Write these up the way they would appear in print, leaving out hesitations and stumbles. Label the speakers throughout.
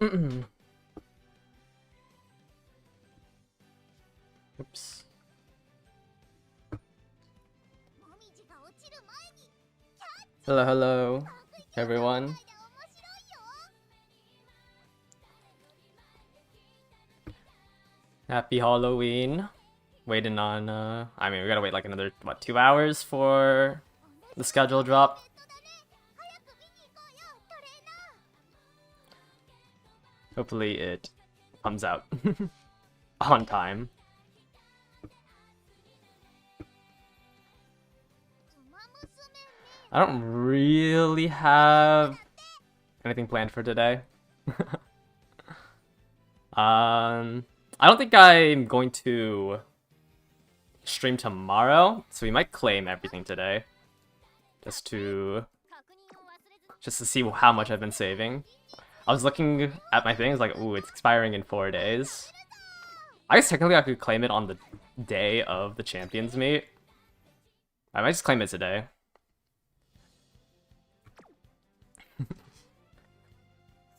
Speaker 1: Oops. Hello, hello, everyone. Happy Halloween. Waiting on, I mean, we gotta wait like another, what, 2 hours for the schedule drop? Hopefully it comes out on time. I don't really have anything planned for today. I don't think I'm going to stream tomorrow, so we might claim everything today. Just to see how much I've been saving. I was looking at my things like, ooh, it's expiring in 4 days. I guess technically I could claim it on the day of the Champions meet. I might just claim it today.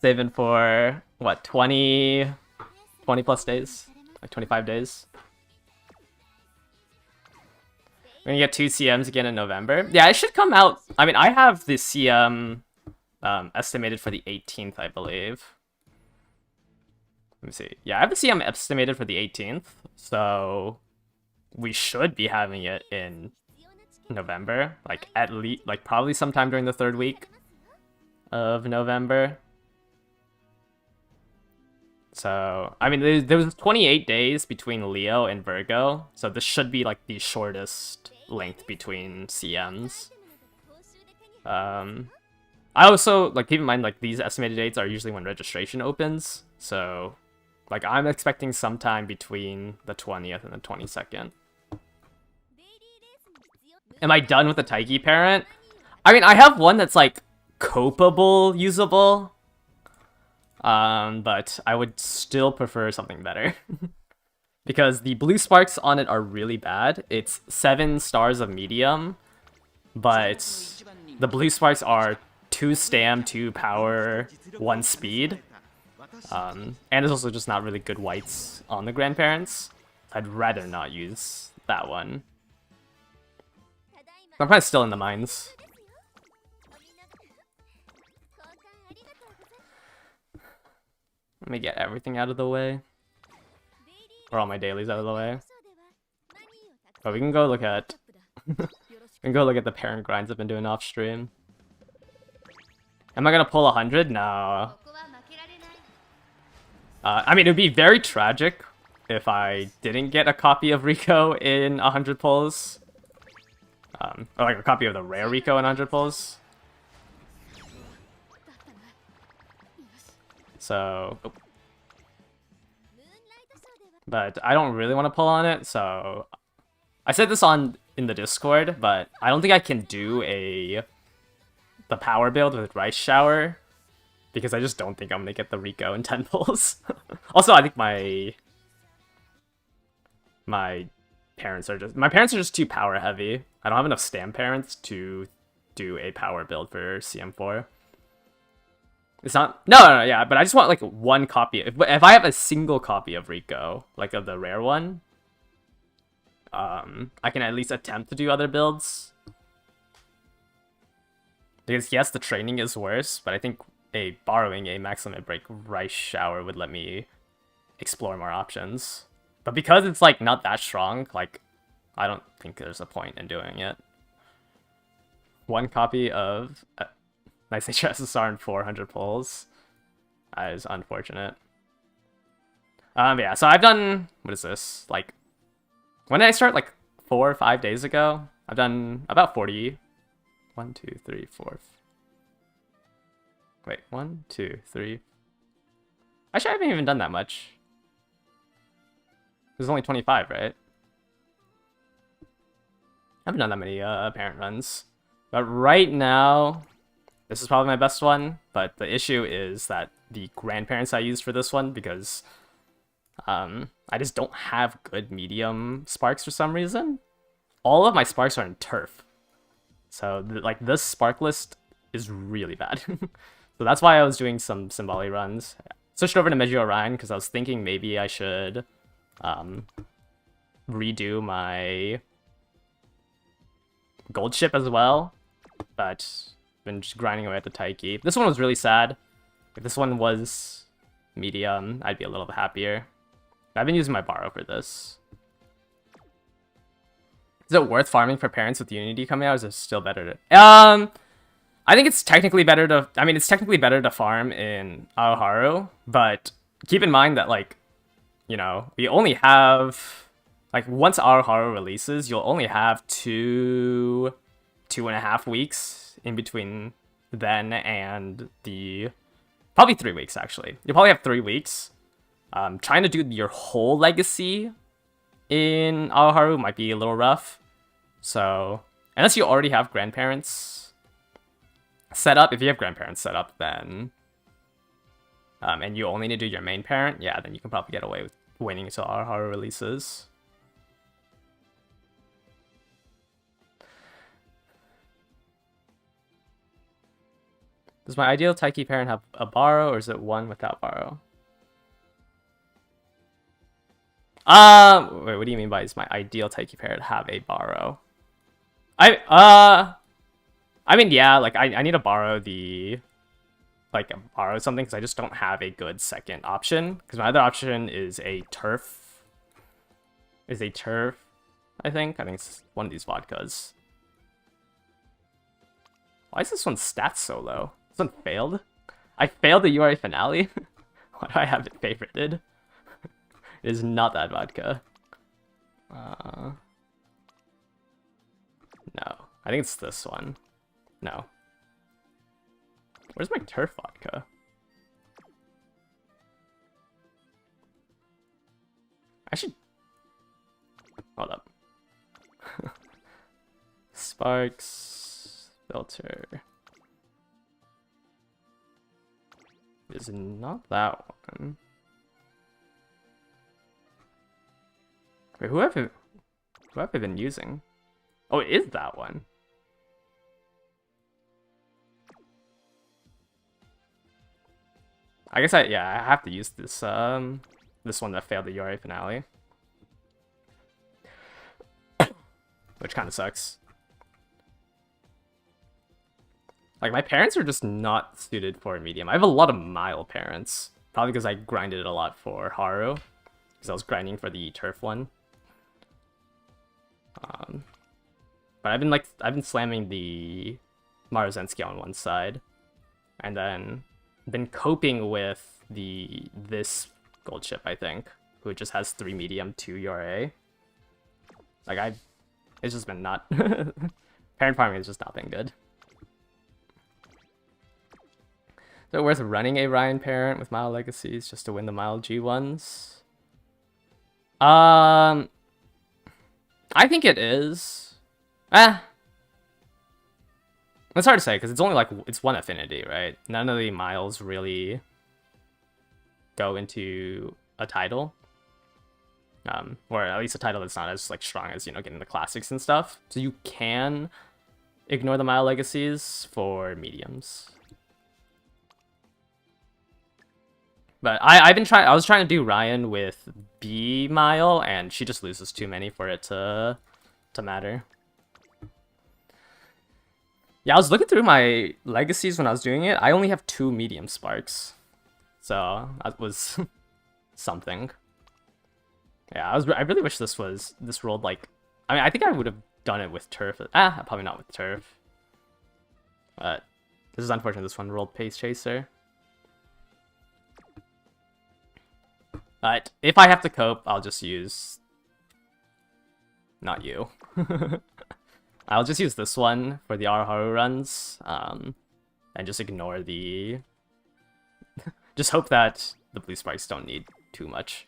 Speaker 1: Saving for, what, 20 plus days? Like 25 days? We're gonna get 2 CMs again in November. Yeah, it should come out. I mean, I have the CM estimated for the 18th, I believe. Let me see. Yeah, I have the CM estimated for the 18th, so we should be having it in November. Like, at least, like, probably sometime during the 3rd week of November. So, I mean, there was 28 days between Leo and Virgo, so this should be, like, the shortest length between CMs. I also, like, keep in mind, like, these estimated dates are usually when registration opens, so, like, I'm expecting sometime between the 20th and the 22nd. Am I done with the Taiki parent? I mean, I have one that's, like, copeable, usable. But I would still prefer something better. Because the blue sparks on it are really bad. It's 7 stars of medium, but the blue sparks are 2 stam, 2 power, 1 speed. And there's also just not really good whites on the grandparents. I'd rather not use that one. I'm probably still in the mines. Let me get everything out of the way. Or all my dailies out of the way. But we can go look at... we can go look at the parent grinds I've been doing off stream. Am I gonna pull 100? No. I mean, it would be very tragic if I didn't get a copy of Rico in 100 pulls. Or like a copy of the rare Rico in 100 pulls. So, oh. But I don't really want to pull on it, so I said this in the Discord, but I don't think I can do the power build with Rice Shower because I just don't think I'm gonna get the Rico in 10 pulls. Also, I think my parents are just too power heavy. I don't have enough stam parents to do a power build for CM4. It's not... No, yeah, but I just want, like, one copy. If I have a single copy of Rico, like, of the rare one, I can at least attempt to do other builds. Because, yes, the training is worse, but I think borrowing a Max Limit Break Rice Shower would let me explore more options. But because it's, like, not that strong, like, I don't think there's a point in doing it. One copy of... Nice HSSR and 400 pulls. That is unfortunate. Yeah, so I've done... What is this? Like... When did I start? Like 4 or 5 days ago? I've done about 40. 1, 2, 3, 4... Wait, 1, 2, 3... Actually, I haven't even done that much. There's only 25, right? I haven't done that many parent runs. But right now... This is probably my best one, but the issue is that the grandparents I used for this one, because I just don't have good medium sparks for some reason. All of my sparks are in turf. So, like, this spark list is really bad. So that's why I was doing some Symboli runs. switched over to Meiji Orion because I was thinking maybe I should redo my gold ship as well, but been just grinding away at the Taiki. This one was really sad. If this one was medium, I'd be a little bit happier. I've been using my borrow for this. Is it worth farming for parents with Unity coming out, or is it still better to... I think it's technically better to... I mean, it's technically better to farm in Aoharu, but keep in mind that, like, you know, we only have... Like, once Aoharu releases, you'll only have 2.5 weeks in between then and the... Probably 3 weeks, actually. You'll probably have 3 weeks. Trying to do your whole legacy in Aoharu might be a little rough. So, unless you already have grandparents set up, if you have grandparents set up, then... and you only need to do your main parent, yeah, then you can probably get away with waiting until Aoharu releases. Does my ideal Taiki parent have a borrow, or is it one without borrow? Wait, what do you mean by does my ideal Taiki parent have a borrow? I mean, yeah, like, I need to borrow the... Like, borrow something, because I just don't have a good second option. Because my other option is a turf. I think. I think it's one of these vodkas. Why is this one stats so low? This one failed? I failed the URA finale? Why do I have it favorited? It is not that vodka. No. I think it's this one. No. Where's my turf vodka? I should... Hold up. Sparks... Filter... Is not that one. Wait, who have I been using? Oh, it is that one. I guess I have to use this this one that failed the URA finale. Which kind of sucks. Like, my parents are just not suited for medium. I have a lot of mild parents. Probably because I grinded it a lot for Haru. Because I was grinding for the turf one. But I've been slamming the Maruzensky on one side. And then been coping with this gold ship, I think. Who just has 3 medium, 2 URA. Like, it's just been not... Parent farming has just not been good. Is it worth running a Ryan parent with mild legacies just to win the mild G1s? I think it is. It's hard to say because it's only like it's one affinity, right? None of the miles really go into a title, or at least a title that's not as like strong as, you know, getting the classics and stuff. So you can ignore the mile legacies for mediums. But I was trying to do Ryan with B mile, and she just loses too many for it to matter. Yeah, I was looking through my legacies when I was doing it. I only have 2 medium sparks, so that was something. Yeah, I really wish this rolled like. I mean, I think I would have done it with turf. Probably not with turf. But this is unfortunate. This one rolled Pace Chaser. But if I have to cope, I'll just use... Not you. I'll just use this one for the Aoharu runs, and just ignore the... just hope that the blue sparks don't need too much.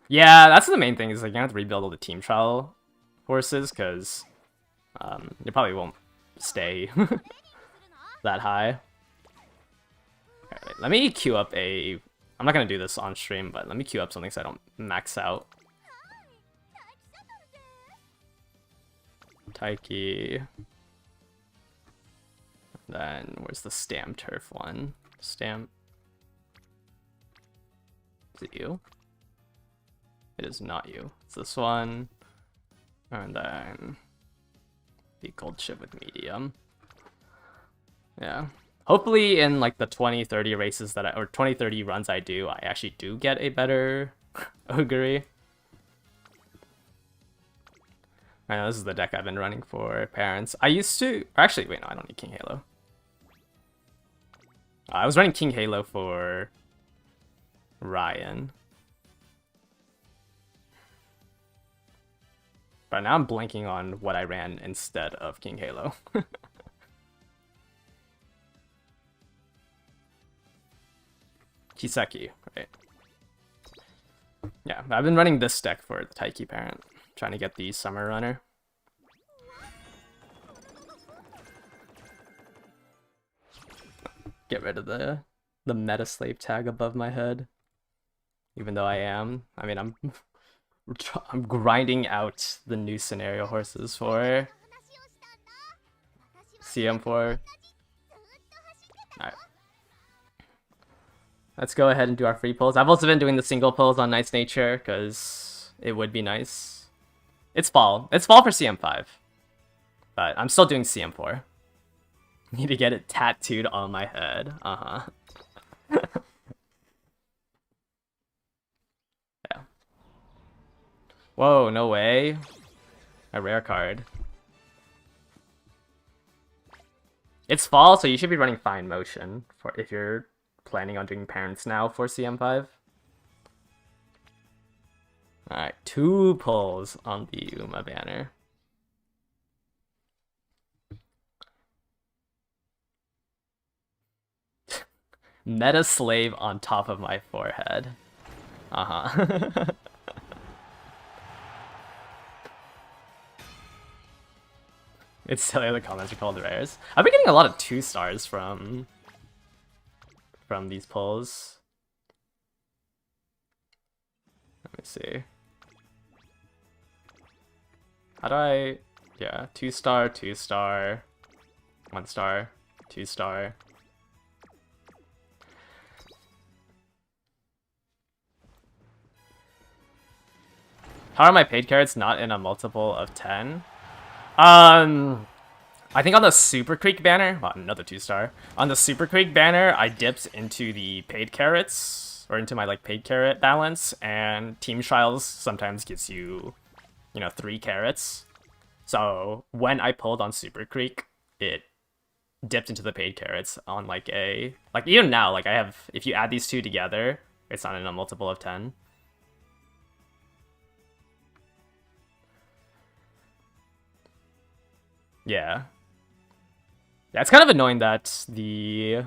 Speaker 1: Yeah, that's the main thing, is like you have to rebuild all the team trial horses, because you probably won't stay that high. Alright, let me queue up a... I'm not going to do this on stream, but let me queue up something so I don't max out. Taiki. Then, where's the Stam Turf one? Stamp. Is it you? It is not you. It's this one. And then the gold chip with medium. Yeah. Hopefully in like the 20-30 races that or 20-30 runs I do, I actually do get a better Ogre. I know this is the deck I've been running for parents. I used to... Actually, wait, no, I don't need King Halo. I was running King Halo for Ryan. But now I'm blanking on what I ran instead of King Halo. Kiseki, right. Yeah, I've been running this deck for the Taiki parent. Trying to get the Summer Runner. Get rid of the meta slave tag above my head. Even though I'm grinding out the new scenario horses for CM4. Alright. Let's go ahead and do our free pulls. I've also been doing the single pulls on Nice Nature because it would be nice. It's fall. It's fall for CM5. But I'm still doing CM4. Need to get it tattooed on my head. Yeah. Whoa, no way. A rare card. It's fall, so you should be running Fine Motion for if you're planning on doing parents now for CM5. Alright, 2 pulls on the Uma banner. Meta slave on top of my forehead. It's silly the comments are called rares. I've been getting a lot of 2 stars from these pulls. Let me see. How do I... Yeah, 2 star, 2 star, 1 star, 2 star. How are my paid carrots not in a multiple of 10? I think on the Super Creek banner, well, another 2 star. On the Super Creek banner, I dipped into the paid carrots, or into my like paid carrot balance, and Team Trials sometimes gives you, 3 carrots. So when I pulled on Super Creek, it dipped into the paid carrots on like even now, like I have, if you add these 2 together, it's not in a multiple of 10. Yeah. Yeah, it's kind of annoying that the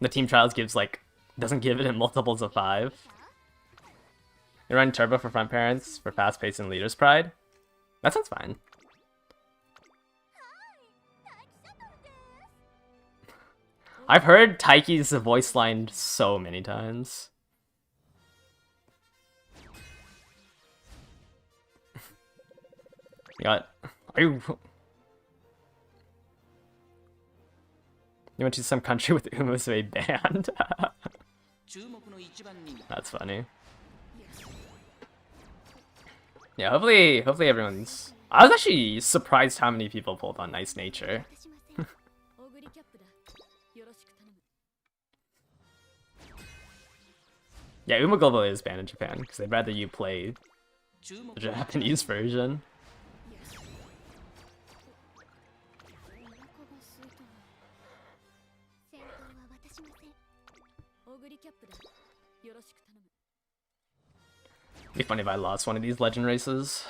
Speaker 1: Team Trials doesn't give it in multiples of 5. You run Turbo for front parents for fast pace and Leader's Pride. That sounds fine. I've heard Taiki's voice line so many times. Are you... You went to some country with Umusui banned? That's funny. Yeah, hopefully everyone's... I was actually surprised how many people pulled on Nice Nature. Yeah, Uma Global is banned in Japan, because they'd rather you play the Japanese version. It'd be funny if I lost one of these legend races.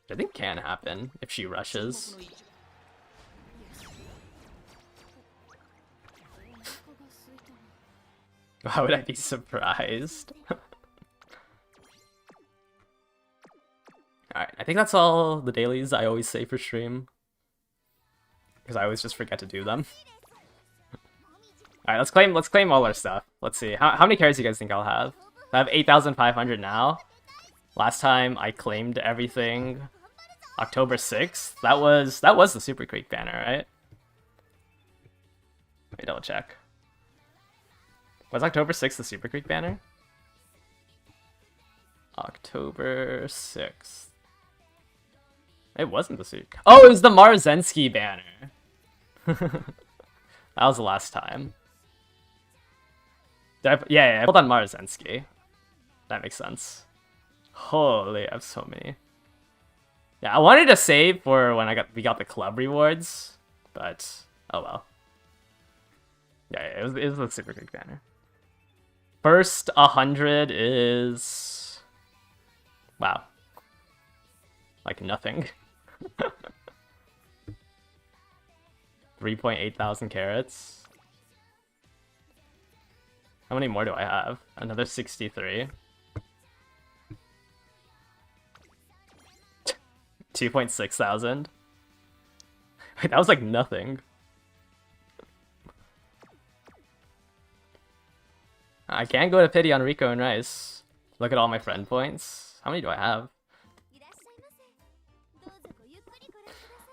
Speaker 1: Which I think can happen if she rushes. Why would I be surprised? Alright, I think that's all the dailies I always say for stream. Because I always just forget to do them. Alright, let's claim all our stuff. Let's see. How many carries do you guys think I'll have? I have 8,500 now. Last time I claimed everything October 6th. That was the Super Creek banner, right? Let me double check. Was October 6th the Super Creek banner? October 6th. It wasn't the Super. Oh, it was the Marzensky banner. That was the last time. Yeah, I pulled on Marzensky. That makes sense. Holy, I have so many. Yeah, I wanted to save for when we got the club rewards, but oh well. Yeah, it was the Super Creek banner. First 100 is wow, like nothing. 3.8 thousand carats. How many more do I have? Another 63. 2.6 thousand. Wait, that was like nothing. I can't go to pity on Rico and Rice. Look at all my friend points. How many do I have?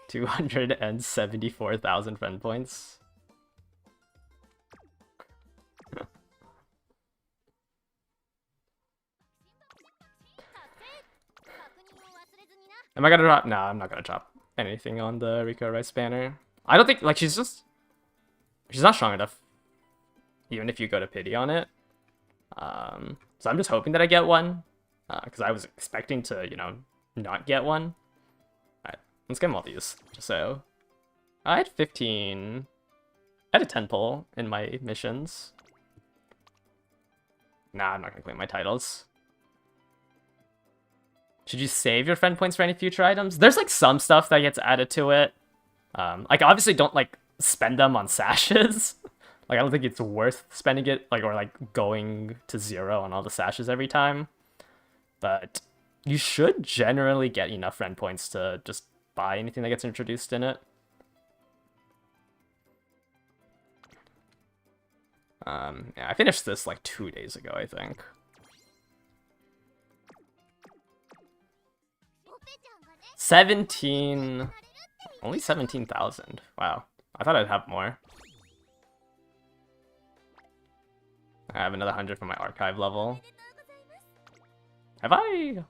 Speaker 1: 274,000 friend points. Am I gonna drop? No, I'm not gonna drop anything on the Rico Rice banner. I don't think, like, she's not strong enough, even if you go to pity on it. So I'm just hoping that I get one, because I was expecting to, you know, not get one. Alright, let's get these, just so. I had 15. I had a 10 pull in my missions. Nah, I'm not gonna claim my titles. Should you save your friend points for any future items? There's like some stuff that gets added to it. Like obviously don't like spend them on sashes. Like I don't think it's worth spending it like or like going to 0 on all the sashes every time. But you should generally get enough friend points to just buy anything that gets introduced in it. Yeah, I finished this like 2 days ago, I think. Only 17,000. Wow. I thought I'd have more. I have another 100 for my archive level. Have I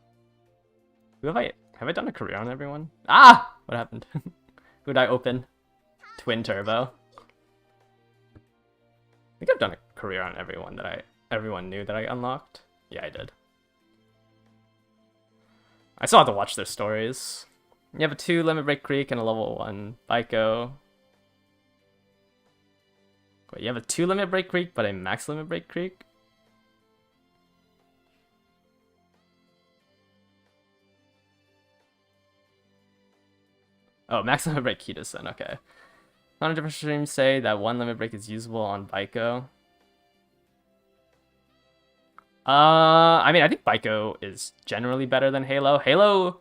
Speaker 1: done a career on everyone? Ah! What happened? Who did I open? Twin Turbo. I think I've done a career on everyone that everyone knew that I unlocked. Yeah, I did. I still have to watch their stories. You have a 2 Limit Break Creek and a level 1 Baiko. Wait, you have a 2 Limit Break Creek, but a max Limit Break Creek? Oh, max Limit Break Kitasen, okay. On a different stream say that 1 Limit Break is usable on Baiko. I mean, I think Baiko is generally better than Halo. Halo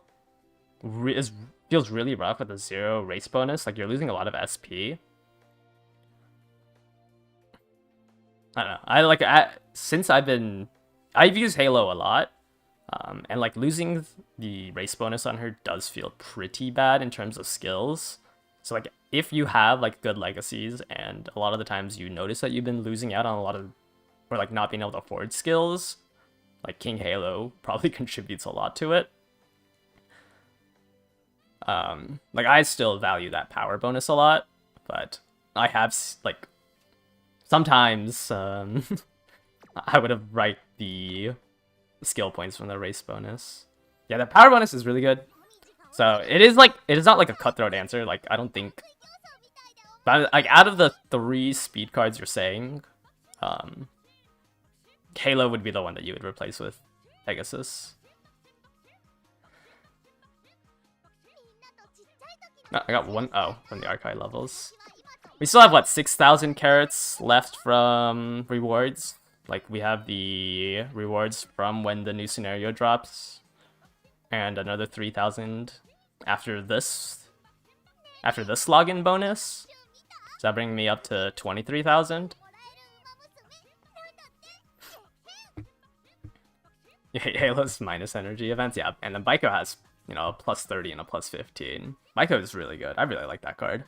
Speaker 1: feels really rough with a 0 race bonus. Like, you're losing a lot of SP. I don't know. Since I've used Halo a lot. And, like, losing the race bonus on her does feel pretty bad in terms of skills. So, like, if you have, like, good legacies, and a lot of the times you notice that you've been losing out on a lot of, or, like, not being able to afford skills, like, King Halo probably contributes a lot to it. Like, I still value that power bonus a lot, but I have, like, sometimes, I would have liked the skill points from the race bonus. Yeah, the power bonus is really good. So it is not like a cutthroat answer. Like I don't think, but like out of the 3 speed cards you're saying, Halo would be the one that you would replace with Pegasus. No, I got one. Oh, from the archive levels. We still have what 6,000 carats left from rewards. Like, we have the rewards from when the new scenario drops. And another 3,000 after this login bonus. Does that bring me up to 23,000? Halo's minus energy events, yeah. And then Baiko has, you know, a plus 30 and a plus 15. Baiko is really good. I really like that card.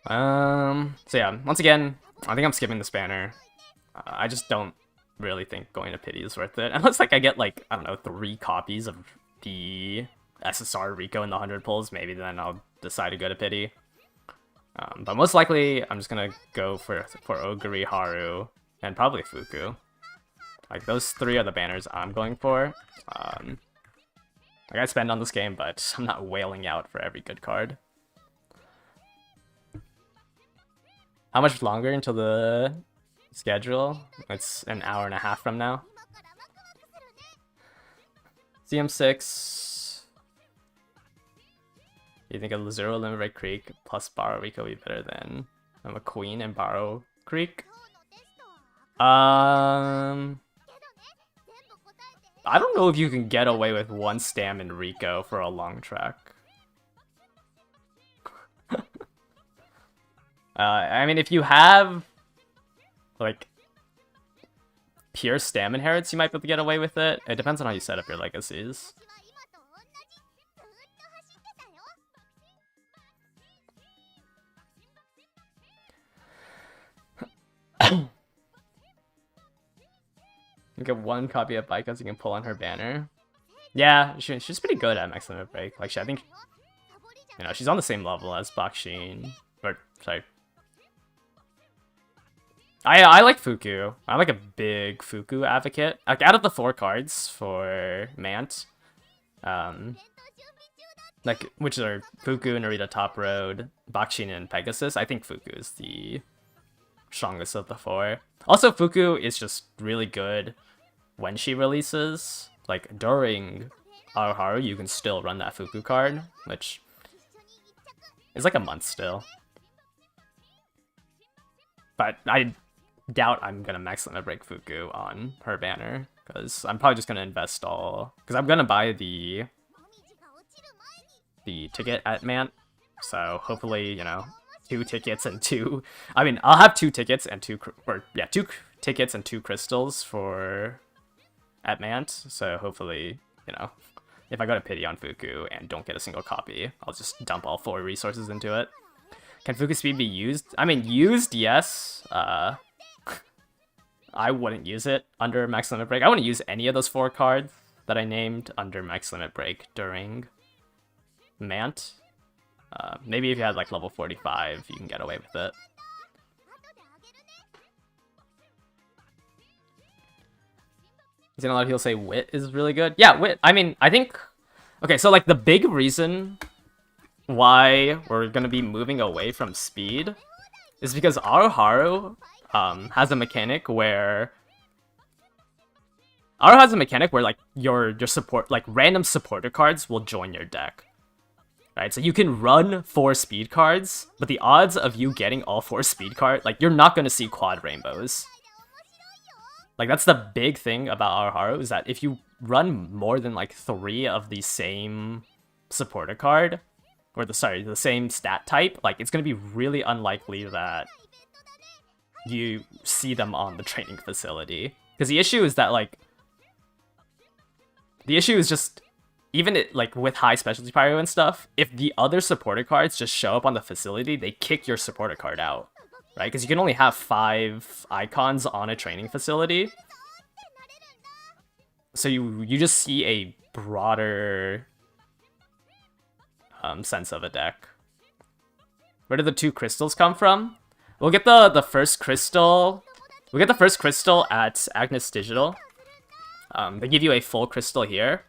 Speaker 1: So yeah, once again, I think I'm skipping this banner. I just don't really think going to pity is worth it. Unless like I get like, I don't know, 3 copies of the SSR Rico in the 100 pulls, maybe then I'll decide to go to pity. But most likely, I'm just gonna go for Oguri, Haru, and probably Fuku. Like, those 3 are the banners I'm going for. Like, I spend on this game, but I'm not wailing out for every good card. How much longer until the schedule? It's an hour and a half from now. CM6. You think a Zero Limit Break Creek plus Borrow Rico would be better than a Queen and Borrow Creek? I don't know if you can get away with 1 Stam in Rico for a long track. I mean, if you have, like, pure Stam inherits, you might be able to get away with it. It depends on how you set up your legacies. You get 1 copy of Baikas you can pull on her banner. Yeah, she's pretty good at Max Limit Break. Like, I think, you know, she's on the same level as Bakshin. Or, sorry. I like Fuku. I'm like a big Fuku advocate. Like, out of the 4 cards for Mant, like, which are Fuku, Narita Top Road, Bakshin, and Pegasus, I think Fuku is the strongest of the 4. Also, Fuku is just really good when she releases. Like, during Aoharu, you can still run that Fuku card, which is like a month still. But I doubt I'm gonna Max Limit Break Fuku on her banner, because I'm probably just gonna invest all, because I'm gonna buy the ticket at Mant, so hopefully, you know, 2 tickets and 2, I mean, I'll have 2 tickets and 2 tickets and 2 crystals for at Mant, so hopefully, you know, if I go to pity on Fuku and don't get a single copy, I'll just dump all 4 resources into it. Can Fuku speed be used? I mean, used, yes. I wouldn't use it under Max Limit Break. I wouldn't use any of those 4 cards that I named under Max Limit Break during Mant. Maybe if you had like level 45, you can get away with it. I've seen a lot of people say Wit is really good. Yeah, Wit. I mean, I think... Okay, so like the big reason why we're going to be moving away from speed is because Aoharu has a mechanic where... Aoharu has a mechanic where like your support, like random supporter cards will join your deck. Right, so you can run 4 speed cards, but the odds of you getting all 4 speed cards, like, you're not going to see quad rainbows. Like, that's the big thing about Aoharu, is that if you run more than, like, 3 of the same supporter card, or the same stat type, like, it's going to be really unlikely that you see them on the training facility. Because the issue is that, like, the issue is just... Even like with high specialty pyro and stuff, if the other supporter cards just show up on the facility, they kick your supporter card out, right? Because you can only have 5 icons on a training facility. So you just see a broader sense of a deck. Where did the 2 crystals come from? We'll get the first crystal. We'll get the first crystal at Agnes Digital. They give you a full crystal here.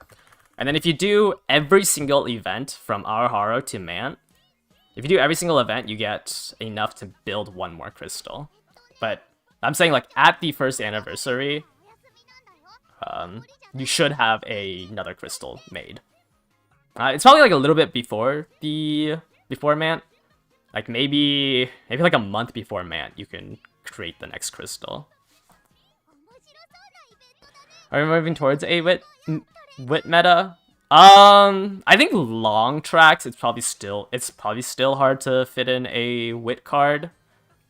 Speaker 1: And then if you do every single event from Aoharu to Mant, if you do every single event, you get enough to build 1 more crystal. But I'm saying, like, at the first anniversary, you should have another crystal made. It's probably like a little bit before Mant. Like maybe like a month before Mant, you can create the next crystal. Are we moving towards a Wit meta? I think long tracks, it's probably still hard to fit in a Wit card.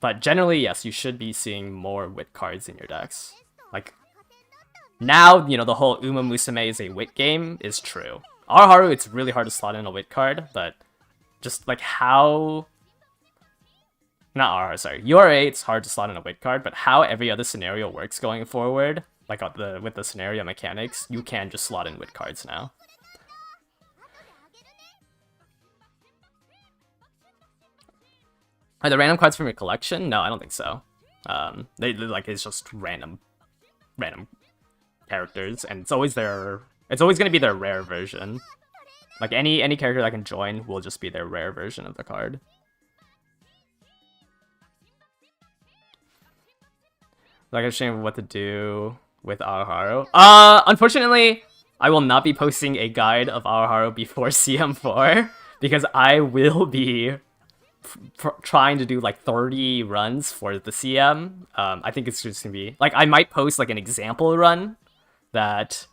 Speaker 1: But generally, yes, you should be seeing more Wit cards in your decks. Like, now, you know, the whole Uma Musume is a Wit game is true. Aoharu, it's really hard to slot in a Wit card, but just, like, how not R, sorry. URA, it's hard to slot in a wit card, but how every other scenario works going forward, like with the scenario mechanics, you can just slot in wit cards now. Are there random cards from your collection? No, I don't think so. They like it's just random characters, and it's always gonna be their rare version. Like any character that can join will just be their rare version of the card. Like I'm ashamed of what to do with Aoharu. Unfortunately, I will not be posting a guide of Aoharu before CM4 because I will be trying to do like 30 runs for the CM. I think it's just gonna be like I might post like an example run that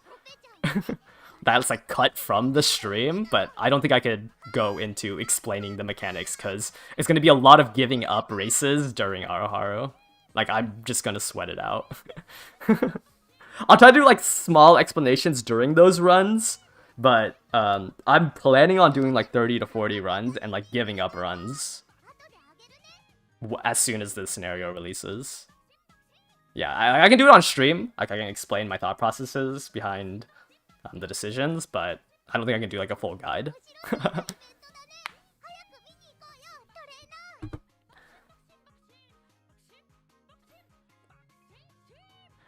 Speaker 1: that's like cut from the stream, but I don't think I could go into explaining the mechanics because it's gonna be a lot of giving up races during Aoharu. Like I'm just gonna sweat it out. I'll try to do like small explanations during those runs, but I'm planning on doing like 30 to 40 runs and like giving up runs as soon as the scenario releases. Yeah, I can do it on stream. Like I can explain my thought processes behind the decisions, but I don't think I can do like a full guide.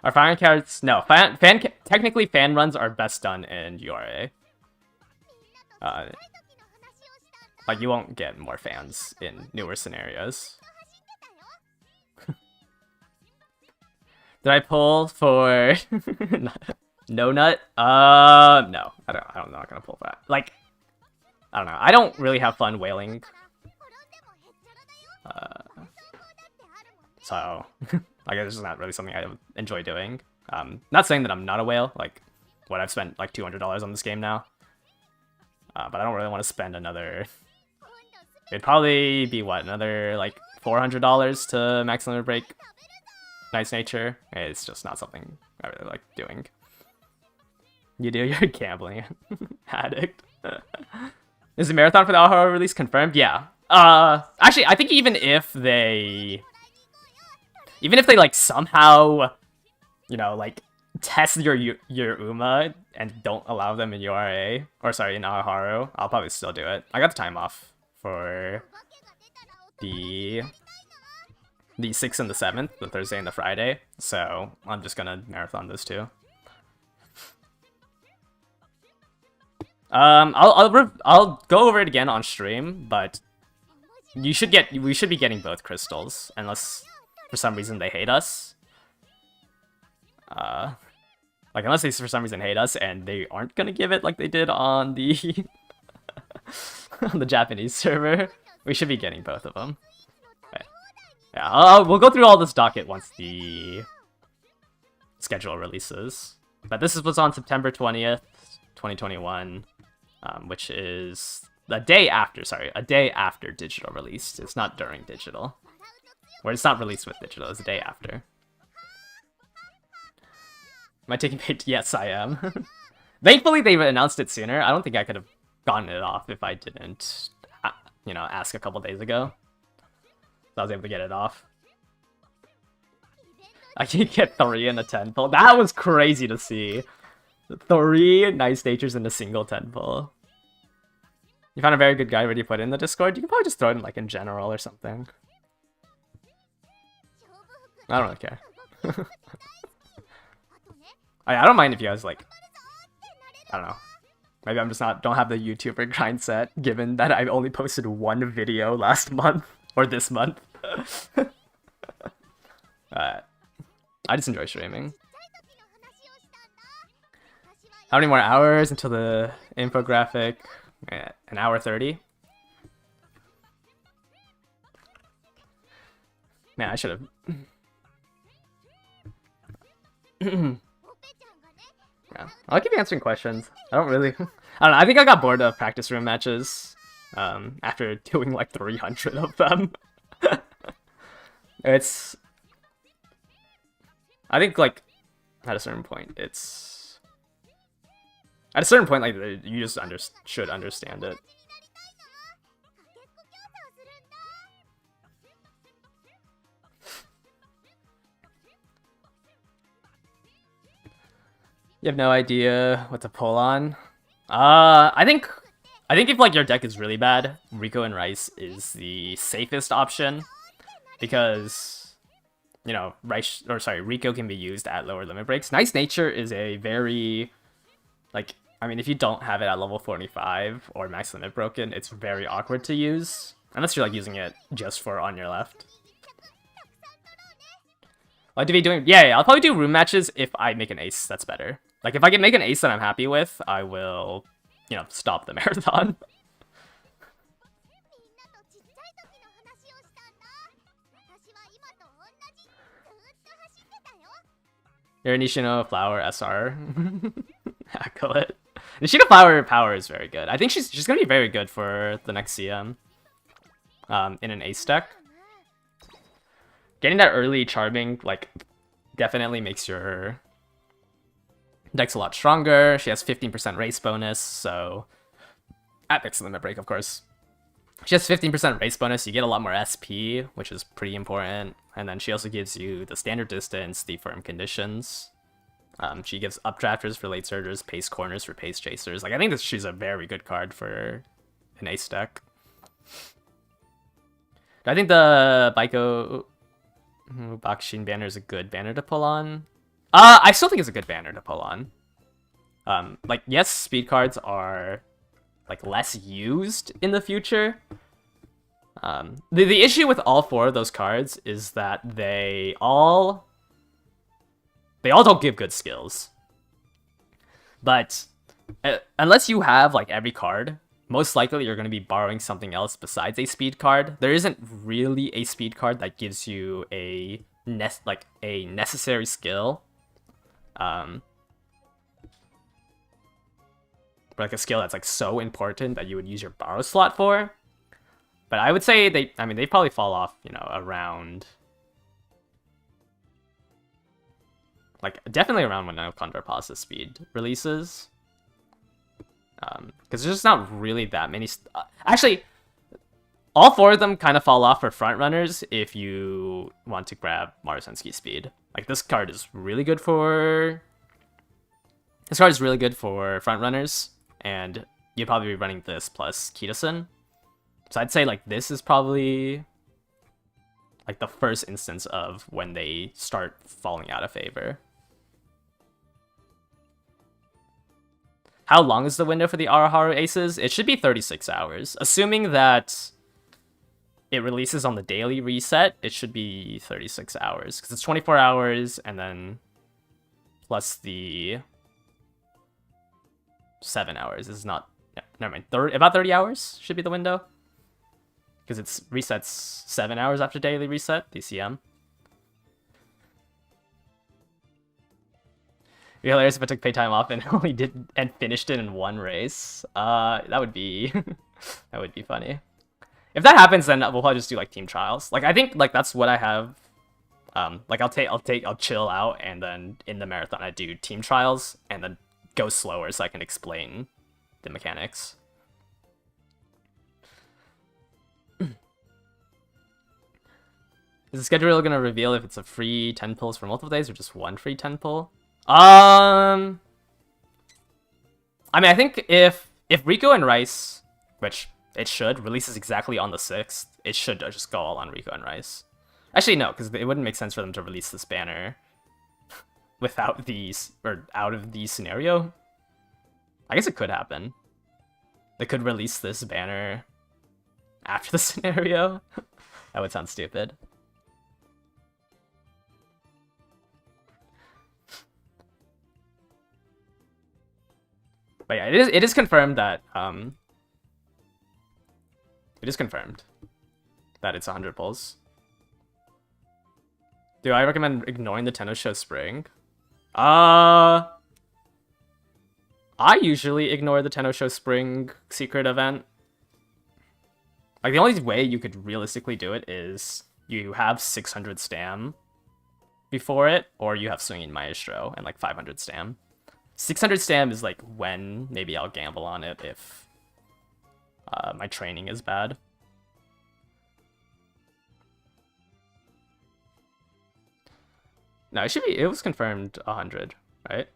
Speaker 1: Are fan cards? No, technically fan runs are best done in URA. Like you won't get more fans in newer scenarios. Did I pull for no nut? No, I'm not gonna pull that. Like, I don't know. I don't really have fun whaling. So like it's just not really something I enjoy doing. Not saying that I'm not a whale. Like, what I've spent like $200 on this game now. But I don't really want to spend another. It'd probably be what, another like $400 to Max Limit Break Nice Nature. It's just not something I really like doing. You do, you're a gambling addict. Is the marathon for the Aoharu release confirmed? Yeah. Actually, I think even if they like somehow, you know, like test your UMA and don't allow them in URA, or sorry, in Aoharu, I'll probably still do it. I got the time off for the 6th and the 7th, the Thursday and the Friday, so I'm just gonna marathon those two. I'll go over it again on stream, but we should be getting both crystals, unless for some reason they hate us. Like unless they for some reason hate us and they aren't gonna give it like they did on the on the Japanese server, we should be getting both of them. Okay. Yeah, we'll go through all this docket once the schedule releases. But this was on September 20th, 2021. Which is a day after digital release. It's not during digital. Or it's not released with digital, it's a day after. Am I taking paid? Yes, I am. Thankfully, they announced it sooner. I don't think I could have gotten it off if I didn't, you know, ask a couple days ago. So I was able to get it off. I can get 3 in a 10 pull. That was crazy to see. 3 Nice Natures in a single 10 pull. You found a very good guide. Where do you put it in the Discord? You can probably just throw it in like in general or something. I don't really care. I don't mind if you guys like, I don't know. Maybe I'm just don't have the YouTuber grind set, given that I only posted 1 video last month or this month. I just enjoy streaming. How many more hours until the infographic? Yeah, 1 hour 30. Man, I should have. Yeah, I'll keep answering questions. I don't know. I think I got bored of practice room matches after doing like 300 of them. I think like at a certain point like you just should understand it. You have no idea what to pull on. I think if like your deck is really bad, Rico and Rice is the safest option because you know Rico can be used at lower limit breaks. Nice Nature is a very like I mean if you don't have it at level 45 or max limit broken, it's very awkward to use unless you're like using it just for on your left. What to be doing? Yeah, I'll probably do room matches if I make an ace. That's better. Like if I can make an ace that I'm happy with, I will, you know, stop the marathon. Your Nishino Flower SR. Hackle it. Nishino Flower power is very good. I think she's gonna be very good for the next CM. In an ace deck. Getting that early charming, like, definitely makes your deck's a lot stronger. She has 15% race bonus, so at max limit break, of course. She has 15% race bonus, you get a lot more SP, which is pretty important. And then she also gives you the standard distance, the firm conditions. She gives updrafters for late surgers, pace corners for pace chasers. Like I think she's a very good card for an ace deck. I think the Baiko Bakushin banner is a good banner to pull on. I still think it's a good banner to pull on. Like yes, speed cards are like less used in the future. The issue with all four of those cards is that they all don't give good skills. But unless you have like every card, most likely you're going to be borrowing something else besides a speed card. There isn't really a speed card that gives you a necessary skill. Like a skill that's like so important that you would use your borrow slot for. But I would say they probably fall off, you know, around like definitely around when Condor Pasta Speed releases. Because there's just not really that many. Actually, all four of them kind of fall off for front runners if you want to grab Marusensky Speed. Like this card is really good for. This card is really good for front runners, and you'd probably be running this plus Kitasen. So I'd say like this is probably like the first instance of when they start falling out of favor. How long is the window for the Araharu Aces? It should be 36 hours. Assuming that it releases on the daily reset, it should be 36 hours. Because it's 24 hours, and then plus the 7 hours. This is not... Yeah, never mind. About 30 hours should be the window. Because it resets 7 hours after daily reset, DCM. It'd be hilarious if I took pay time off and only finished it in one race. That would be that would be funny. If that happens, then we'll probably just do like team trials. Like I think like that's what I have. Like I'll chill out, and then in the marathon I do team trials and then go slower so I can explain the mechanics. Is the schedule gonna reveal if it's a free 10 pulls for multiple days or just one free 10 pull? I mean, I think if Rico and Rice, which it should, releases exactly on the 6th, it should just go all on Rico and Rice. Actually, no, because it wouldn't make sense for them to release this banner without these, or out of the scenario. I guess it could happen. They could release this banner after the scenario. That would sound stupid. But yeah, it is confirmed that it is confirmed that it's 100 pulls. Do I recommend ignoring the Tenno Show Spring? I usually ignore the Tenno Show Spring secret event. Like the only way you could realistically do it is you have 600 stam before it, or you have Swinging Maestro and like 500 stam. 600 stam is like when maybe I'll gamble on it if my training is bad. No, it was confirmed 100, right?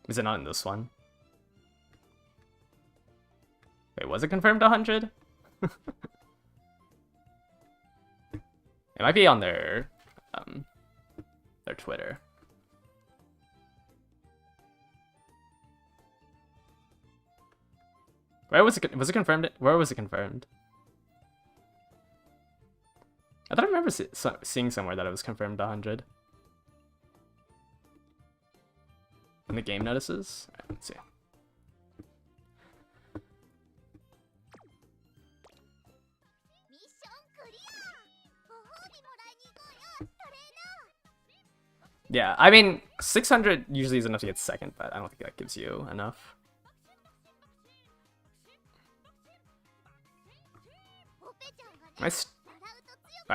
Speaker 1: Is it not in this one? Wait, was it confirmed 100? It might be on their Twitter. Where was it? Was it confirmed? Where was it confirmed? I thought I remember seeing somewhere that it was confirmed 100. In the game notices? All right, let's see. Yeah, I mean, 600 usually is enough to get second, but I don't think that gives you enough. I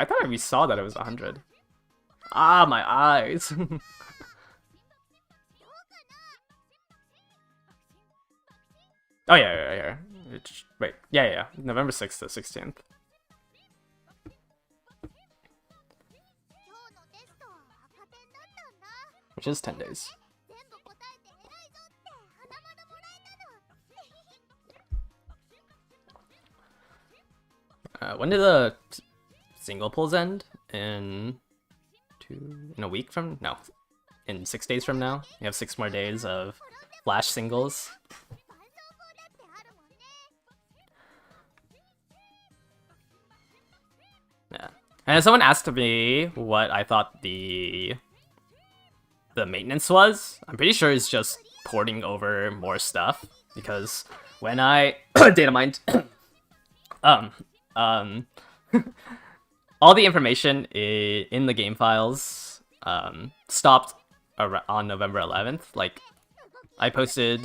Speaker 1: thought we saw that it was 100. Ah, my eyes. Oh, yeah. Wait, yeah. November 6th to 16th. Which is 10 days. When did the single pulls end? In a week from? No. In 6 days from now? You have 6 more days of Flash singles. Yeah. And someone asked me what I thought the maintenance was. I'm pretty sure it's just porting over more stuff, because when I data mined all the information in the game files stopped on November 11th. Like, I posted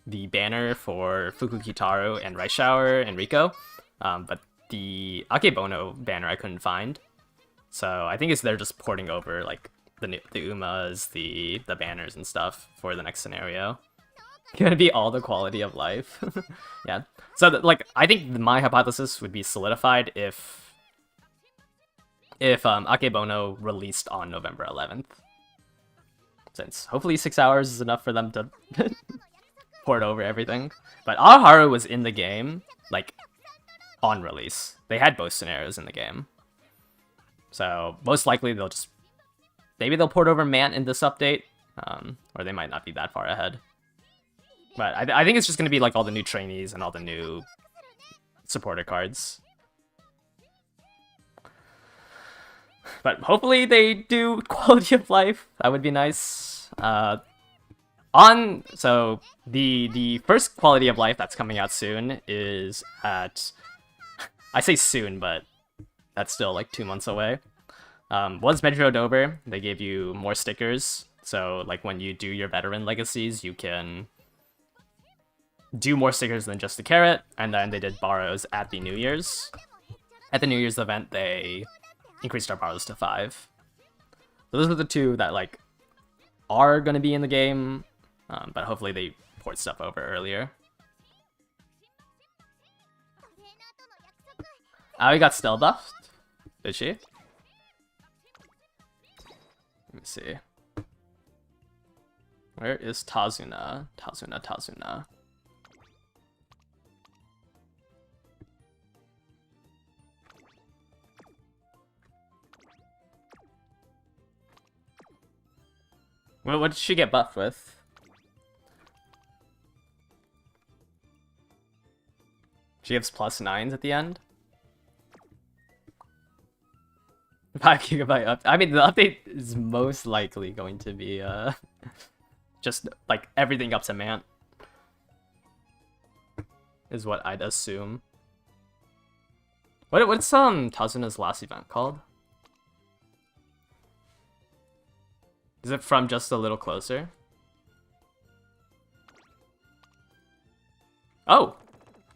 Speaker 1: the banner for Fukukitaru and Rice Shower and Rico, but the Akebono banner I couldn't find. So I think they're just porting over like the Umas, the banners and stuff for the next scenario. Gonna be all the quality of life. Yeah. So like, I think my hypothesis would be solidified if Akebono released on November 11th. Since hopefully 6 hours is enough for them to port over everything. But Aharu was in the game, like, on release. They had both scenarios in the game. So most likely maybe they'll port over Mant in this update, or they might not be that far ahead. But I think it's just going to be like all the new trainees and all the new supporter cards. But hopefully they do quality of life. That would be nice. So the first quality of life that's coming out soon is at, I say soon, but that's still like 2 months away. Was Metro Dover. They gave you more stickers. So like when you do your veteran legacies, you can do more stickers than just the carrot. And then they did borrows at the New Year's. At the New Year's event, they increased our borrows to 5. So those are the two that like are going to be in the game, but hopefully they port stuff over earlier. Aoi got still buffed? Did she? Let me see. Where is Tazuna? Tazuna. Well, what did she get buffed with? She gives +9s at the end? 5 GB up. I mean, the update is most likely going to be just like everything up to Mant, is what I'd assume. What's Tazuna's last event called? Is it From Just a Little Closer? Oh!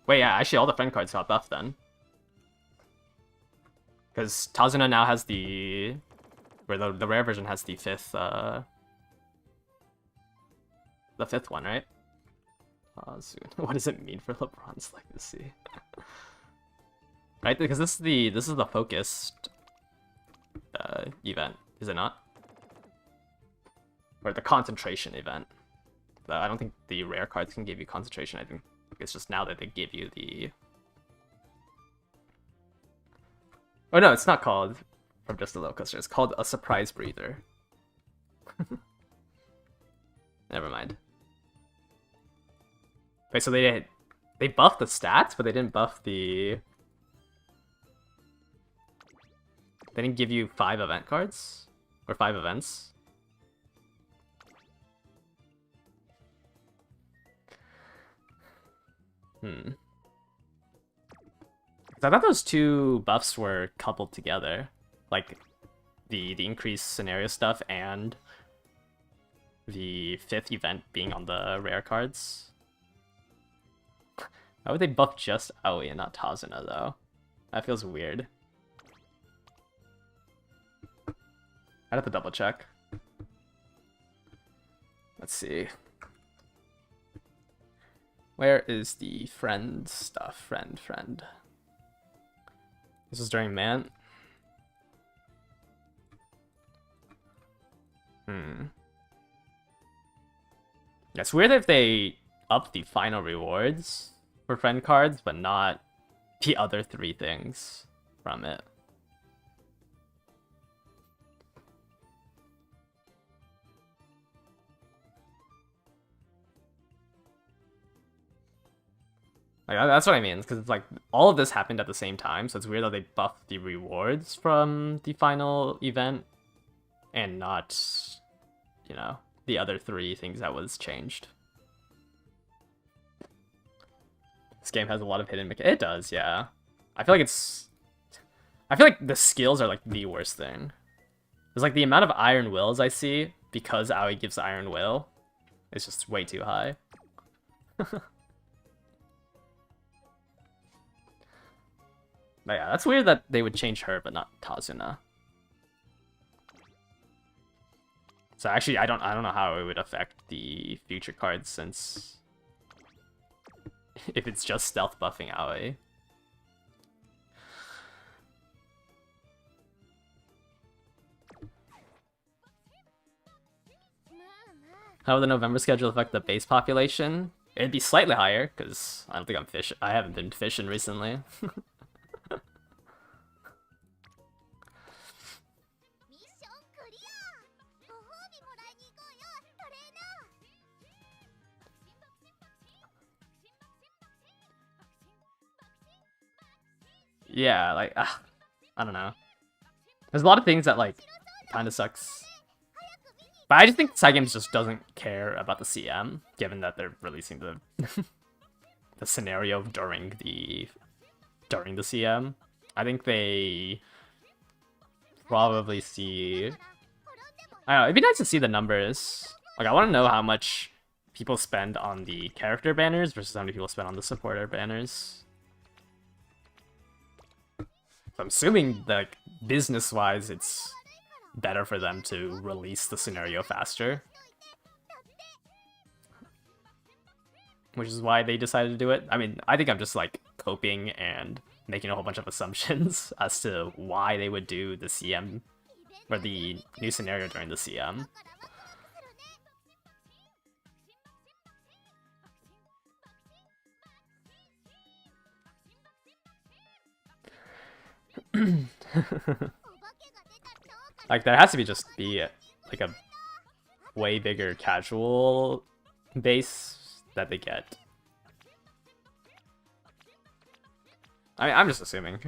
Speaker 1: Wait, yeah, actually all the friend cards got buffed then. Because Tazuna now has the rare version has the fifth one, right? What does it mean for LeBron's legacy? Right, because this is the focused event, is it not? Or the concentration event. I don't think the rare cards can give you concentration. I think it's just now that they give you the... Oh no, it's not called From Just a Little Coaster. It's called a Surprise Breather. Never mind. Okay, so they buffed the stats, but they didn't buff the... They didn't give you 5 event cards? Or 5 events? I thought those two buffs were coupled together. Like, the increased scenario stuff and the 5th event being on the rare cards. Why would they buff just Aoi and not Tazuna, though? That feels weird. I'd have to double check. Let's see. Where is the friend stuff? Friend. This is during Mant. Yeah, it's weird if they up the final rewards for friend cards, but not the other 3 things from it. Like, that's what I mean, because it's like all of this happened at the same time, so it's weird that they buffed the rewards from the final event and not, you know, the other 3 things that was changed. This game has a lot of hidden mechanics. It does, yeah. I feel like the skills are like the worst thing. There's like the amount of Iron Wills I see because Aoi gives Iron Will is just way too high. But yeah, that's weird that they would change her, but not Tazuna. So actually, I don't know how it would affect the future cards, since if it's just stealth buffing Aoi. How would the November schedule affect the base population? It'd be slightly higher, because I don't think I haven't been fishing recently. Yeah, like, I don't know. There's a lot of things that, like, kind of sucks. But I just think Cygames just doesn't care about the CM, given that they're releasing the the scenario during the CM. I think they probably see... I don't know, it'd be nice to see the numbers. Like, I want to know how much people spend on the character banners versus how many people spend on the supporter banners. I'm assuming that, like, business-wise, it's better for them to release the scenario faster. Which is why they decided to do it. I mean, I think I'm just, like, coping and making a whole bunch of assumptions as to why they would do the CM, or the new scenario during the CM. Like, there has to be like a way bigger casual base that they get. I mean, I'm just assuming.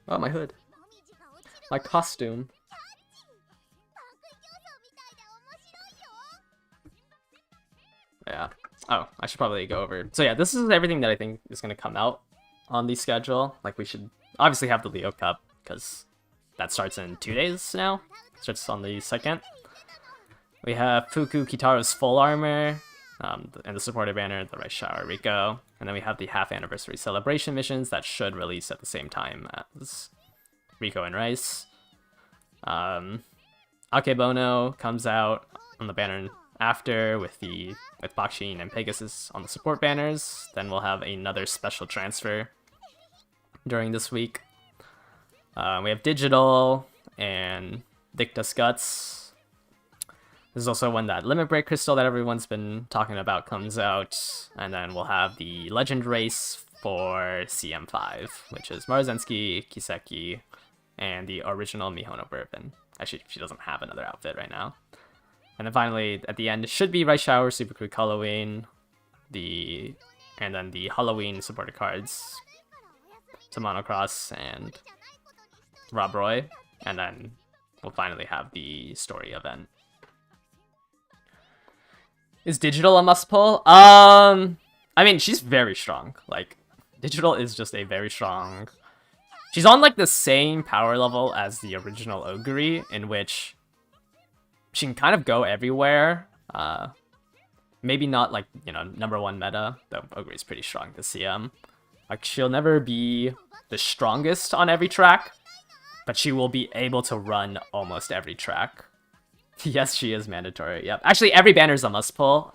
Speaker 1: Oh, my hood. My costume. Yeah. Oh, I should probably go over. So yeah, this is everything that I think is going to come out on the schedule. Like, we should obviously have the Leo Cup, because that starts in 2 days now. Starts on the 2nd. We have Fuku Kitaro's full armor, and the supporter banner, the Rice Shower Rico. And then we have the half anniversary celebration missions that should release at the same time as Rico and Rice. Akebono comes out on the banner after with Bakshin and Pegasus on the support banners. Then we'll have another special transfer during this week. We have Digital and Dictus Guts. This is also when that Limit Break crystal that everyone's been talking about comes out, and then we'll have the Legend Race for CM5, which is Maruzensky, Kiseki, and the original Mihono Bourbon. Actually, she doesn't have another outfit right now. And then finally, at the end, it should be Rice Shower, Super Quick Halloween, and then the Halloween supporter cards to Monocross and Rob Roy, and then we'll finally have the story event. Is Digital a must pull? I mean, she's very strong. Like, Digital is just a very strong... She's on, like, the same power level as the original Ogre, in which she can kind of go everywhere. Maybe not, like, you know, #1 meta, though Ogre is pretty strong to CM. Like, she'll never be the strongest on every track, but she will be able to run almost every track. Yes, she is mandatory. Yep. Actually, every banner's a must pull.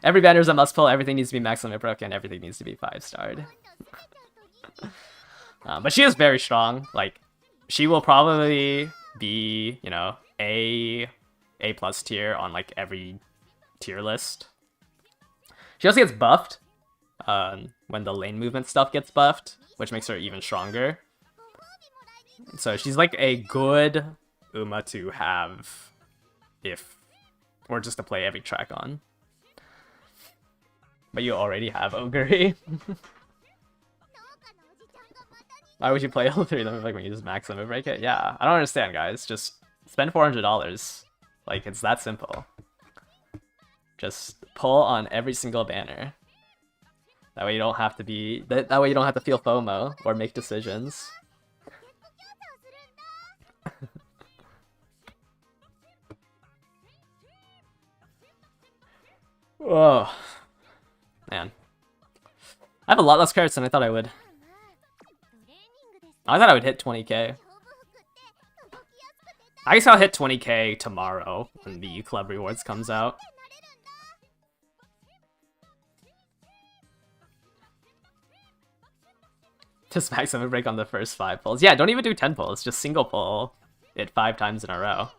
Speaker 1: Every banner's a must pull. Everything needs to be max limit broken. Everything needs to be 5-starred. But she is very strong. Like, she will probably be, you know, A+ tier on like every tier list. She also gets buffed when the lane movement stuff gets buffed, which makes her even stronger. So she's like a good Uma to have or just to play every track on. But you already have Ogre. Why would you play all 3 of them like when you just max limit break it? Yeah, I don't understand, guys. Just spend $400. Like, it's that simple. Just pull on every single banner. That way you don't have to be... That way you don't have to feel FOMO or make decisions. Whoa. Man. I have a lot less carrots than I thought I would. I thought I would hit 20k. I guess I'll hit 20k tomorrow when the club rewards comes out. Just max limit break on the first 5 pulls. Yeah, don't even do 10 pulls. Just single pull it 5 times in a row.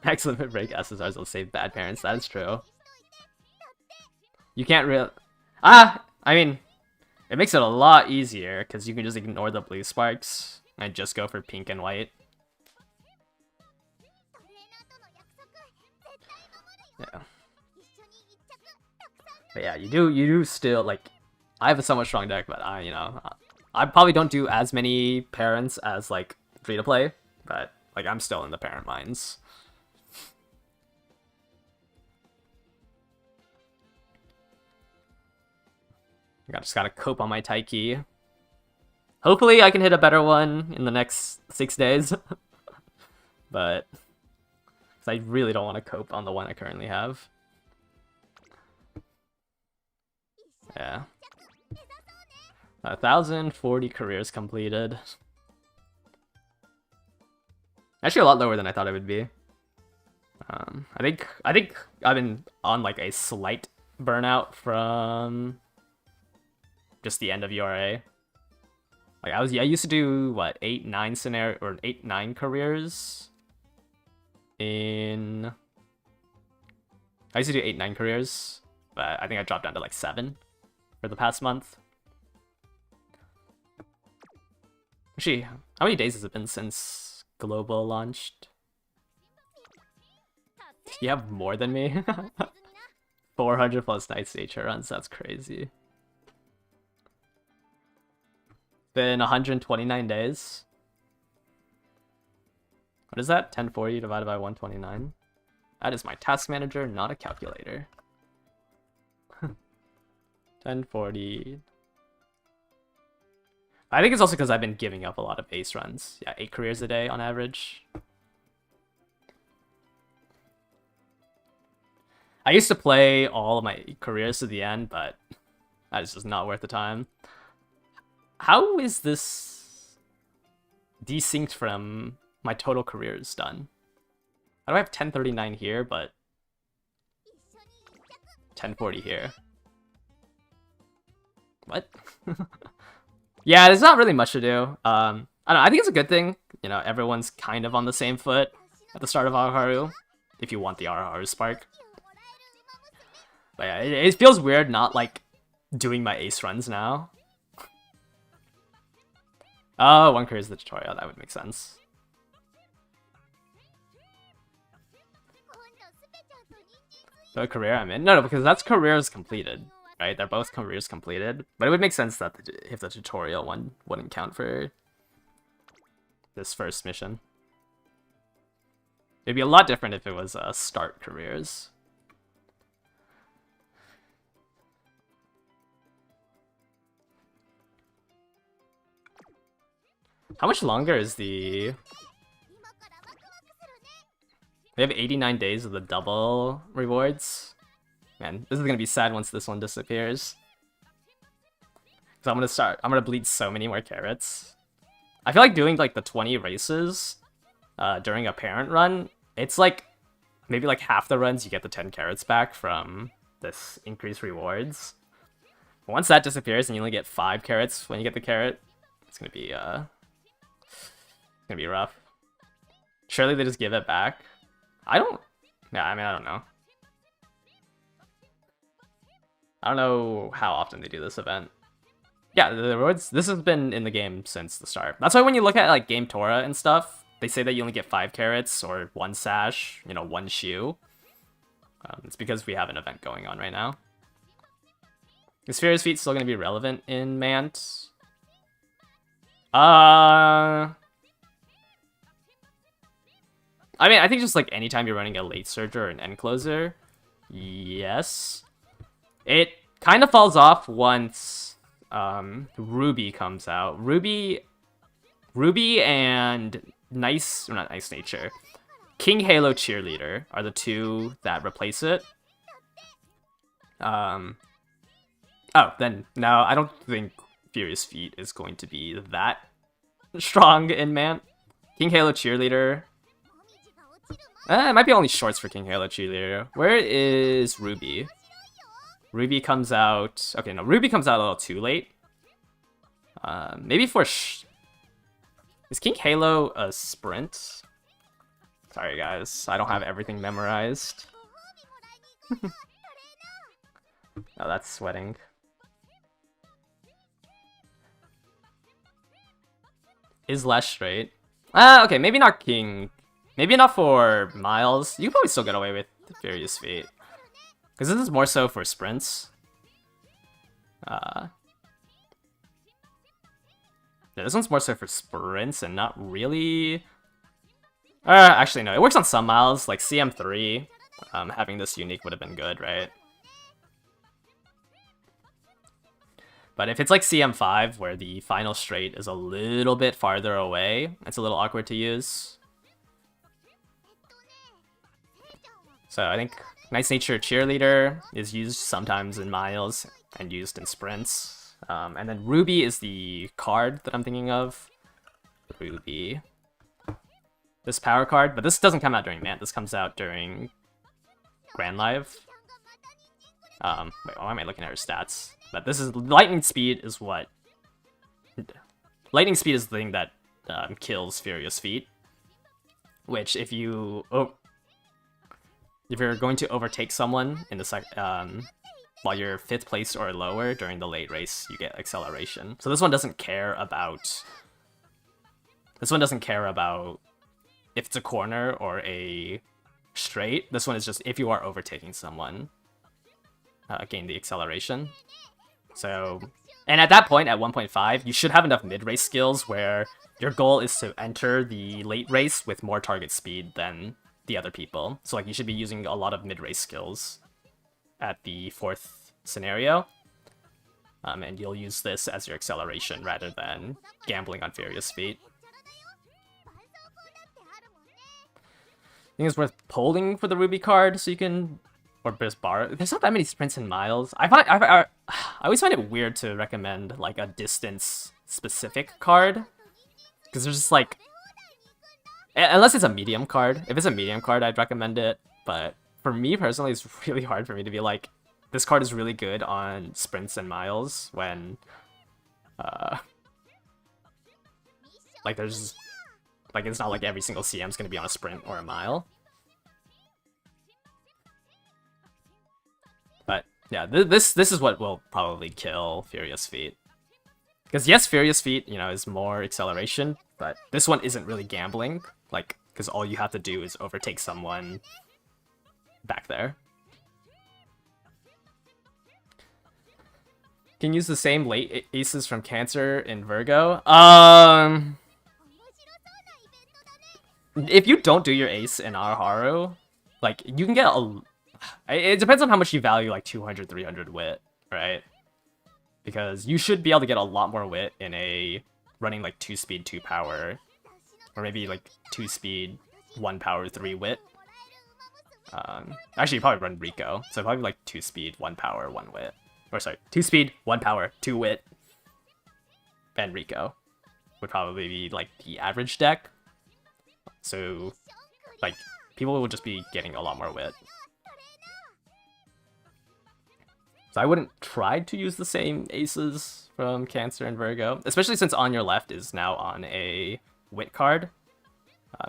Speaker 1: Max limit break SSRs will save bad parents. That is true. You can't really... I mean, it makes it a lot easier because you can just ignore the blue sparks and just go for pink and white. Yeah. But yeah, you do still, like, I have a somewhat strong deck, but you know, I probably don't do as many parents as, like, free-to-play, but, like, I'm still in the parent mines. I just gotta cope on my Taiki. Hopefully I can hit a better one in the next 6 days. But I really don't want to cope on the one I currently have. Yeah. 1,040 careers completed. Actually a lot lower than I thought it would be. I think I've been on like a slight burnout from just the end of URA. Like I used to do what 8-9 scenario or 8-9 careers in. I used to do 8-9 careers, but I think I dropped down to like 7 for the past month. Actually, how many days has it been since Global launched? You have more than me. 400 plus night nature runs. That's crazy. Been 129 days. What is that? 1040 divided by 129. That is my task manager, not a calculator. 1040. I think it's also because I've been giving up a lot of base runs. Yeah, 8 careers a day on average. I used to play all of my careers to the end, but that is just not worth the time. How is this desynced from my total careers done? How do I have 1039 here, but 1040 here? What? Yeah, there's not really much to do. I don't know, I think it's a good thing. You know, everyone's kind of on the same foot at the start of Araharu, if you want the Araharu spark. But yeah, it feels weird not, like, doing my ace runs now. Oh, one career is the tutorial, that would make sense. The career I'm in? No, because that's careers completed, right? They're both careers completed. But it would make sense that if the tutorial one wouldn't count for this first mission. It'd be a lot different if it was start careers. How much longer is the... They have 89 days of the double rewards. Man, this is gonna be sad once this one disappears. Cause I'm gonna bleed so many more carrots. I feel like doing like the 20 races during a parent run, it's like maybe like half the runs you get the 10 carrots back from this increased rewards. But once that disappears and you only get 5 carrots when you get the carrot, it's gonna be rough. Surely they just give it back. I don't know. I don't know how often they do this event. Yeah, the rewards, this has been in the game since the start. That's why when you look at like Game Tora and stuff, they say that you only get 5 carrots or 1 sash, you know, 1 shoe. It's because we have an event going on right now. Is Furious Feet still going to be relevant in Mant? I mean, I think just like anytime you're running a late surger or an end closer, yes. It kind of falls off once Ruby comes out. Ruby and not Nice Nature. King Halo Cheerleader are the two that replace it. Oh, then no, I don't think Furious Feet is going to be that strong in Mant. King Halo Cheerleader. It might be only shorts for King Halo Cheerleader. Where is Ruby? Ruby comes out... Okay, no, Ruby comes out a little too late. Maybe for... Is King Halo a sprint? Sorry, guys. I don't have everything memorized. Oh, that's sweating. Is less straight. Okay, maybe not King... Maybe not for Miles. You can probably still get away with Furious Feet. Because this is more so for sprints. Yeah, this one's more so for sprints and not really... actually, no. It works on some Miles, like CM3. Having this unique would have been good, right? But if it's like CM5, where the final straight is a little bit farther away, it's a little awkward to use. So I think Nice Nature Cheerleader is used sometimes in Miles and used in sprints. And then Ruby is the card that I'm thinking of. Ruby. This power card, but this doesn't come out during Mant. This comes out during Grand Live. Wait, why am I looking at her stats? But this is Lightning Speed is what... Lightning Speed is the thing that kills Furious Feet. Which if you... If you're going to overtake someone in the while you're 5th place or lower during the late race, you get acceleration. So this one doesn't care about... This one doesn't care about if it's a corner or a straight. This one is just if you are overtaking someone, gain the acceleration. So, and at that point, at 1.5, you should have enough mid-race skills where your goal is to enter the late race with more target speed than the other people. So like you should be using a lot of mid-race skills at the 4th scenario. And you'll use this as your acceleration rather than gambling on Furious Feet. I think it's worth polling for the Ruby card so you can... Or just borrow. There's not that many sprints in Miles. I always find it weird to recommend like a distance-specific card. Because there's just like... Unless it's a medium card. If it's a medium card, I'd recommend it. But for me personally, it's really hard for me to be like, this card is really good on sprints and Miles when... Like there's like it's not like every single CM is gonna be on a sprint or a mile. But yeah, this is what will probably kill Furious Feet. Because yes, Furious Feet, you know, is more acceleration, but this one isn't really gambling. Like, because all you have to do is overtake someone back there. Can use the same late aces from Cancer in Virgo. If you don't do your ace in Araharu, like, you can get a... It depends on how much you value, like, 200, 300 wit, right? Because you should be able to get a lot more wit in a running, like, 2-speed, 2-power, or maybe, like, 2-speed, 1-power, 3 wit. Actually, you probably run Rico, so probably, like, 2-speed, 1-power, 1 wit. Or, sorry, 2-speed, 1-power, 2 wit, and Rico would probably be, like, the average deck. So, like, people will just be getting a lot more wit. So I wouldn't try to use the same aces from Cancer and Virgo, especially since On Your Left is now on a wit card.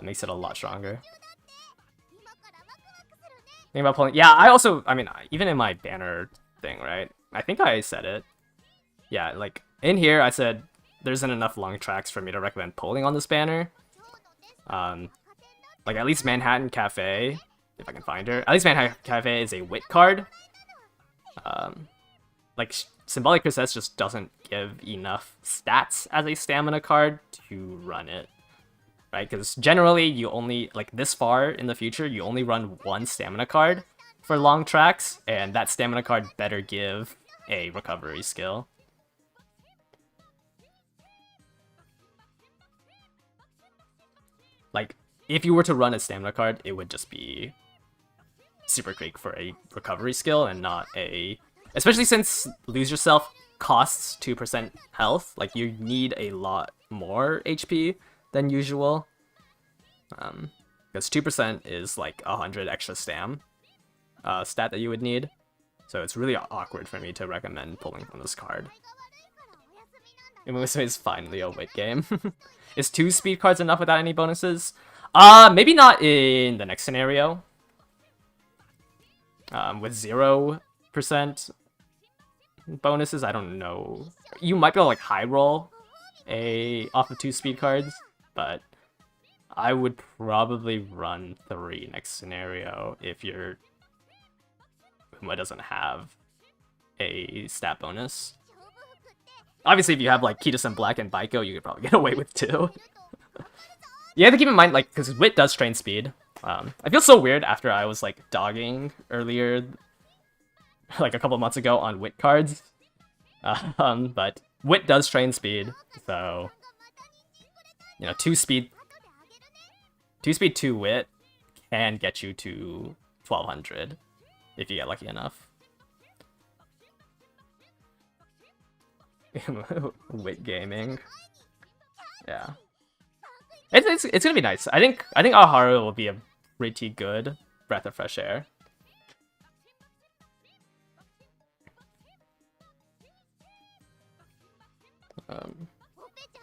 Speaker 1: Makes it a lot stronger. Think about pulling... Yeah, I mean, even in my banner thing, right? I think I said it. Yeah, like, in here I said there isn't enough long tracks for me to recommend pulling on this banner. Like, at least Manhattan Cafe, if I can find her. At least Manhattan Cafe is a wit card. Like, Symbolic Princess just doesn't give enough stats as a stamina card to run it. Right? Because generally, you only, like, this far in the future, you only run one stamina card for long tracks, and that stamina card better give a recovery skill. Like, if you were to run a stamina card, it would just be Super Creek for a recovery skill and not a... Especially since Lose Yourself costs 2% health, like, you need a lot more HP than usual. Because 2% is like 100 extra stam stat that you would need. So it's really awkward for me to recommend pulling from this card. Imuso is finally a wit game. Is 2 speed cards enough without any bonuses? Maybe not in the next scenario. With 0% bonuses, I don't know. You might be able to, like, high roll off of 2 speed cards, but I would probably run 3 next scenario if your Uma doesn't have a stat bonus. Obviously, if you have, like, Kitasen Black and Baiko, you could probably get away with 2. You have to keep in mind, like, because Wit does strain speed. I feel so weird after I was, like, dogging earlier, like, a couple months ago on Wit cards. But Wit does strain speed, so... You know, 2 speed, 2 Wit can get you to 1200 if you get lucky enough. Wit gaming. Yeah. It's gonna be nice. I think Aharu will be a pretty good breath of fresh air.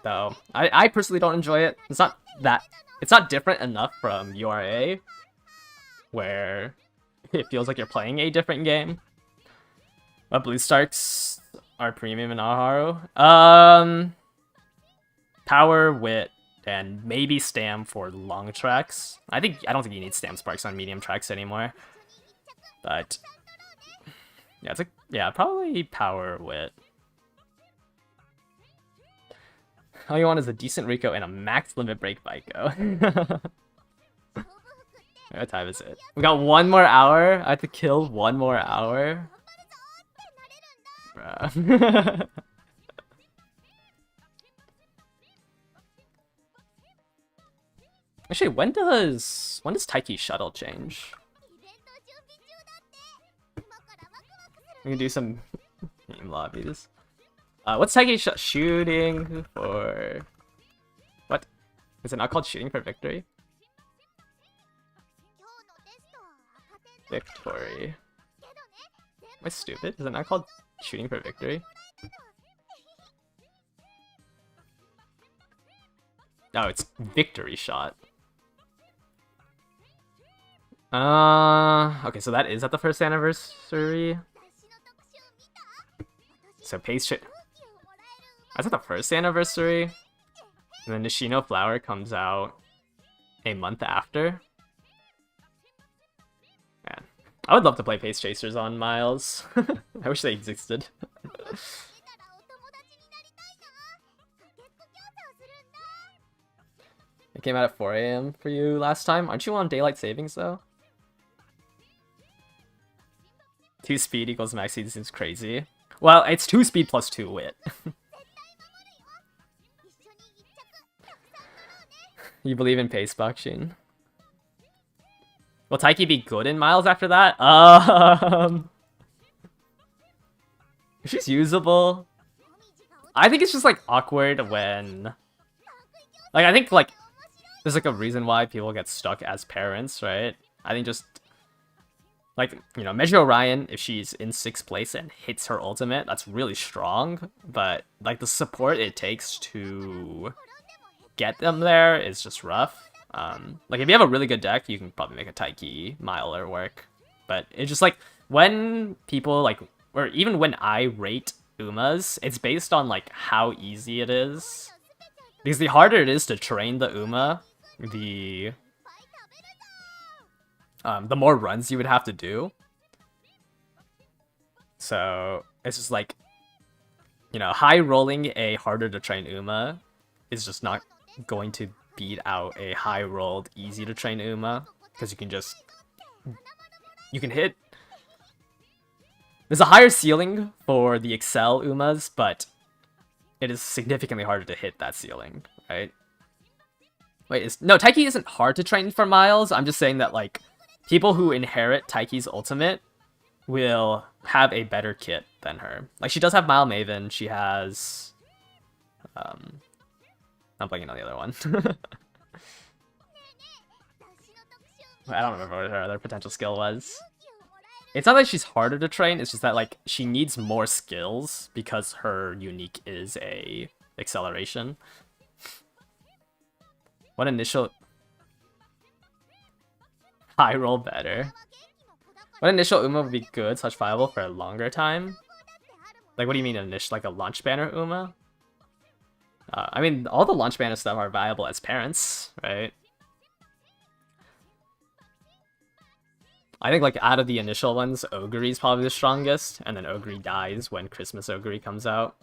Speaker 1: Though I personally don't enjoy it. It's not different enough from URA where it feels like you're playing a different game. But Blue Starks are premium in Aharu. Power, Wit, and maybe Stam for long tracks. I don't think you need Stam Sparks on medium tracks anymore. But yeah, probably Power, Wit. All you want is a decent Rico and a max limit break Baiko. What time is it? We got 1 more hour. I have to kill 1 more hour. Bruh. Actually, when does Taiki Shuttle change? We can do some game lobbies. What's Taiki shooting for? What? Is it not called shooting for victory? Victory. Am I stupid? Is it not called shooting for victory? Oh, it's victory shot. Okay, so that is at the first anniversary. So pace shit. That's at the first anniversary. And then Nishino Flower comes out a month after. Man, I would love to play Pace Chasers on Miles. I wish they existed. It came out at 4 AM for you last time. Aren't you on daylight savings though? 2 speed equals max speed seems crazy. Well, it's 2 speed plus 2 wit. You believe in pace, Bakshin? Will Taiki be good in Miles after that? She's usable. I think it's just like awkward when, like, I think like there's like a reason why people get stuck as parents, right? I think just like, you know, Meiji Orion, if she's in 6th place and hits her ultimate, that's really strong. But like the support it takes to get them there is just rough. Like if you have a really good deck, you can probably make a Taiki Miler work. But it's just like when people like, or even when I rate Umas, it's based on like how easy it is. Because the harder it is to train the Uma, the more runs you would have to do. So it's just like, you know, high rolling a harder to train Uma is just not going to beat out a high rolled easy to train Uma, because you can hit. There's a higher ceiling for the Excel Umas, but it is significantly harder to hit that ceiling, right? Wait, no, Taiki isn't hard to train for Miles. I'm just saying that like people who inherit Taiki's ultimate will have a better kit than her. Like she does have Mile Maven. She has I'm blanking on the other one. I don't remember what her other potential skill was. It's not that she's harder to train, it's just that like she needs more skills because her unique is a acceleration. What initial high roll better? What initial Uma would be good / viable for a longer time? Like what do you mean initial, like a launch banner Uma? I mean, all the launch banner stuff are viable as parents, right? I think, like, out of the initial ones, Ogre is probably the strongest, and then Ogre dies when Christmas Ogre comes out.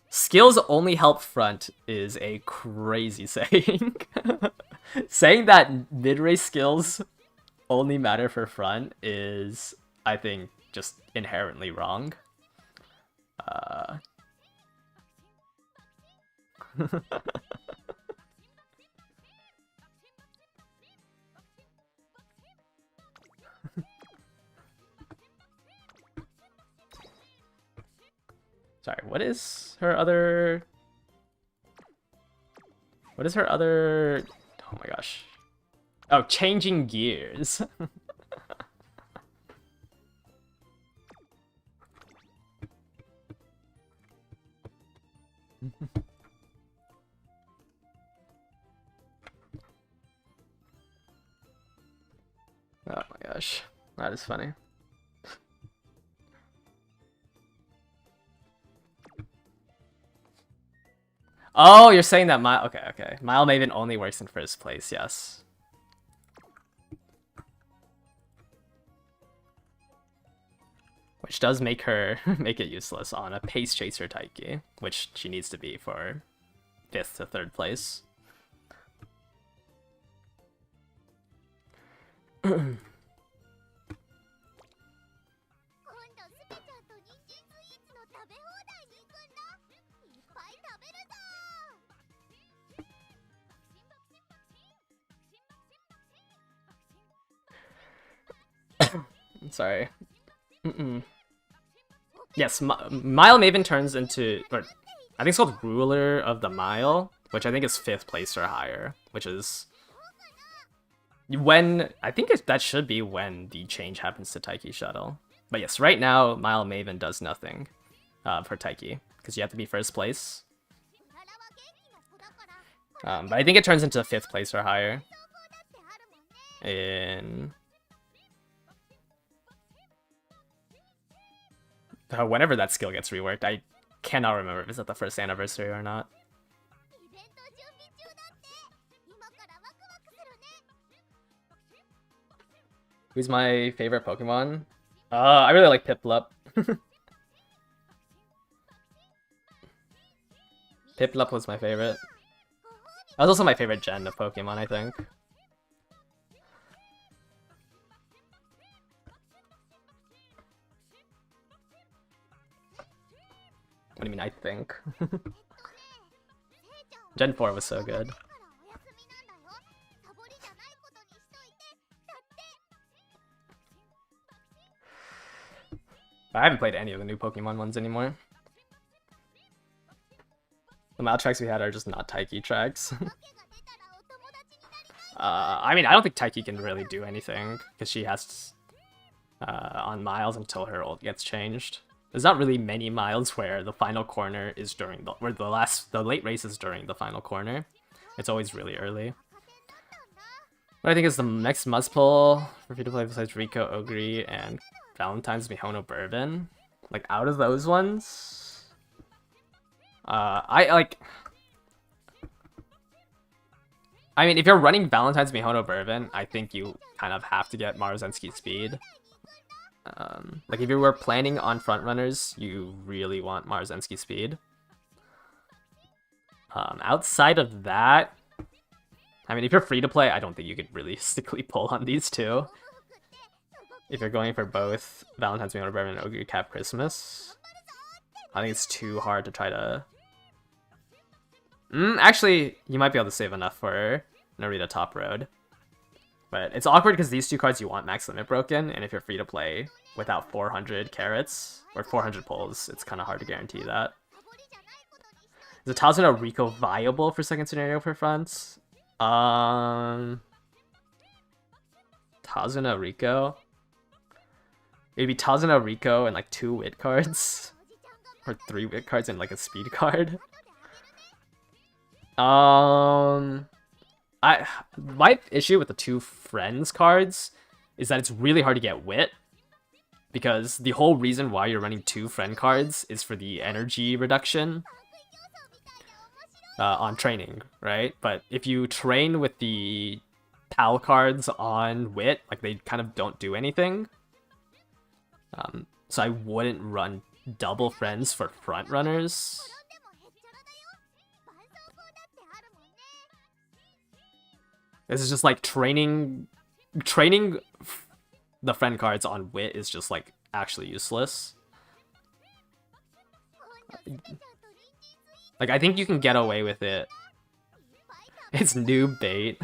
Speaker 1: Skills only help front is a crazy saying. Saying that mid-race skills only matter for front is, I think, just inherently wrong. Sorry, what is her other... What is her other... Oh my gosh. Oh, changing gears. Oh my gosh, that is funny. Oh, you're saying that okay. Mile Maven only works in 1st place, yes. Which does make her make it useless on a Pace Chaser Taiki, which she needs to be for 5th to 3rd place. Sorry. Yes, Mile Maven turns into, or I think it's called Ruler of the Mile, which I think is 5th place or higher, which is when, I think that should be when the change happens to Taiki Shuttle. But yes, right now, Mile Maven does nothing for Taiki, because you have to be 1st place. But I think it turns into 5th place or higher. In... whenever that skill gets reworked. I cannot remember if it's at the 1st anniversary or not. Who's my favorite Pokemon? I really like Piplup. Piplup was my favorite. That was also my favorite gen of Pokemon, I think. What do you mean, I think? Gen 4 was so good. I haven't played any of the new Pokemon ones anymore. The Mouth tracks we had are just not Taiki tracks. I mean, I don't think Taiki can really do anything, because she has on miles until her ult gets changed. There's not really many miles where the final corner is during the, where the late race is during the final corner. It's always really early. What I think is the next must pull for free to play besides Rico, Ogre, and Valentine's Mihono Bourbon. Like, out of those ones, I mean, if you're running Valentine's Mihono Bourbon, I think you kind of have to get Maruzensky Speed. Like, if you were planning on front runners, you really want Maruzensky Speed. Outside of that, I mean, if you're free to play, I don't think you could realistically pull on these two. If you're going for both Valentine's Mihono Bourbon and Ogre Cap Christmas, I think it's too hard to try to... actually, you might be able to save enough for Narita Top Road. But it's awkward because these two cards you want max limit broken, and if you're free to play without 400 carrots, or 400 pulls, it's kind of hard to guarantee that. Is a Tazuna Rico viable for second scenario for fronts? Tazuna Rico? It'd be Tazuna Rico and like 2 wit cards. Or 3 wit cards and like a speed card. My issue with the 2 friends cards is that it's really hard to get wit, because the whole reason why you're running 2 friend cards is for the energy reduction on training, right? But if you train with the PAL cards on wit, like, they kind of don't do anything. So I wouldn't run double friends for front runners. This is just like training the friend cards on wit is just like actually useless. Like, I think you can get away with it. It's new bait.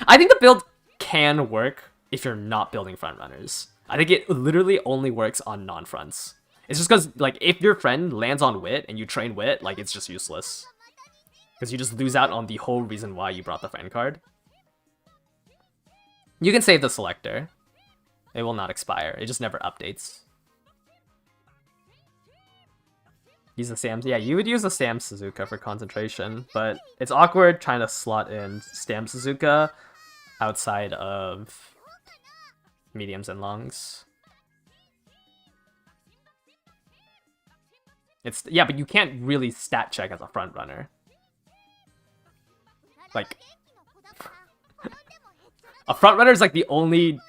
Speaker 1: I think the build can work if you're not building front runners. I think it literally only works on non-fronts. It's just because, like, if your friend lands on wit and you train wit, like, it's just useless. Because you just lose out on the whole reason why you brought the friend card. You can save the selector. It will not expire. It just never updates. Use the Sam. Yeah, you would use the Sam Suzuka for concentration, but it's awkward trying to slot in Sam Suzuka outside of mediums and longs. Yeah, but you can't really stat check as a front runner. Like, a front runner is like the only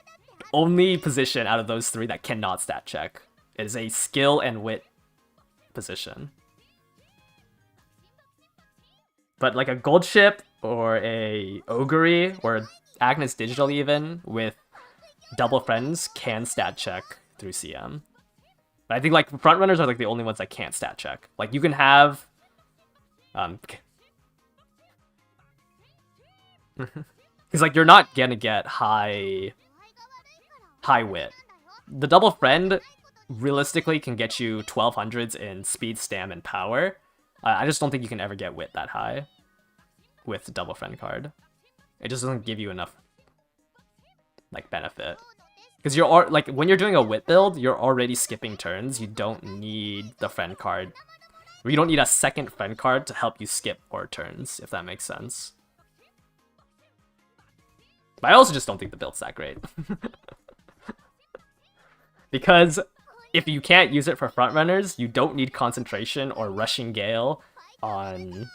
Speaker 1: position out of those 3 that cannot stat check. It is a skill and wit position. But like a gold ship or a Ogre or Agnes Digital even with double friends can stat check through CM. But I think like front runners are like the only ones that can't stat check. Like, you can have because like you're not gonna get high wit. The double friend realistically can get you 1200s in speed, stam, and power. I just don't think you can ever get wit that high with the double friend card. It just doesn't give you enough like benefit. Because you're when you're doing a wit build, you're already skipping turns. You don't need the friend card Where you don't need a second friend card to help you skip 4 turns, if that makes sense. But I also just don't think the build's that great. Because if you can't use it for frontrunners, you don't need concentration or rushing gale on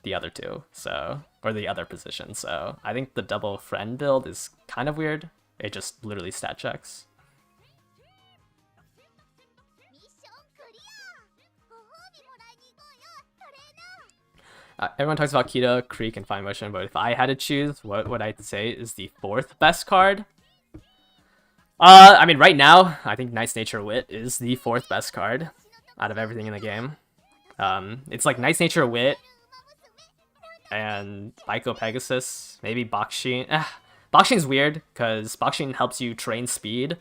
Speaker 1: the other two, so, or the other position. So I think the double friend build is kind of weird. It just literally stat checks. Everyone talks about Kita, Creek, and Fine Motion, but if I had to choose, what would I say is the 4th best card? I mean, right now, I think Nice Nature Wit is the 4th best card out of everything in the game. It's like Nice Nature Wit and Baiko Pegasus, maybe Bakshin. Bakshin's weird, because Bakshin helps you train speed.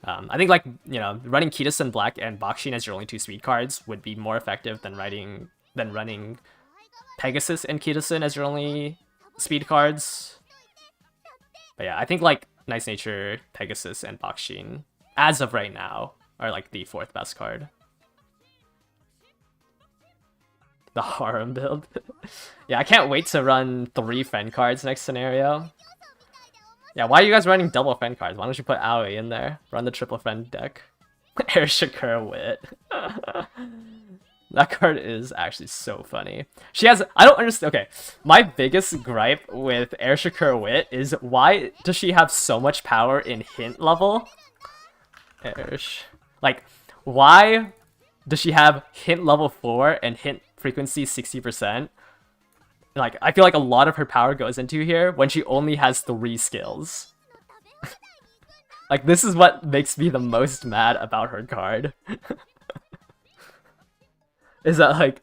Speaker 1: I think, like, you know, running Kitasen Black and Bakshin as your only 2 speed cards would be more effective than running Pegasus and Kitasen as your only speed cards. But yeah, I think, like, Nice Nature, Pegasus, and Bakshin, as of right now, are like the 4th best card. The Harem build. Yeah, I can't wait to run 3 friend cards next scenario. Yeah, why are you guys running double friend cards? Why don't you put Aoi in there? Run the triple friend deck. Air Shakur Wit. That card is actually so funny. She has... I don't understand... Okay, my biggest gripe with Air Shakur Wit is why does she have so much power in hint level? Like, why does she have hint level 4 and hint frequency 60%? Like, I feel like a lot of her power goes into here when she only has 3 skills. Like, this is what makes me the most mad about her card. Is that, like,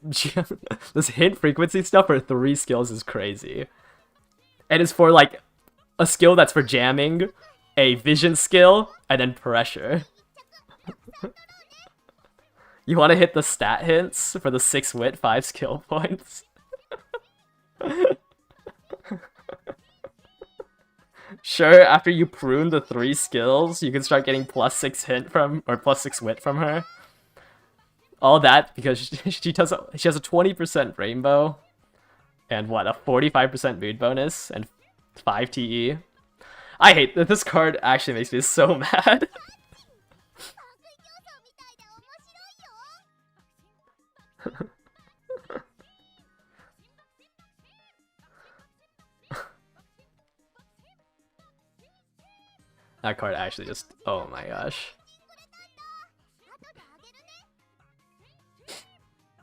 Speaker 1: this hint frequency stuff for 3 skills is crazy. And it's for, like, a skill that's for jamming, a vision skill, and then pressure. You want to hit the stat hints for the 6 wit, 5 skill points? Sure, after you prune the 3 skills, you can start getting +6 hint from, or +6 wit from her. All that because she has a 20% rainbow, and what, a 45% mood bonus, and 5 TE. I hate that. This card actually makes me so mad. That card actually just, oh my gosh.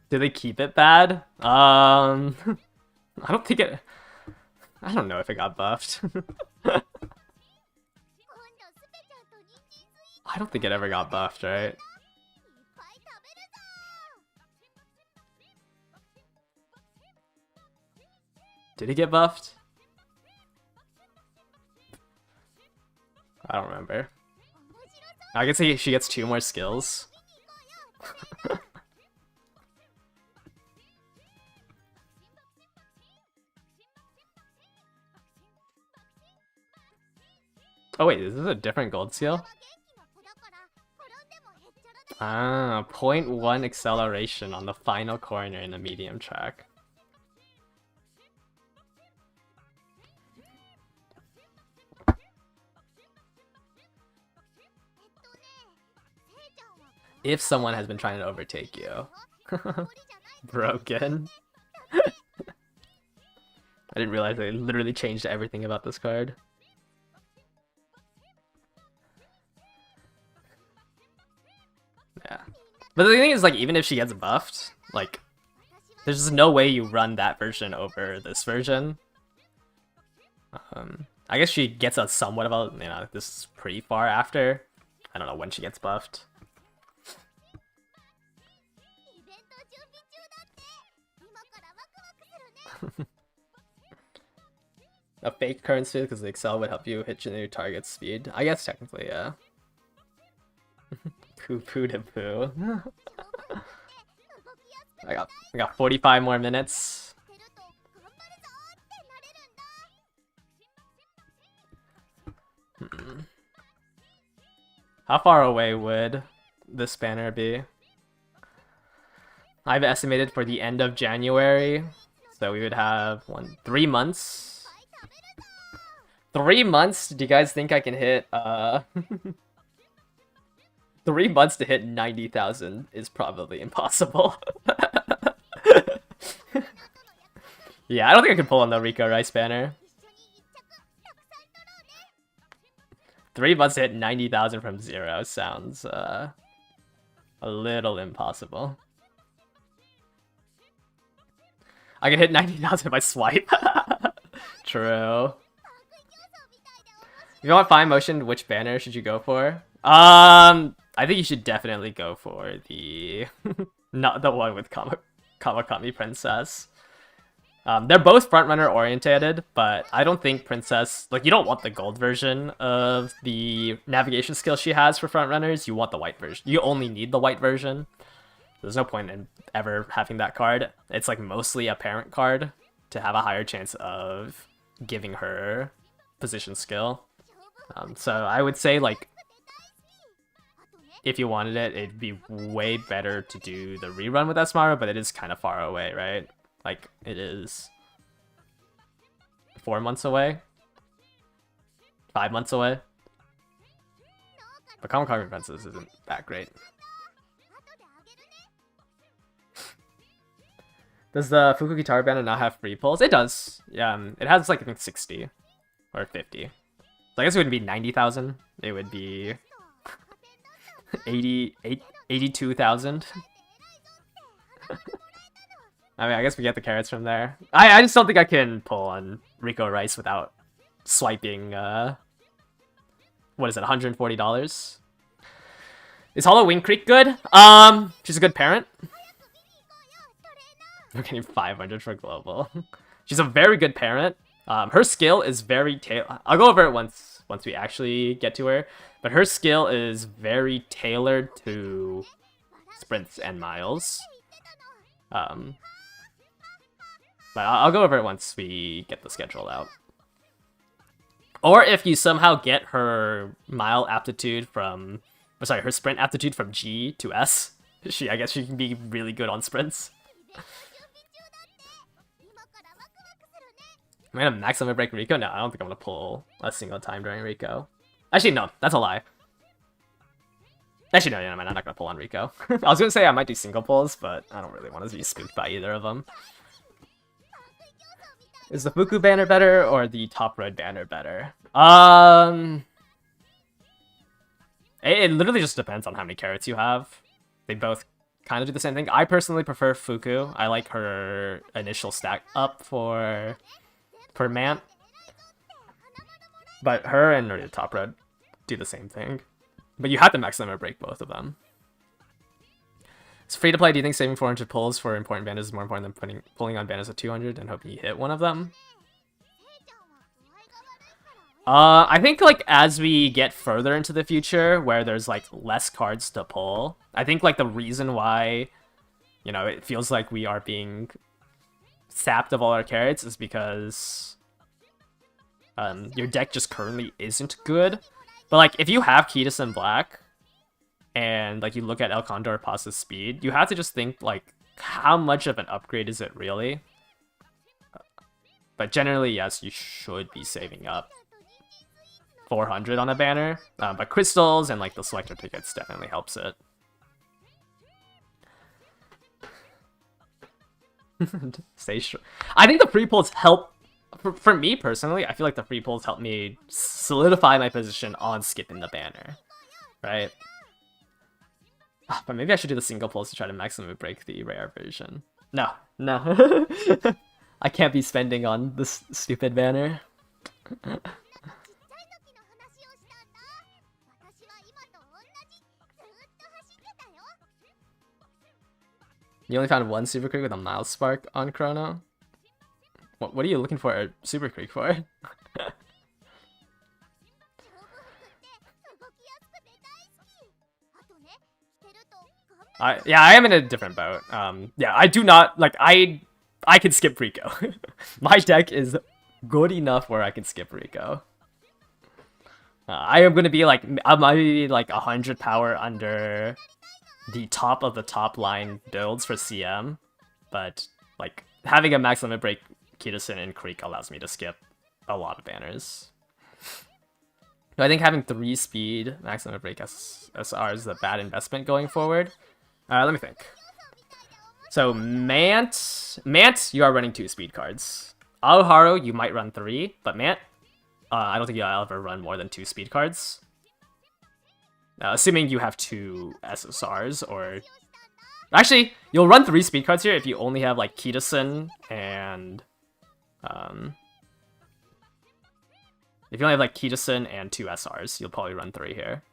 Speaker 1: Do they keep it bad? I don't think it... I don't know if it got buffed. I don't think it ever got buffed, right? Did he get buffed? I don't remember. I can see she gets 2 more skills. Oh wait, is this a different gold seal? Ah, 0.1 acceleration on the final corner in the medium track. If someone has been trying to overtake you. Broken. I didn't realize they literally changed everything about this card. Yeah. But the thing is, like, even if she gets buffed, like, there's just no way you run that version over this version. I guess she gets a somewhat of a, you know, this is pretty far after. I don't know when she gets buffed. A fake currency because the Excel would help you hit your new target speed. I guess technically, yeah. Poo to poo. I got 45 more minutes. How far away would this banner be? I've estimated for the end of January. So we would have 3 months. 3 months? Do you guys think I can hit 3 months to hit 90,000 is probably impossible. Yeah, I don't think I can pull on the Rico Rice banner. 3 months to hit 90,000 from 0 sounds a little impossible. I can hit 90,000 if I swipe. True. If you want fine motion, which banner should you go for? I think you should definitely go for the not the one with Kawakami Princess. They're both frontrunner orientated, but I don't think Princess, like, you don't want the gold version of the navigation skill she has for frontrunners. You want the white version. You only need the white version. There's no point in ever having that card. It's like mostly a parent card to have a higher chance of giving her position skill. So I would say, like, if you wanted it, it'd be way better to do the rerun with Esmara, but it is kind of far away, right? Like, it is 4 months away? 5 months away? But Kawakami Princess isn't that great. Does the Fuku Guitar banner not have free pulls? It does. Yeah, it has, like, I think 60 or 50. So I guess it wouldn't be 90,000. It would be 82,000. I mean, I guess we get the carrots from there. I just don't think I can pull on Rico Rice without swiping, what is it, $140? Is Halloween Creek good? She's a good parent. We're getting 500 for global. She's a very good parent. Her skill is very I'll go over it once we actually get to her. But her skill is very tailored to sprints and miles. But I'll go over it once we get the schedule out. Or if you somehow get her mile aptitude from, her sprint aptitude from G to S, I guess she can be really good on sprints. Am I gonna maximum break Rico? No, I don't think I'm gonna pull a single time during Rico. Actually, no, that's a lie. Actually, no, I'm not gonna pull on Rico. I was gonna say I might do single pulls, but I don't really want to be spooked by either of them. Is the Fuku banner better or the Top Road banner better? It literally just depends on how many carrots you have. They both kind of do the same thing. I personally prefer Fuku. I like her initial stack up for Mant. But her and the Top Road do the same thing. But you have to maximum break both of them. It's free to play. Do you think saving 400 pulls for important banners is more important than pulling on banners at 200 and hoping you hit one of them? I think, like, as we get further into the future, where there's, like, less cards to pull, I think, like, the reason why, you know, it feels like we are being sapped of all our carrots is because your deck just currently isn't good. But, like, if you have Kidus in black, and, like, you look at El Condor Pasa's speed, you have to just think, like, how much of an upgrade is it really? But generally, yes, you should be saving up 400 on a banner. But crystals and, like, the selector tickets definitely helps it. Stay sure. I think the free pulls help. For me, personally, I feel like the free pulls help me solidify my position on skipping the banner. Right? But maybe I should do the single pulls to try to maximum break the rare version. No. I can't be spending on this stupid banner. You only found one Super Creek with a Miles Spark on Chrono? What are you looking for a Super Creek for? Yeah, I am in a different boat. Yeah, I do not, like, I can skip Rico. My deck is good enough where I can skip Rico. I am gonna be like, I might be like 100 power under the top of the top line builds for CM, but like having a max limit break Kitasen and Creek allows me to skip a lot of banners. I think having 3 speed max limit break SR is a bad investment going forward. Let me think. So Mant, you are running 2 speed cards. Aoharu, you might run 3, but Mant, I don't think you'll ever run more than 2 speed cards. Assuming you have 2 SSRs, or... Actually, you'll run 3 speed cards here if you only have, like, Kitasen and... If you only have, like, Kitasen and 2 SRs, you'll probably run 3 here.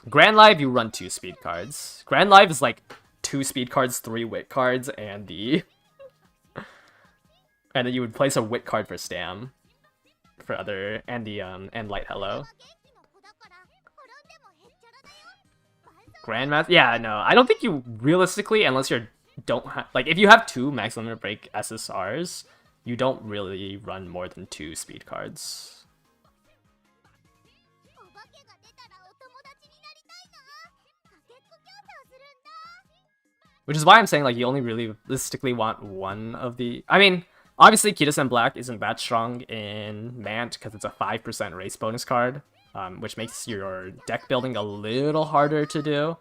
Speaker 1: Grand Live, you run 2 speed cards. Grand Live is, like, 2 speed cards, 3 wit cards, and the... and then you would place a wit card for Stam. For other, and the, and Light Hello. Grandmaster? Yeah, no, I don't think you realistically, unless you're don't have, like, if you have 2 max limit break SSRs, you don't really run more than 2 speed cards. Which is why I'm saying, like, you only really realistically want one of the... I mean, obviously, Kitasen Black isn't that strong in Mant because it's a 5% race bonus card, which makes your deck building a little harder to do.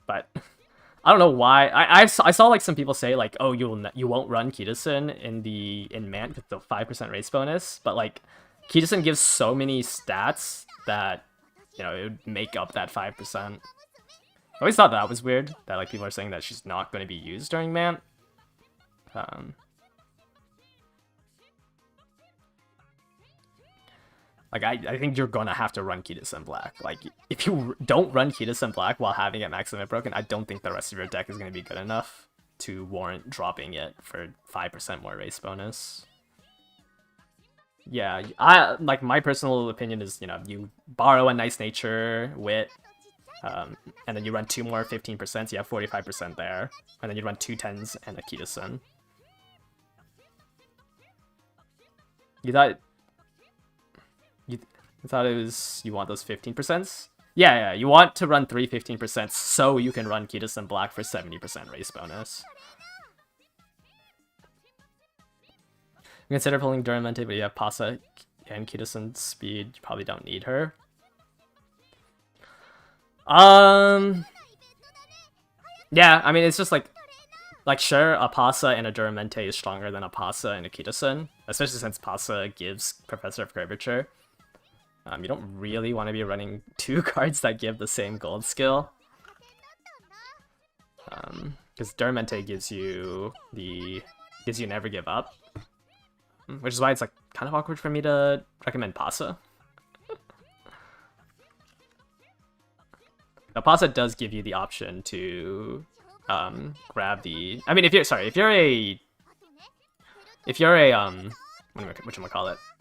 Speaker 1: But I don't know why. I saw like some people say like, oh, you won't run Kitasen in Mant because it's a 5% race bonus, but like Kitasen gives so many stats that, you know, it would make up that 5%. I always thought that was weird, that like people are saying that she's not going to be used during Mant. Like, I think you're gonna have to run Kitasen Black. Like, if you don't run Kitasen Black while having it max limit broken, I don't think the rest of your deck is gonna be good enough to warrant dropping it for 5% more race bonus. Yeah, like, my personal opinion is, you know, you borrow a Nice Nature, Wit, and then you run 2 more 15%, so you have 45% there. And then you run 2 10s and a Kitasen. You thought it was, you want those 15%? Yeah, you want to run 3 15% so you can run Kitasen Black for 70% race bonus. You consider pulling Duramente, but you have Pasa and Kitasen speed, you probably don't need her. Yeah, I mean, it's just like sure, a Pasa and a Duramente is stronger than a Pasa and a Kitasen, especially since Pasa gives Professor of Curvature. You don't really want to be running 2 cards that give the same gold skill. Because Duramente gives you Never Give Up. Which is why it's like kind of awkward for me to recommend Pasa. Now, Pasa does give you the option to grab the... I mean, if you're whatchamacallit?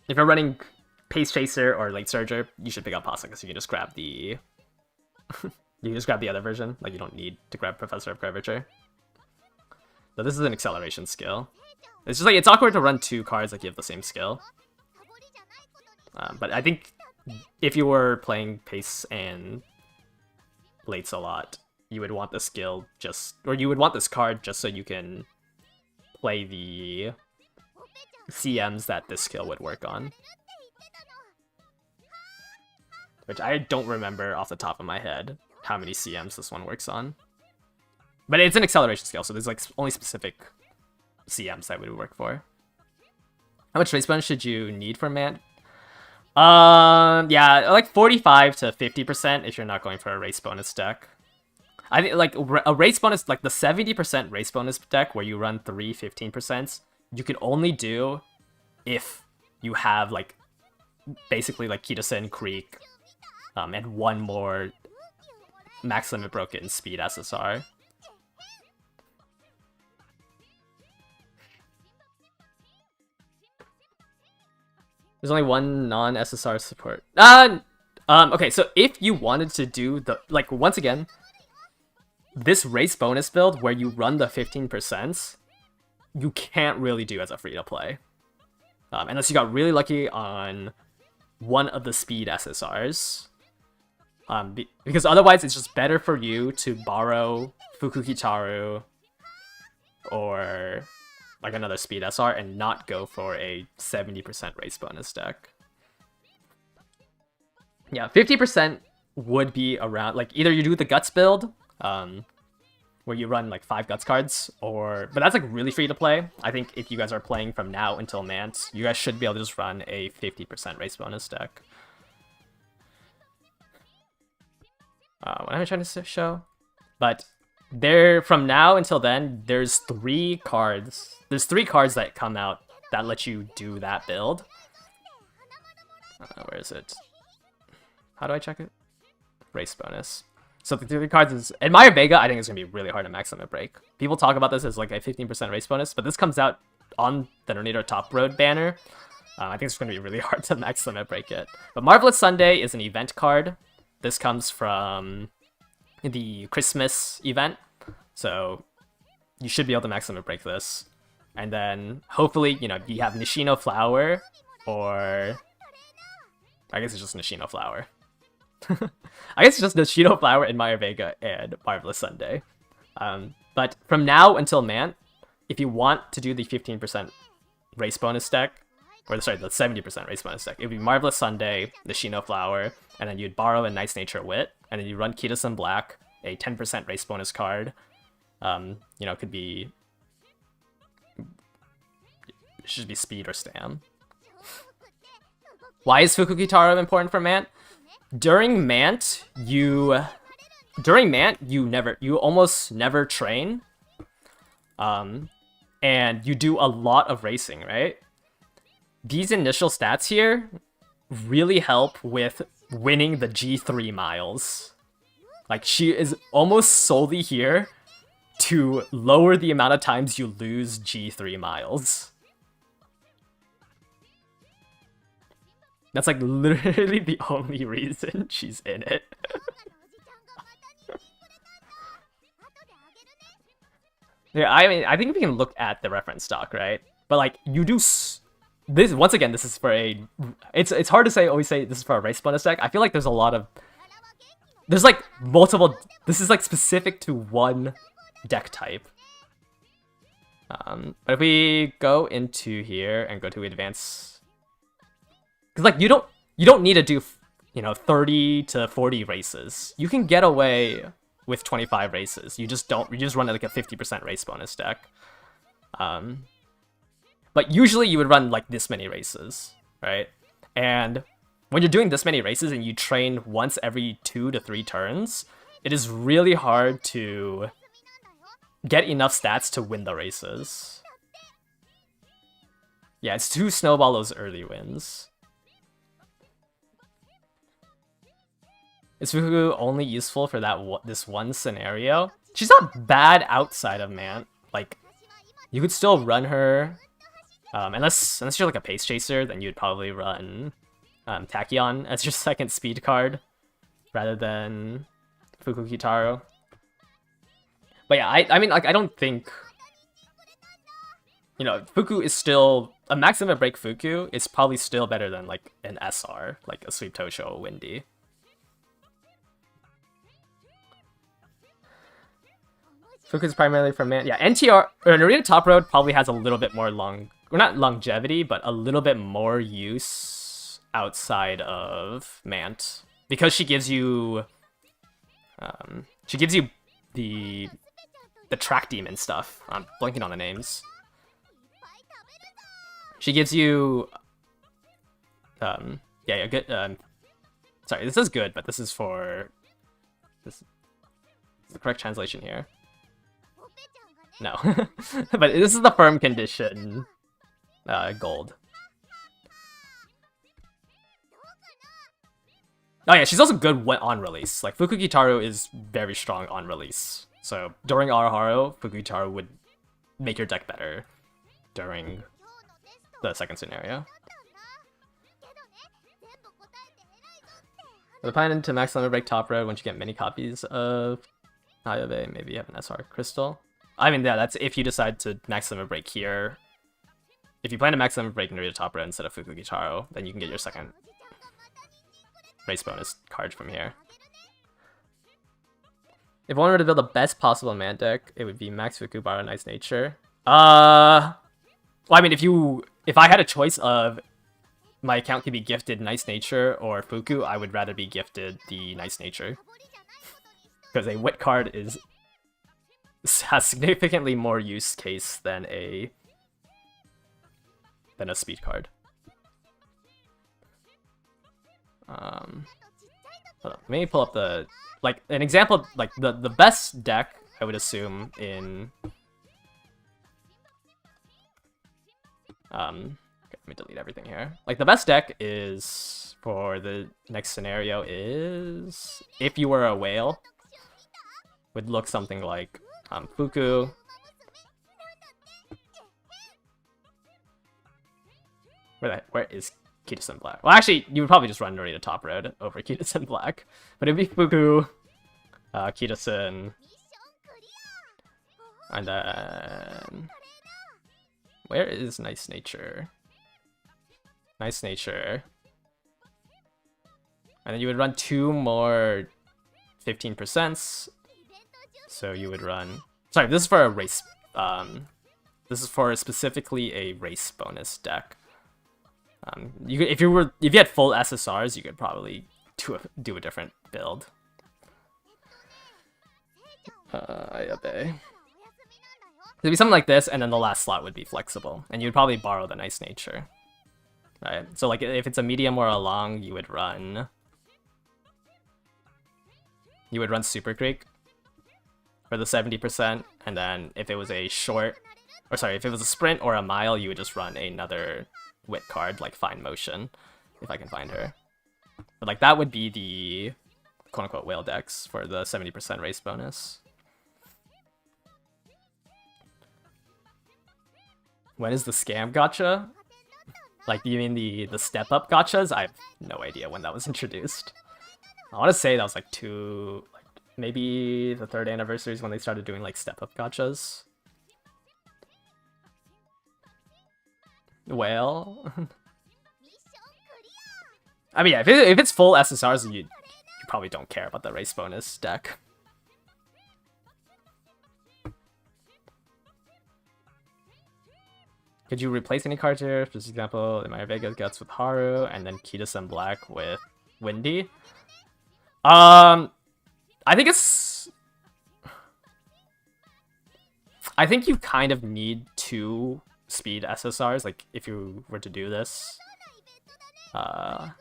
Speaker 1: If you're running Pace Chaser or Late Surger, you should pick up Pasa because you can just grab the... you can just grab the other version. Like, you don't need to grab Professor of Curvature. So this is an acceleration skill. It's just like, it's awkward to run 2 cards that give the same skill. But I think if you were playing Pace and Lates a lot, you would want the skill you would want this card just so you can play the CMs that this skill would work on. Which I don't remember off the top of my head how many CMs this one works on. But it's an acceleration skill, so there's like only specific CMs that would work for. How much race bonus should you need for Mant? Yeah, like 45 to 50% if you're not going for a race bonus deck. I think like a race bonus, like the 70% race bonus deck where you run 3 15%, you can only do if you have like basically like Kitasen, Creek, and 1 more max limit broken speed SSR. There's only 1 non-SSR support. Okay, so if you wanted to do the, like, once again, this race bonus build where you run the 15%, you can't really do as a free-to-play. Unless you got really lucky on one of the speed SSRs. Because otherwise it's just better for you to borrow Fukukitaru or like another speed SR and not go for a 70% race bonus deck. Yeah, 50% would be around, like, either you do the Guts build, where you run like 5 Guts cards, but that's like really free to play. I think if you guys are playing from now until Mant, you guys should be able to just run a 50% race bonus deck. What am I trying to show? But from now until then, there's 3 cards. There's 3 cards that come out that let you do that build. Where is it? How do I check it? Race bonus. So the 3 cards is Admire Vega. I think it's gonna be really hard to max limit break. People talk about this as like a 15% race bonus, but this comes out on the Tornado Top Road banner. I think it's gonna be really hard to max limit break it. But Marvelous Sunday is an event card. This comes from the Christmas event, so you should be able to max limit break this. And then hopefully, you know, you have Nishino Flower, or I guess it's just Nishino Flower. I guess it's just Nishino Flower, Admire Vega, and Marvelous Sunday. But from now until Mant, if you want to do the 15% race bonus deck, or sorry, the 70% race bonus deck, it would be Marvelous Sunday, Nishino Flower, and then you'd borrow a Nice Nature Wit, and then you run Kitasen Black, a 10% race bonus card. You know, it could be... it should be Speed or Stam. Why is Fukukitaru important for Mant? During Mant, you almost never train. And you do a lot of racing, right? These initial stats here really help with winning the G3 miles. Like, she is almost solely here to lower the amount of times you lose G3 miles. That's like literally the only reason she's in it. Yeah, I mean, I think we can look at the reference stock, right? But like, you do this once again. This is for a. It's hard to always say this is for a race bonus deck. I feel like there's a lot of. There's like multiple. This is like specific to one deck type. But if we go into here and go to advancce. Because like you don't need to do, you know, 30 to 40 races. You can get away with 25 races. You just run like a 50% race bonus deck. But usually you would run like this many races, right? And when you're doing this many races and you train once every 2 to 3 turns, it is really hard to get enough stats to win the races. Yeah, it's to snowball those early wins. Is Fuku only useful for this one scenario? She's not bad outside of Mant. Like, you could still run her. Unless you're like a pace chaser, then you'd probably run Tachyon as your second speed card rather than Fukukitaru. But yeah, I mean, like, I don't think, you know, Fuku is still a max limit break. Fuku is probably still better than like an SR, like a Sweep Tosho or Windy. Fuku's primarily for Mant. Yeah, NTR or Narita Top Road probably has a little bit more not longevity, but a little bit more use outside of Mant, because she gives you the track demon stuff. I'm blanking on the names. She gives you yeah, good sorry, this is good, but this is for this is the correct translation here. No. But this is the firm condition gold. Oh yeah, she's also good on release. Like, Fukukitaru is very strong on release. So during Araharo, Fukukitaru would make your deck better during the second scenario. The plan to max limit break Top Road once you get many copies of Ayabe, maybe you have an SR Crystal. I mean, yeah, that's if you decide to max limit break here. If you plan to max limit break Narita Top Road instead of Fukukitaru, then you can get your second race bonus card from here. If one were to build the best possible man deck, it would be Max Fuku, Borrow Nice Nature. Well, I mean, if I had a choice of my account could be gifted Nice Nature or Fuku, I would rather be gifted the Nice Nature. Because a wit card has significantly more use case than a speed card. Hold on, let me pull up the an example, like the best deck I would assume in okay, let me delete everything here. Like the best deck is for the next scenario is if you were a whale, would look something like Fuku. Where is Kitasen Black? Well, actually, you would probably just run Narita Top Road over Kitasen Black, but it'd be Fuku, Kitasen, and then where is Nice Nature? Nice Nature, and then you would run 2 more 15%. So you would run. Sorry, this is for a race. This is for specifically a race bonus deck. If you had full SSRs, you could probably do a different build. There'd be something like this, and then the last slot would be flexible, and you'd probably borrow the Nice Nature. Right. So like if it's a medium or a long, you would run Super Creek for the 70%, and then if it was a short, or sorry, if it was a sprint or a mile, you would just run another wit card like Fine Motion, if I can find her. But like that would be the quote-unquote whale decks for the 70% race bonus. When is the scam gacha? Like, do you mean the step up gachas? I have no idea when that was introduced. I want to say that was like maybe the 3rd anniversary is when they started doing like step up gachas. Well, I mean, yeah, if it's full SSRs, you probably don't care about the race bonus deck. Could you replace any cards here? For example, Maya Vega Guts with Haru, and then Kitasen Black with Windy. I think you kind of need 2 speed SSRs, like if you were to do this. The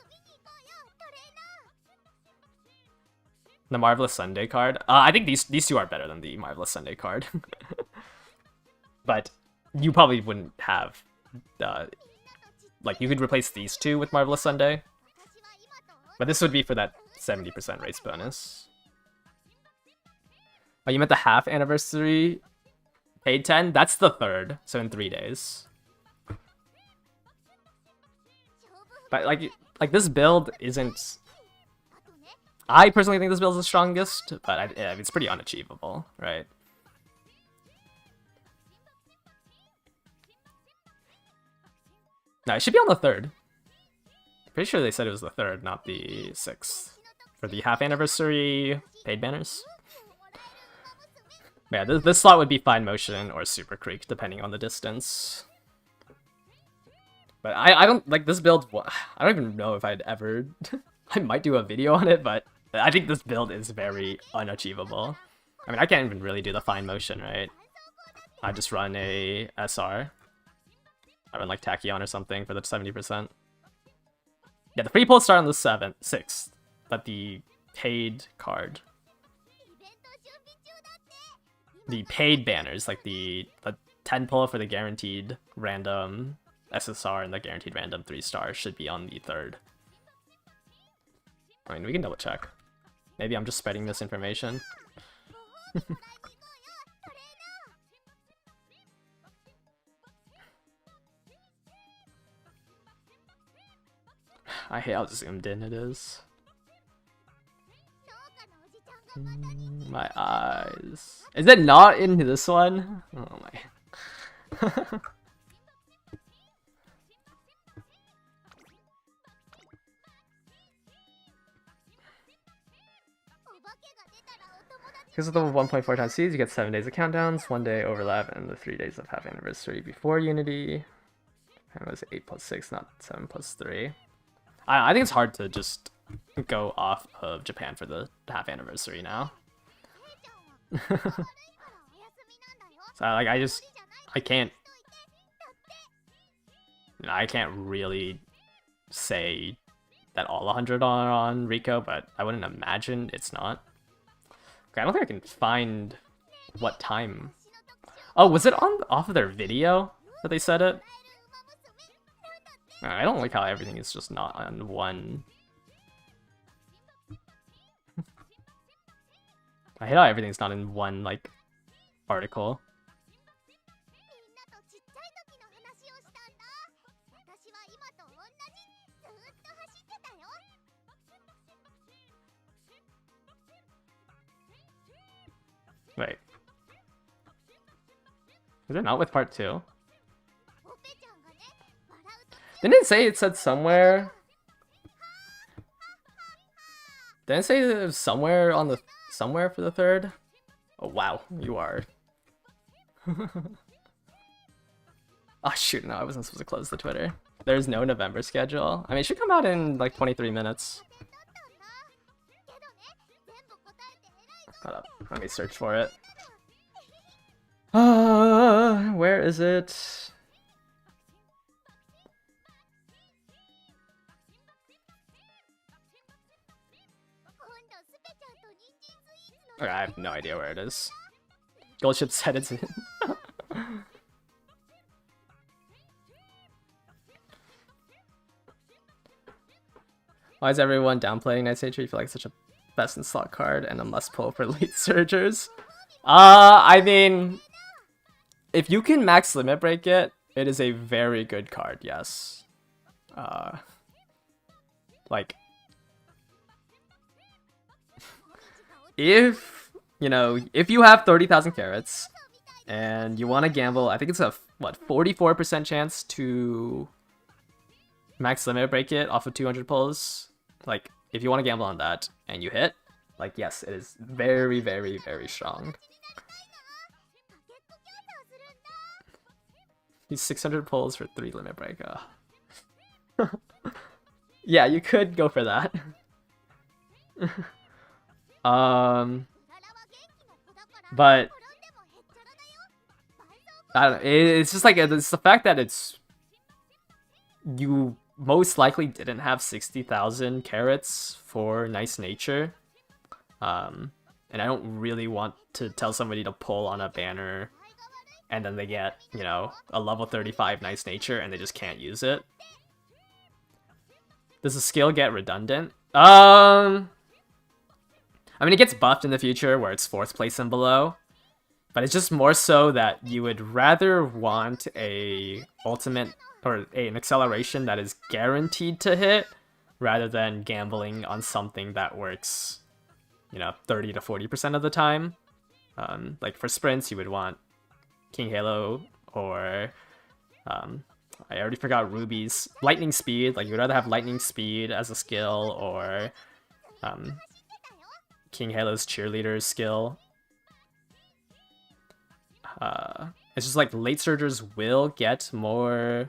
Speaker 1: Marvelous Sunday card. I think these 2 are better than the Marvelous Sunday card. But you probably wouldn't have like you could replace these 2 with Marvelous Sunday. But this would be for that 70% race bonus. Oh, you meant the half anniversary paid 10? That's the 3rd, so in 3 days. But like this build isn't. I personally think this build is the strongest, but it's pretty unachievable, right? No, it should be on the 3rd. Pretty sure they said it was the 3rd, not the 6th. For the half anniversary paid banners. Yeah, this slot would be Fine Motion or Super Creek, depending on the distance. But I don't like this build. I don't even know if I'd ever. I might do a video on it, but I think this build is very unachievable. I mean, I can't even really do the Fine Motion, right? I just run a SR. I run like Tachyon or something for the 70%. Yeah, the free pulls start on the 6th, but the paid card. The paid banners, like the 10 pull for the guaranteed random SSR and the guaranteed random 3-star should be on the 3rd. I mean, we can double check. Maybe I'm just spreading misinformation. I hate how zoomed in it is. My eyes. Is it not in this one? Oh my. Because of the 1.4 times seeds, you get 7 days of countdowns, 1 day overlap, and the 3 days of half anniversary before Unity. And it was 8 plus 6, not 7 plus 3. I think it's hard to just go off of Japan for the half anniversary now. So like I can't really say that all 100 are on Rico, but I wouldn't imagine it's not. Okay, I don't think I can find what time. Oh, was it on off of their video that they said it? I don't like how everything is just not on one. I hate how everything's not in one like article. Wait. Is it not with part 2? Didn't it say it said somewhere? Didn't it say it was somewhere on the somewhere for the 3rd? Oh wow, you are. Oh shoot, no, I wasn't supposed to close the Twitter. There's no November schedule. I mean, it should come out in like 23 minutes. Hold up, let me search for it. Where is it? Okay, I have no idea where it is. Goldship said it's in. Why is everyone downplaying Night Sage? You feel like such a best in slot card and a must pull for late surgers? I mean, if you can max limit break it, it is a very good card, yes. Like, if, you know, if you have 30,000 carats and you want to gamble, I think it's a, what, 44% chance to max limit break it off of 200 pulls. Like, if you want to gamble on that and you hit, like, yes, it is very, very, very strong. These 600 pulls for 3 limit break. Yeah, you could go for that. But I don't know. It's just like it's the fact that it's you most likely didn't have 60,000 carats for Nice Nature. And I don't really want to tell somebody to pull on a banner and then they get, you know, a level 35 Nice Nature and they just can't use it. Does the skill get redundant? I mean, it gets buffed in the future where it's 4th place and below. But it's just more so that you would rather want a ultimate or an acceleration that is guaranteed to hit rather than gambling on something that works, you know, 30 to 40% of the time. Like for sprints, you would want King Halo or I already forgot Ruby's Lightning Speed. Like, you would rather have Lightning Speed as a skill or King Halo's Cheerleader skill. It's just like late surgers will get more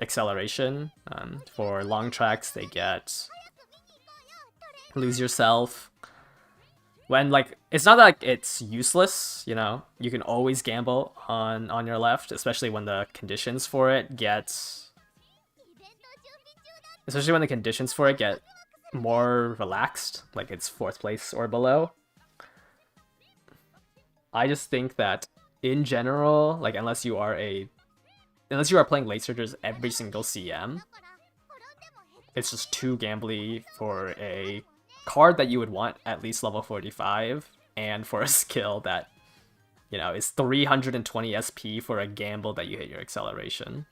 Speaker 1: acceleration. For long tracks, they get Lose Yourself. When, like, it's not like it's useless, you know? You can always gamble on your left, especially when the conditions for it get... Especially when the conditions for it get more relaxed, like it's 4th place or below. I just think that, in general, like, unless you are playing late surgers every single CM, it's just too gambly for a card that you would want at least level 45, and for a skill that, you know, is 320 SP for a gamble that you hit your acceleration.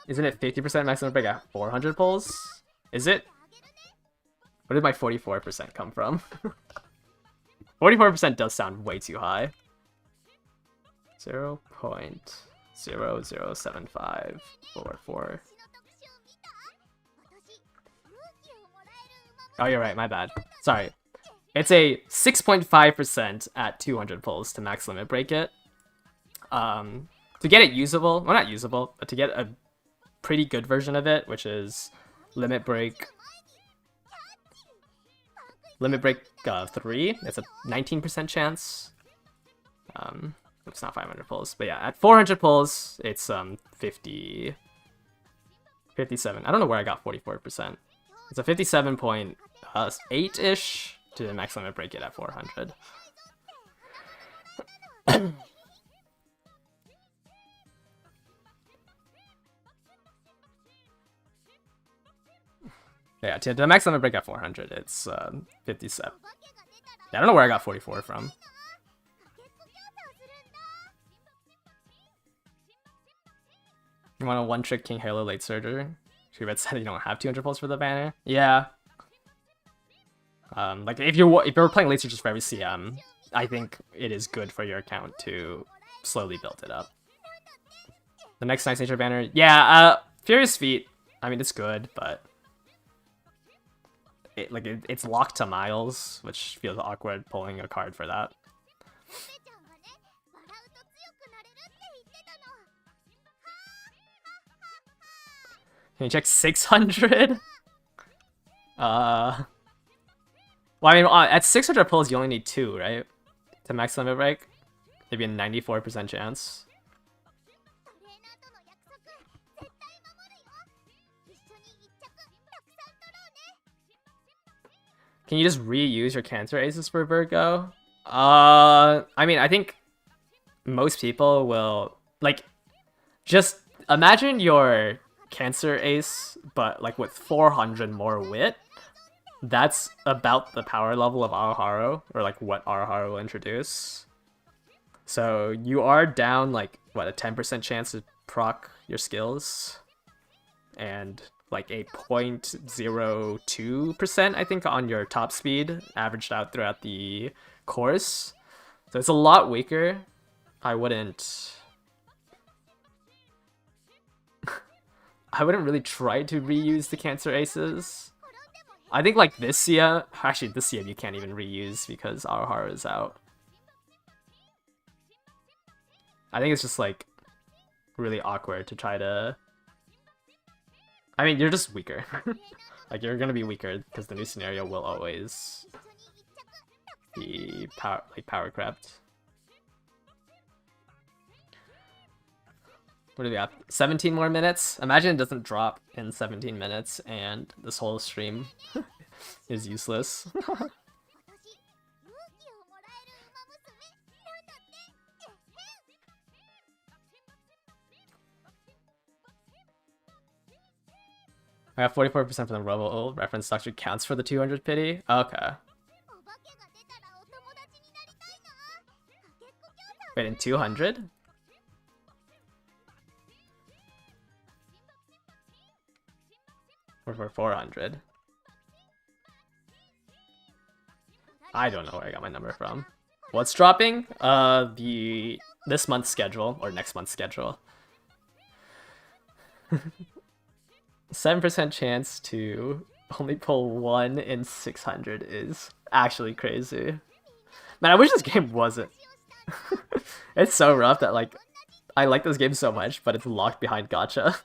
Speaker 1: Isn't it 50% maximum break at 400 pulls? Is it? Where did my 44% come from? 44% does sound way too high. 0.007544. Oh, you're right, my bad. Sorry. It's a 6.5% at 200 pulls to max limit break it. To get it usable, well, not usable, but to get a pretty good version of it, which is limit break 3, it's a 19% chance. It's not 500 pulls, but yeah, at 400 pulls, it's 57. I don't know where I got 44%. It's a 57.8-ish to max limit break it at 400. Yeah, to max limit break at 400, it's 57. Yeah, I don't know where I got 44 from. You want a one-trick King Halo late surger? Shubet said you don't have 200 pulls for the banner. Yeah. Like if you're playing late surgers for every CM, I think it is good for your account to slowly build it up. The next Nice Nature banner, yeah. Furious Feet. I mean, it's good, but it's locked to Miles, which feels awkward pulling a card for that. Can you check 600? Well, I mean, at 600 pulls, you only need 2, right? To max limit break? Maybe a 94% chance. Can you just reuse your Cancer Aces for Virgo? I mean, I think most people will, like, just imagine your Cancer Ace, but, like, with 400 more wit. That's about the power level of Aoharu, or, like, what Aoharu will introduce. So you are down, like, what, a 10% chance to proc your skills? And like a 0.02%, I think, on your top speed, averaged out throughout the course. So it's a lot weaker. I wouldn't really try to reuse the Cancer Aces. I think like this CM, actually this CM you can't even reuse because Aoharu is out. I think it's just like really awkward to try to... I mean, you're just weaker. Like, you're gonna be weaker because the new scenario will always be power crept. What do we got? 17 more minutes? Imagine it doesn't drop in 17 minutes and this whole stream is useless. I got 44% from the Robo reference actually counts for the 200 pity? Okay. Wait, in 200? Or for 400? I don't know where I got my number from. What's dropping? This month's schedule, or next month's schedule. 7% chance to only pull 1 in 600 is actually crazy. Man, I wish this game wasn't. It's so rough that, like, I like this game so much, but it's locked behind gacha.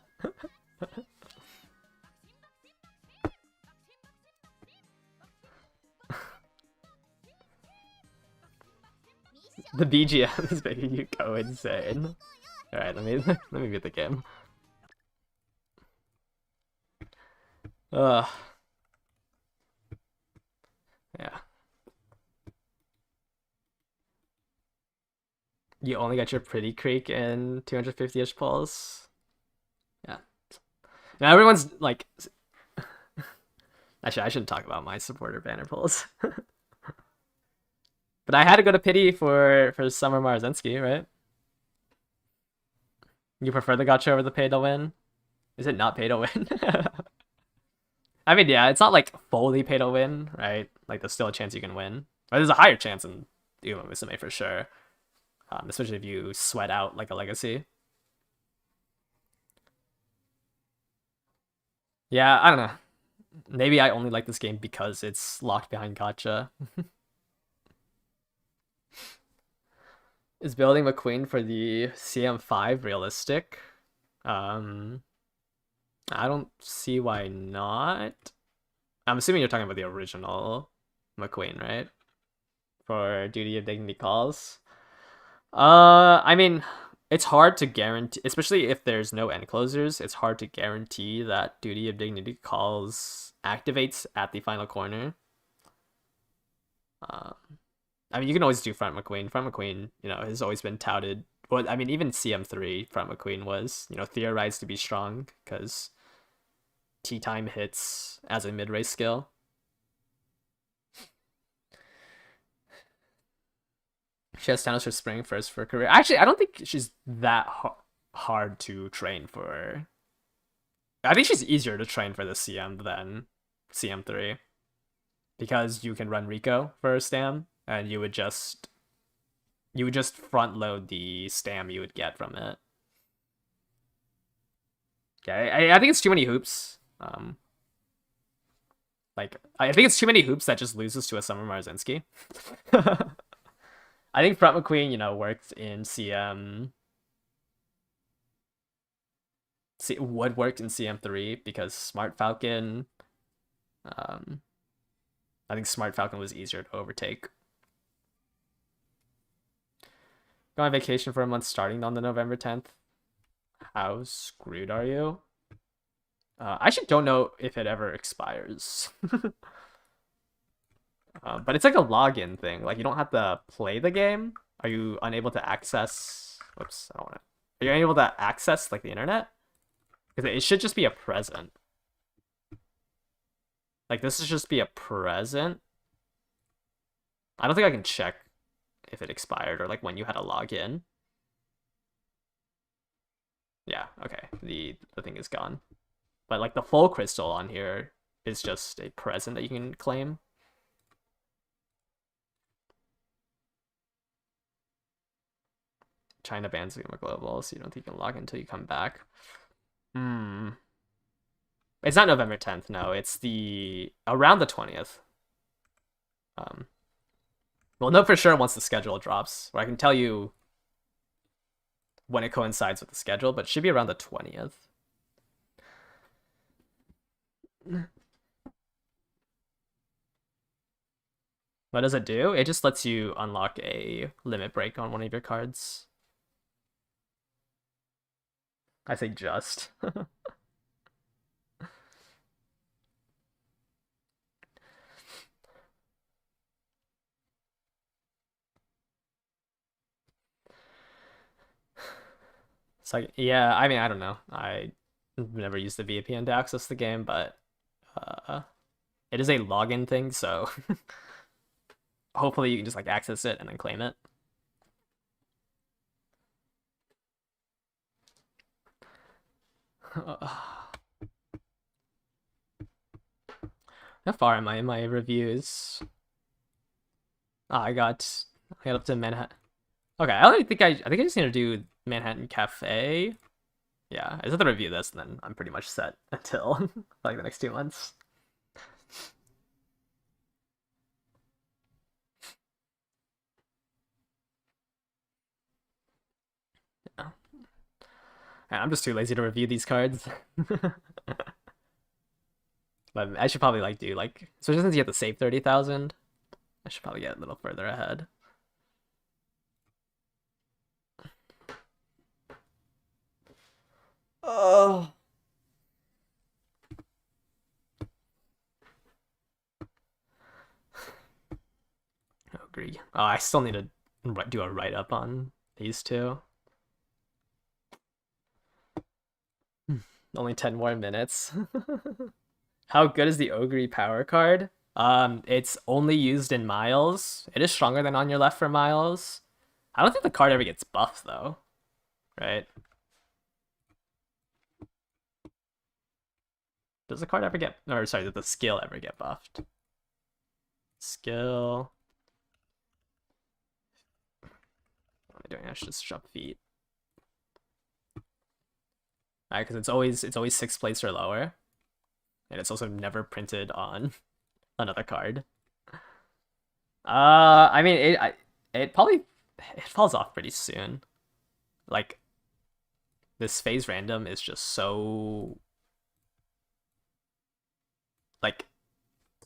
Speaker 1: The BGM is making you go insane. Alright, let me beat the game. Ugh. Yeah. You only got your Pretty Creek in 250-ish pulls. Yeah. Now everyone's like... Actually, I shouldn't talk about my supporter banner pulls. But I had to go to Pity for Summer Marzensky, right? You prefer the gacha over the pay to win? Is it not pay to win? I mean, yeah, it's not like fully pay to win, right? Like, there's still a chance you can win. But there's a higher chance in Uma Musume for sure. Especially if you sweat out like a legacy. Yeah, I don't know. Maybe I only like this game because it's locked behind gacha. Is building McQueen for the CM5 realistic? Um, I don't see why not. I'm assuming you're talking about the original McQueen, right? For Duty of Dignity calls. I mean, it's hard to guarantee, especially if there's no end closers, it's hard to guarantee that Duty of Dignity calls activates at the final corner. Um, I mean, you can always do Front McQueen. Front McQueen, has always been touted. Well, I mean, even CM3 Front McQueen was, theorized to be strong because tea time hits as a mid race skill. She has Thanos for spring first for career. Actually, I don't think she's that hard to train for. I think she's easier to train for the CM than CM3 because you can run Rico for a stam and you would just front load the stam you would get from it. Okay, I think it's too many hoops. I think it's too many hoops that just loses to a Summer Marzinski. I think Front McQueen, worked in CM. Would worked in CM3 because Smart Falcon. I think Smart Falcon was easier to overtake. Go on vacation for a month starting on the November 10th. How screwed are you? I actually don't know if it ever expires. But it's like a login thing. Like, you don't have to play the game. Are you unable to access... Whoops, I don't want to... Are you unable to access, like, the internet? Because it should just be a present. Like, this should just be a present. I don't think I can check if it expired or, like, when you had to log in. Yeah, okay. The thing is gone. But, like, the full crystal on here is just a present that you can claim. China bans Zuma Global, so you don't think you can log in until you come back. It's not November 10th, no. It's around the 20th. We'll know for sure once the schedule drops. Or I can tell you when it coincides with the schedule, but it should be around the 20th. What does it do? It just lets you unlock a limit break on one of your cards. I say just. It's like, yeah, I mean, I don't know. I never used the VPN to access the game, but it is a login thing, so hopefully you can just like access it and then claim it. How far am I in my reviews? I got up to Manhattan. Okay, I think I just need to do Manhattan Cafe. Yeah, I just have to review this, and then I'm pretty much set until like the next 2 months. Yeah. I'm just too lazy to review these cards. But I should probably like do like, especially since you have to save 30,000. I should probably get a little further ahead. Oh. Agree. Oh, I still need to do a write up on these two. Only 10 more minutes. How good is the Ogre power card? It's only used in Miles. It is stronger than On Your Left for Miles. I don't think the card ever gets buffed though, right? Does the card ever get, or sorry, did the skill ever get buffed? Skill. What am I doing? I should just jump feet. Alright, because it's always 6 plates or lower. And it's also never printed on another card. I mean, it probably it falls off pretty soon. Like, this phase random is just so, like,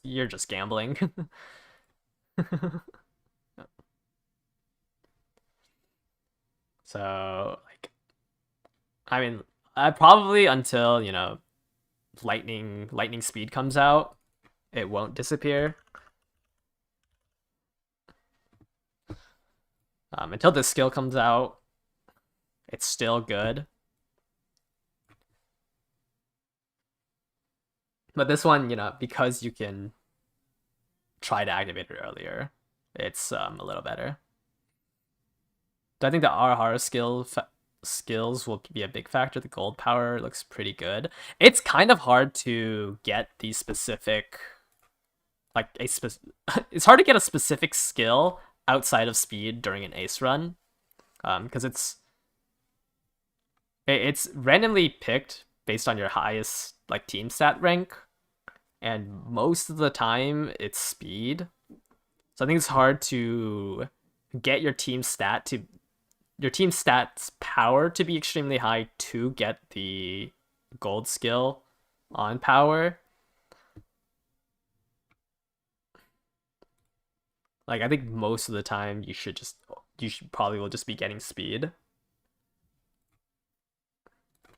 Speaker 1: you're just gambling. So, like, I mean, I probably until, lightning speed comes out, it won't disappear. Until this skill comes out, it's still good. But this one, because you can try to activate it earlier, it's a little better. I think the Arahara skills will be a big factor. The gold power looks pretty good. It's kind of hard to get the specific, like it's hard to get a specific skill outside of speed during an ace run, because it's randomly picked based on your highest like team stat rank, and most of the time it's speed. So I think it's hard to get your team stats power to be extremely high to get the gold skill on power. Like, I think most of the time you should probably will just be getting speed.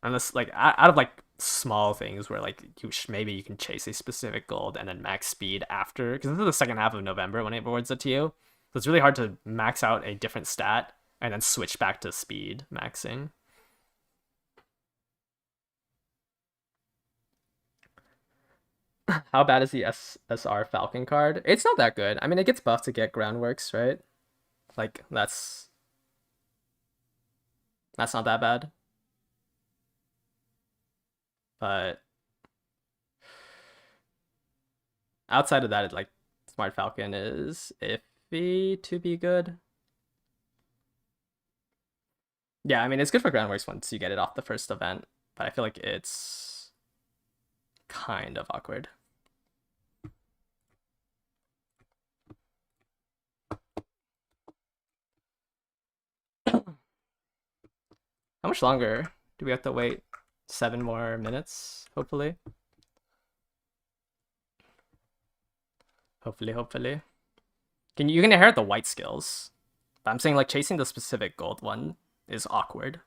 Speaker 1: Unless, like, out of like small things where like maybe you can chase a specific gold and then max speed after, because this is the second half of November when it awards it to you. So it's really hard to max out a different stat and then switch back to speed maxing. How bad is the SSR Falcon card? It's not that good. I mean, it gets buffed to get Groundworks, right? Like, that's not that bad. But outside of that, it, like, Smart Falcon is iffy to be good. Yeah, I mean, it's good for Groundworks once you get it off the first event, but I feel like it's kind of awkward. How much longer do we have to wait? 7 more minutes, hopefully. Hopefully. You can inherit the white skills. But I'm saying, like, chasing the specific gold one is awkward.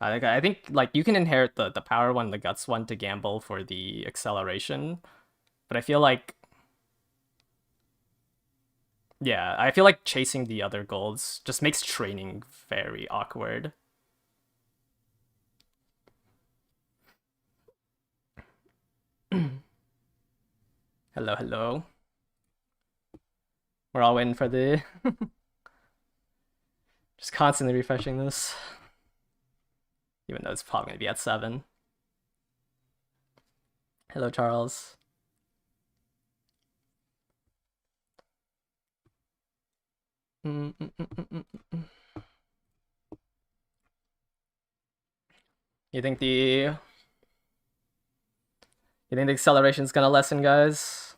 Speaker 1: I think like you can inherit the power one, the guts one to gamble for the acceleration, but I feel like, yeah, I feel like chasing the other golds just makes training very awkward. Hello. We're all waiting for the just constantly refreshing this, even though it's probably gonna be at 7. Hello, Charles. You think the acceleration is gonna lessen, guys?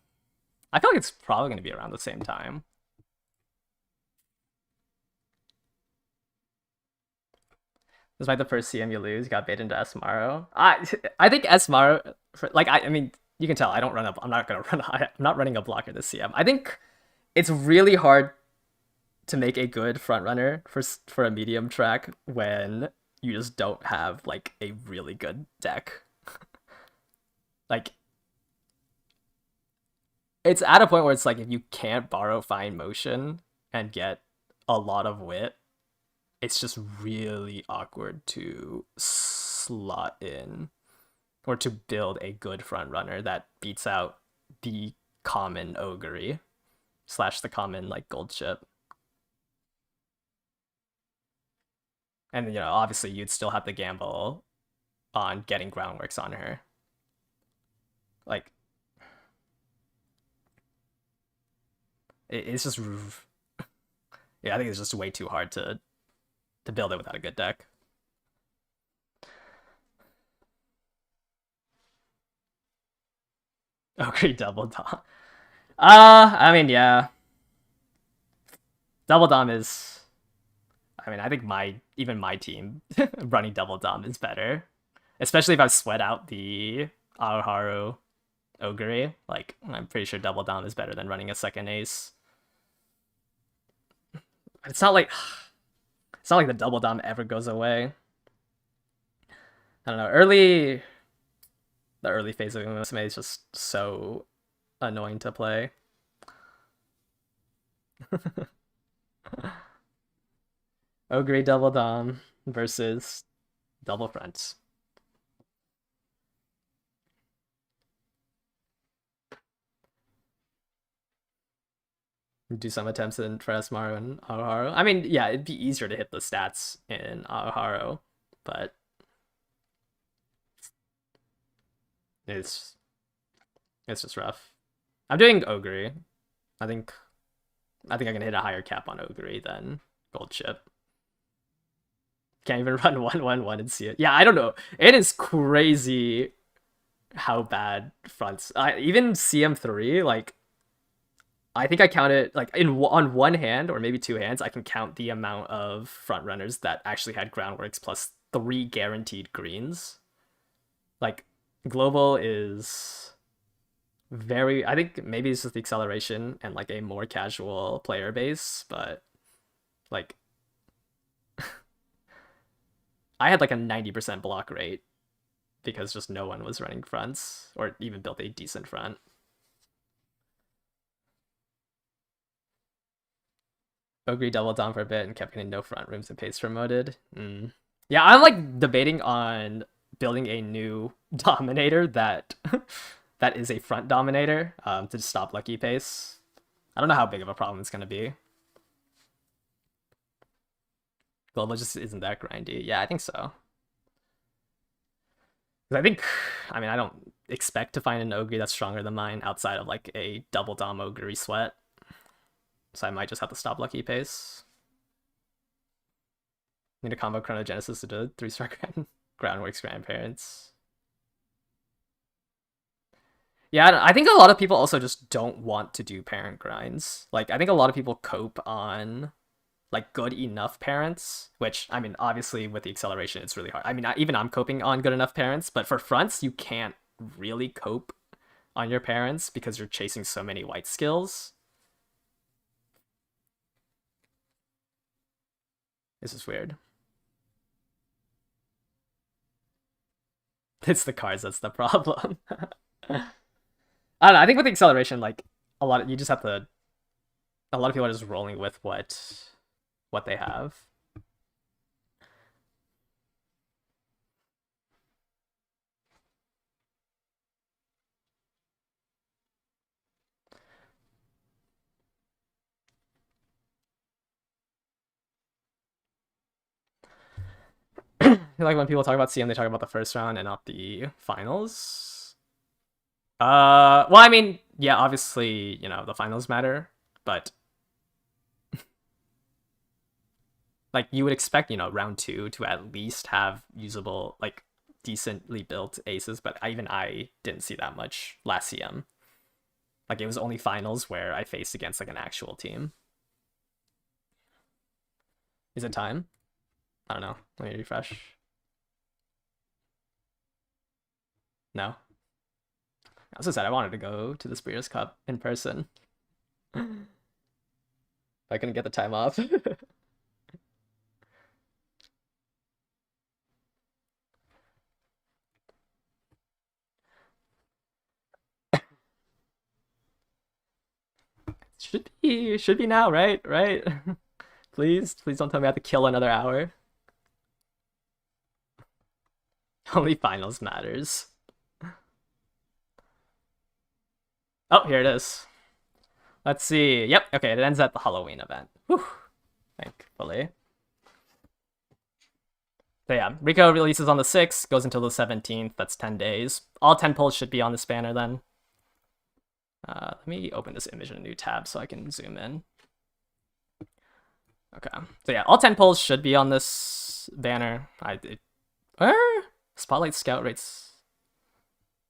Speaker 1: I feel like it's probably gonna be around the same time. This might be the first CM you lose. You got baited into Esmaro. I think Esmaro, like, I mean, you can tell I don't run up. I'm not running a blocker this CM. I think it's really hard to make a good front runner for a medium track when you just don't have like a really good deck. Like, it's at a point where it's like if you can't borrow fine motion and get a lot of wit, it's just really awkward to slot in or to build a good front runner that beats out the common Ogre / the common like gold chip. And obviously you'd still have to gamble on getting Groundworks on her. Like, it's just, yeah, I think it's just way too hard to build it without a good deck. Okay, double dom. I mean, yeah, double dom is. I mean, I think even my team running double dom is better, especially if I sweat out the Aoharu Ogre. Like, I'm pretty sure double dom is better than running a second ace. It's not like the double dom ever goes away. I don't know. The early phase of Umasame is just so annoying to play. Ogre double dom versus double front. Do some attempts in Maru and Aoharu. I mean, yeah, it'd be easier to hit the stats in Aoharu, but it's just rough. I'm doing Ogre. I think I can hit a higher cap on Ogre than Gold Chip. Can't even run 1-1-1 and see it. Yeah, I don't know. It is crazy how bad fronts. Even CM3, like, I think I counted like on one hand or maybe two hands, I can count the amount of front runners that actually had groundworks plus 3 guaranteed greens. Like, global is very. I think maybe it's just the acceleration and like a more casual player base, but like I had like a 90% block rate because just no one was running fronts or even built a decent front. Ogre doubled down for a bit and kept getting no front rooms and pace promoted. Yeah, I'm like debating on building a new dominator that that is a front dominator to stop Lucky Pace. I don't know how big of a problem it's gonna be. Global just isn't that grindy. Yeah, I think so. I think, I mean, I don't expect to find an Ogre that's stronger than mine outside of like a double dom Ogre sweat. So I might just have to stop Lucky Pace. Need a combo Chronogenesis to do 3-star Groundworks Grandparents. Yeah, I think a lot of people also just don't want to do parent grinds. Like, I think a lot of people cope on like good enough parents, which, I mean, obviously with the acceleration, it's really hard. I mean, even I'm coping on good enough parents, but for fronts, you can't really cope on your parents because you're chasing so many white skills. This is weird. It's the cards that's the problem. I don't know. I think with the acceleration, like a lot of people are just rolling with what they have. Like when people talk about CM, they talk about the first round and not the finals. Well, I mean, yeah, obviously, the finals matter, but like you would expect, round 2 to at least have usable, like decently built aces, but even I didn't see that much last CM. Like, it was only finals where I faced against like an actual team. Is it time? I don't know. Let me refresh. No. I was so sad. I wanted to go to the Spears Cup in person. I couldn't get the time off. Should be now, right? Right? Please don't tell me I have to kill another hour. Only finals matters. Oh, here it is. Let's see. Yep, okay, it ends at the Halloween event. Whew. Thankfully. So yeah, Rico releases on the 6th, goes until the 17th. That's 10 days. All 10 pulls should be on this banner then. Let me open this image in a new tab so I can zoom in. Okay, so yeah, all 10 pulls should be on this banner. Spotlight Scout rates.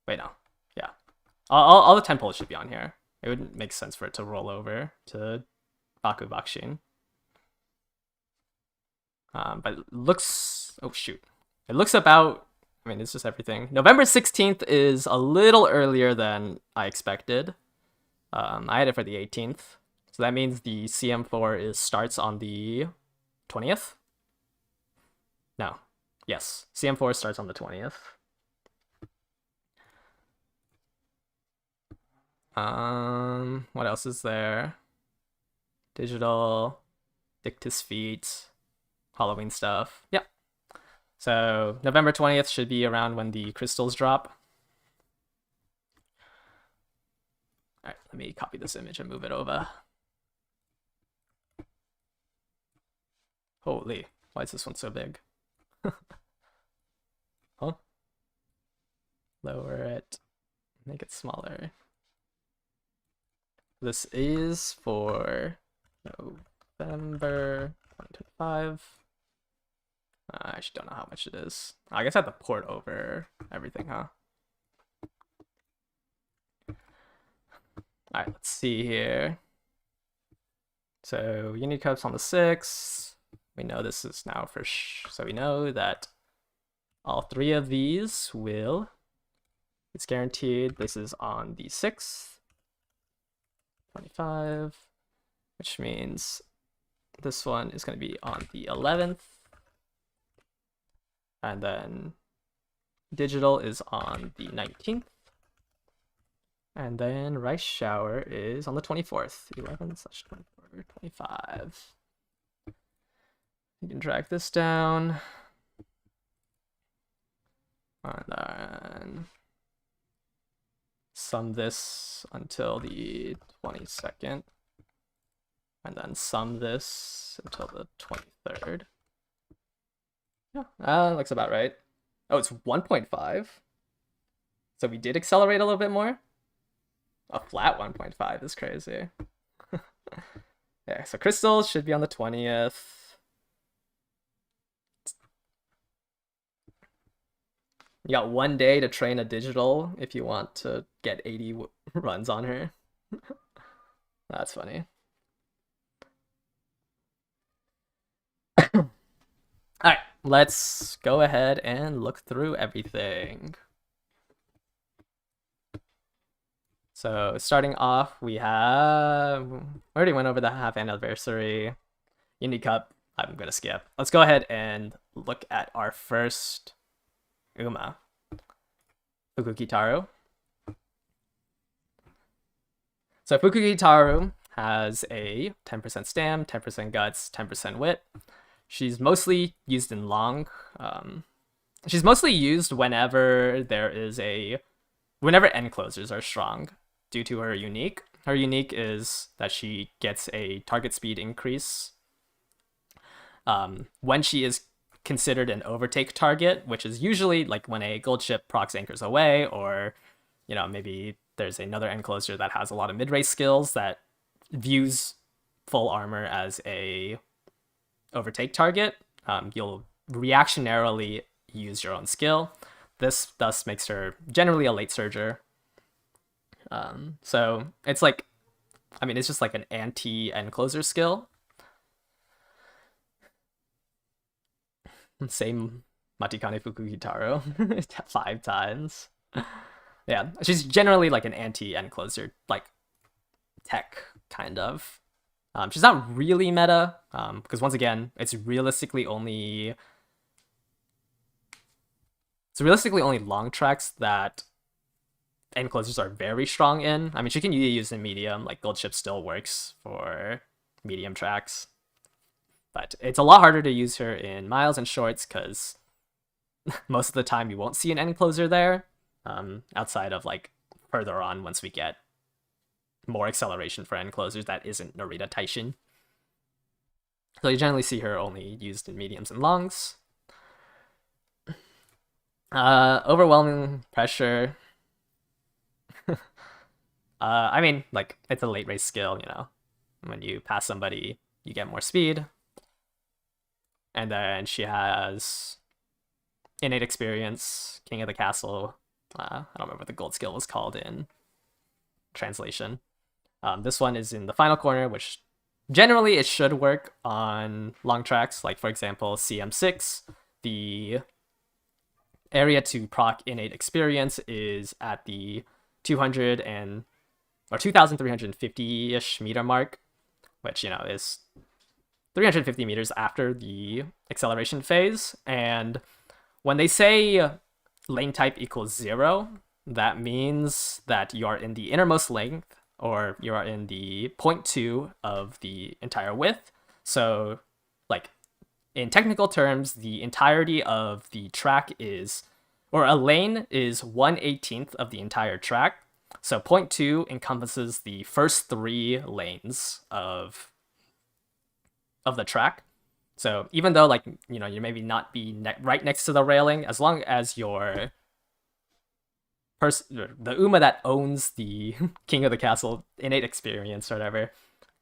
Speaker 1: Wait, no. Yeah. All the 10 pulls should be on here. It would make sense for it to roll over to Bakubakushin. But it looks... Oh, shoot. It looks about... I mean, it's just everything. November 16th is a little earlier than I expected. I had it for the 18th. So that means the CM4 starts on the 20th? No. Yes. CM4 starts on the 20th. What else is there? Digital, Dictus Feet, Halloween stuff. Yep. So November 20th should be around when the crystals drop. All right, let me copy this image and move it over. Holy, why is this one so big? Huh? Lower it, make it smaller. This is for November 2025. I actually don't know how much it is. I guess I have to port over everything, huh? Alright, let's see here. So Unicup's on the 6th. We know this is now for so we know that all 3 of these will... It's guaranteed this is on the 6th. 25, which means this one is going to be on the 11th, and then digital is on the 19th, and then rice shower is on the 24th. 11/24, 25. You can drag this down, and then sum this until the 22nd, and then sum this until the 23rd. Yeah, that looks about right. Oh, it's 1.5. So we did accelerate a little bit more. A flat 1.5 is crazy. Yeah, so crystals should be on the 20th. You got 1 day to train a digital if you want to get 80 runs on her. That's funny. Alright, let's go ahead and look through everything. So starting off, we already went over the half anniversary. Unicup, I'm gonna skip. Let's go ahead and look at our first Uma, Fukukitaru. So Fukukitaru has a 10% stam, 10% guts, 10% wit. She's mostly used in long. She's mostly used whenever whenever end closers are strong due to her unique. Her unique is that she gets a target speed increase when she is considered an overtake target, which is usually like when a gold ship procs anchors away, or maybe there's another end closer that has a lot of mid-race skills that views full armor as a overtake target. You'll reactionarily use your own skill. This thus makes her generally a late surger. So it's like, it's just like an anti-end closer skill. Same Matikane Fukukitaru 5 times. Yeah, she's generally like an anti-end closer, like tech kind of. She's not really meta, because once again, it's realistically only long tracks that end closers are very strong in. She can use in medium, like gold ship still works for medium tracks. But it's a lot harder to use her in miles and shorts because most of the time you won't see an end closer there, outside of like further on once we get more acceleration for end closers that isn't Narita Taishin. So you generally see her only used in mediums and longs. Overwhelming pressure. Like it's a late race skill, when you pass somebody, you get more speed. And then she has innate experience, King of the Castle. I don't remember what the gold skill was called in translation. This one is in the final corner, which generally it should work on long tracks. Like for example, CM6, the area to proc innate experience is at the 200 and or 2,350-ish meter mark, which, you know, is 350 meters after the acceleration phase. And when they say lane type equals 0, that means that you are in the innermost length, or you are in the 0.2 of the entire width. So, like, in technical terms, the entirety of the track is, or a lane is 1/18th of the entire track. So 0.2 encompasses the first 3 lanes of the track. So even though, like, you know, you maybe not be right next to the railing, as long as your the Uma that owns the King of the Castle innate experience or whatever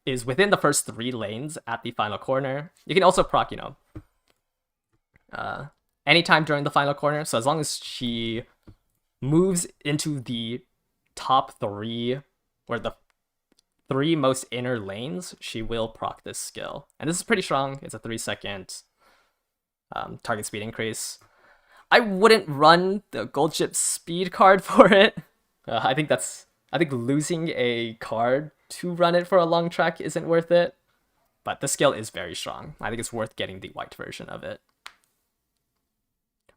Speaker 1: is within the first 3 lanes at the final corner. You can also proc, you know, anytime during the final corner. So as long as she moves into the top 3, or the 3 most inner lanes, she will proc this skill. And this is pretty strong. It's a 3-second target speed increase. I wouldn't run the gold chip speed card for it. I think losing a card to run it for a long track isn't worth it. But the skill is very strong. I think it's worth getting the white version of it.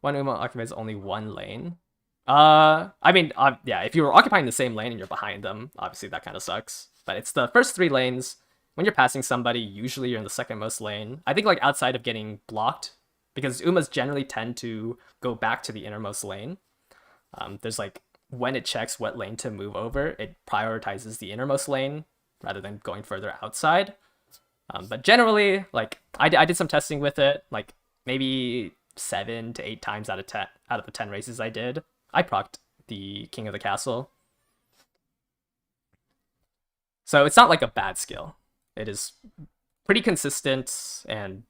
Speaker 1: One Uma occupies only 1 lane. I mean, yeah, if you were occupying the same lane and you're behind them, obviously that kind of sucks. But it's the first 3 lanes. When you're passing somebody, usually you're in the second most lane. I think, like, outside of getting blocked, because Umas generally tend to go back to the innermost lane. There's, like, when it checks what lane to move over, it prioritizes the innermost lane rather than going further outside. But generally, like, I did some testing with it, like maybe 7 to 8 times out of the 10 races I did, I procced the King of the Castle. So it's not like a bad skill. It is pretty consistent, and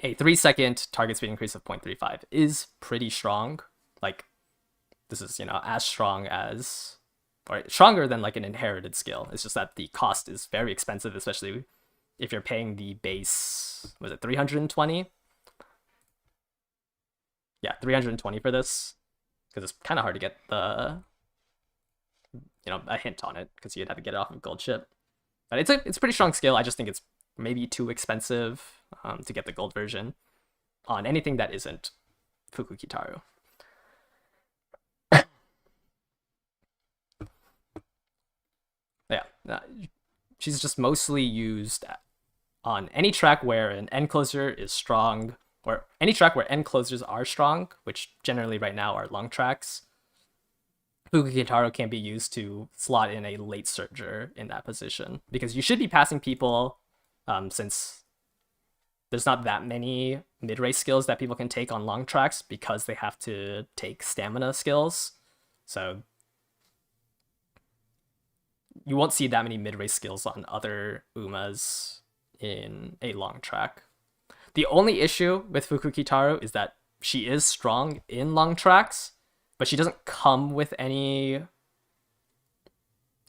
Speaker 1: a 3-second target speed increase of 0.35 is pretty strong. Like, this is, you know, as strong as, or stronger than, like, an inherited skill. It's just that the cost is very expensive, especially if you're paying the base, was it 320? Yeah, 320 for this, because it's kind of hard to get the, you know, a hint on it, because you'd have to get it off of gold chip. But it's a pretty strong skill. I just think it's maybe too expensive to get the gold version on anything that isn't Fukukitaru. Yeah, she's just mostly used on any track where an end closer is strong, or any track where end closers are strong, which generally right now are long tracks. Fukukitaru can be used to slot in a late surger in that position, because you should be passing people, since there's not that many mid-race skills that people can take on long tracks, because they have to take stamina skills. So you won't see that many mid-race skills on other Umas in a long track. The only issue with Fukukitaru is that she is strong in long tracks, but she doesn't come with any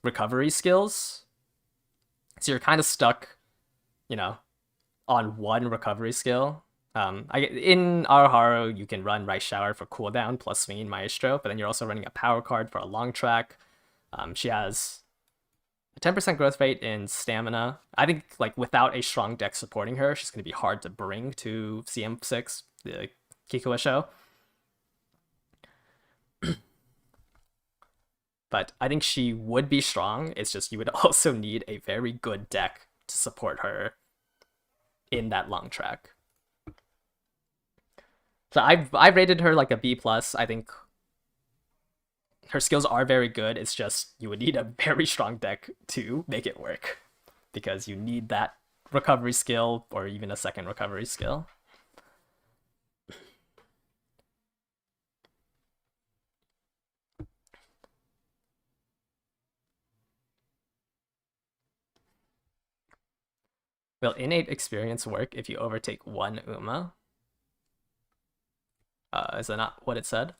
Speaker 1: recovery skills. So you're kind of stuck, you know, on one recovery skill. In Aoharu, you can run Rice Shower for cooldown plus Swinging Maestro, but then you're also running a power card for a long track. She has a 10% growth rate in stamina. I think, like, without a strong deck supporting her, she's going to be hard to bring to CM6, the Kikua show. But I think she would be strong. It's just you would also need a very good deck to support her in that long track. So I rated her like a B+. I think her skills are very good. It's just you would need a very strong deck to make it work, because you need that recovery skill, or even a second recovery skill. Will innate experience work if you overtake 1 Uma? Is that not what it said?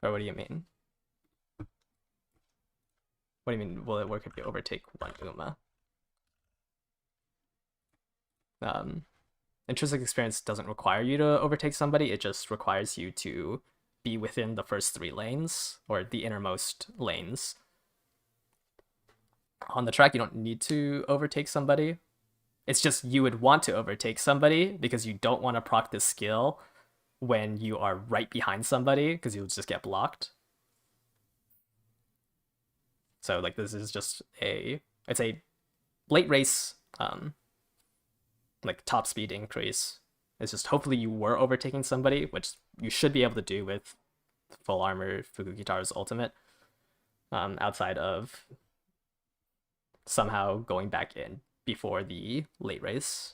Speaker 1: Or what do you mean? What do you mean, will it work if you overtake one Uma? Intrinsic experience doesn't require you to overtake somebody, it just requires you to be within the first 3 lanes, or the innermost lanes. On the track, you don't need to overtake somebody. It's just you would want to overtake somebody because you don't want to proc this skill when you are right behind somebody, because you'll just get blocked. So like this is just it's a late race like top speed increase. It's just hopefully you were overtaking somebody, which you should be able to do with full armor Fukukitaru's ultimate, outside of somehow going back in before the late race.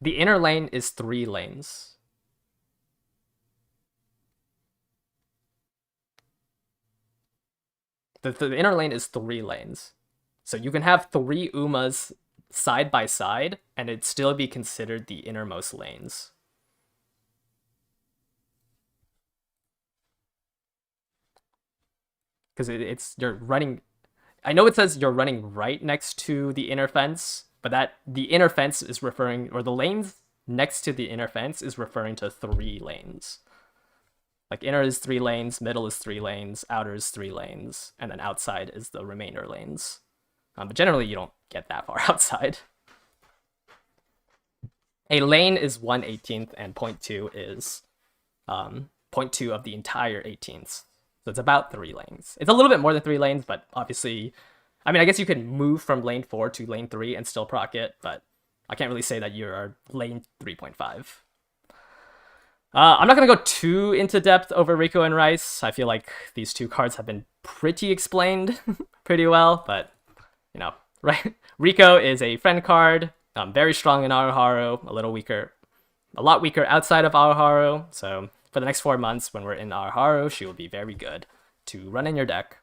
Speaker 1: The inner lane is 3 lanes. The inner lane is 3 lanes. So you can have 3 Umas side by side, and it'd still be considered the innermost lanes. Because you're running... I know it says you're running right next to the inner fence, but that the inner fence is referring... Or the lanes next to the inner fence is referring to 3 lanes. Like inner is 3 lanes, middle is 3 lanes, outer is 3 lanes, and then outside is the remainder lanes. But generally you don't get that far outside. A lane is 1/18th and 0.2 is 0.2 of the entire 18th. So it's about 3 lanes. It's a little bit more than 3 lanes, but obviously, I mean, I guess you can move from lane 4 to lane 3 and still proc it, but I can't really say that you're lane 3.5. I'm not going to go too into depth over Rico and Rice. I feel like these 2 cards have been pretty explained pretty well, but, you know, right? Rico is a friend card, very strong in Aoharu, a lot weaker outside of Aoharu, so for the next 4 months when we're in Aoharu, she will be very good to run in your deck.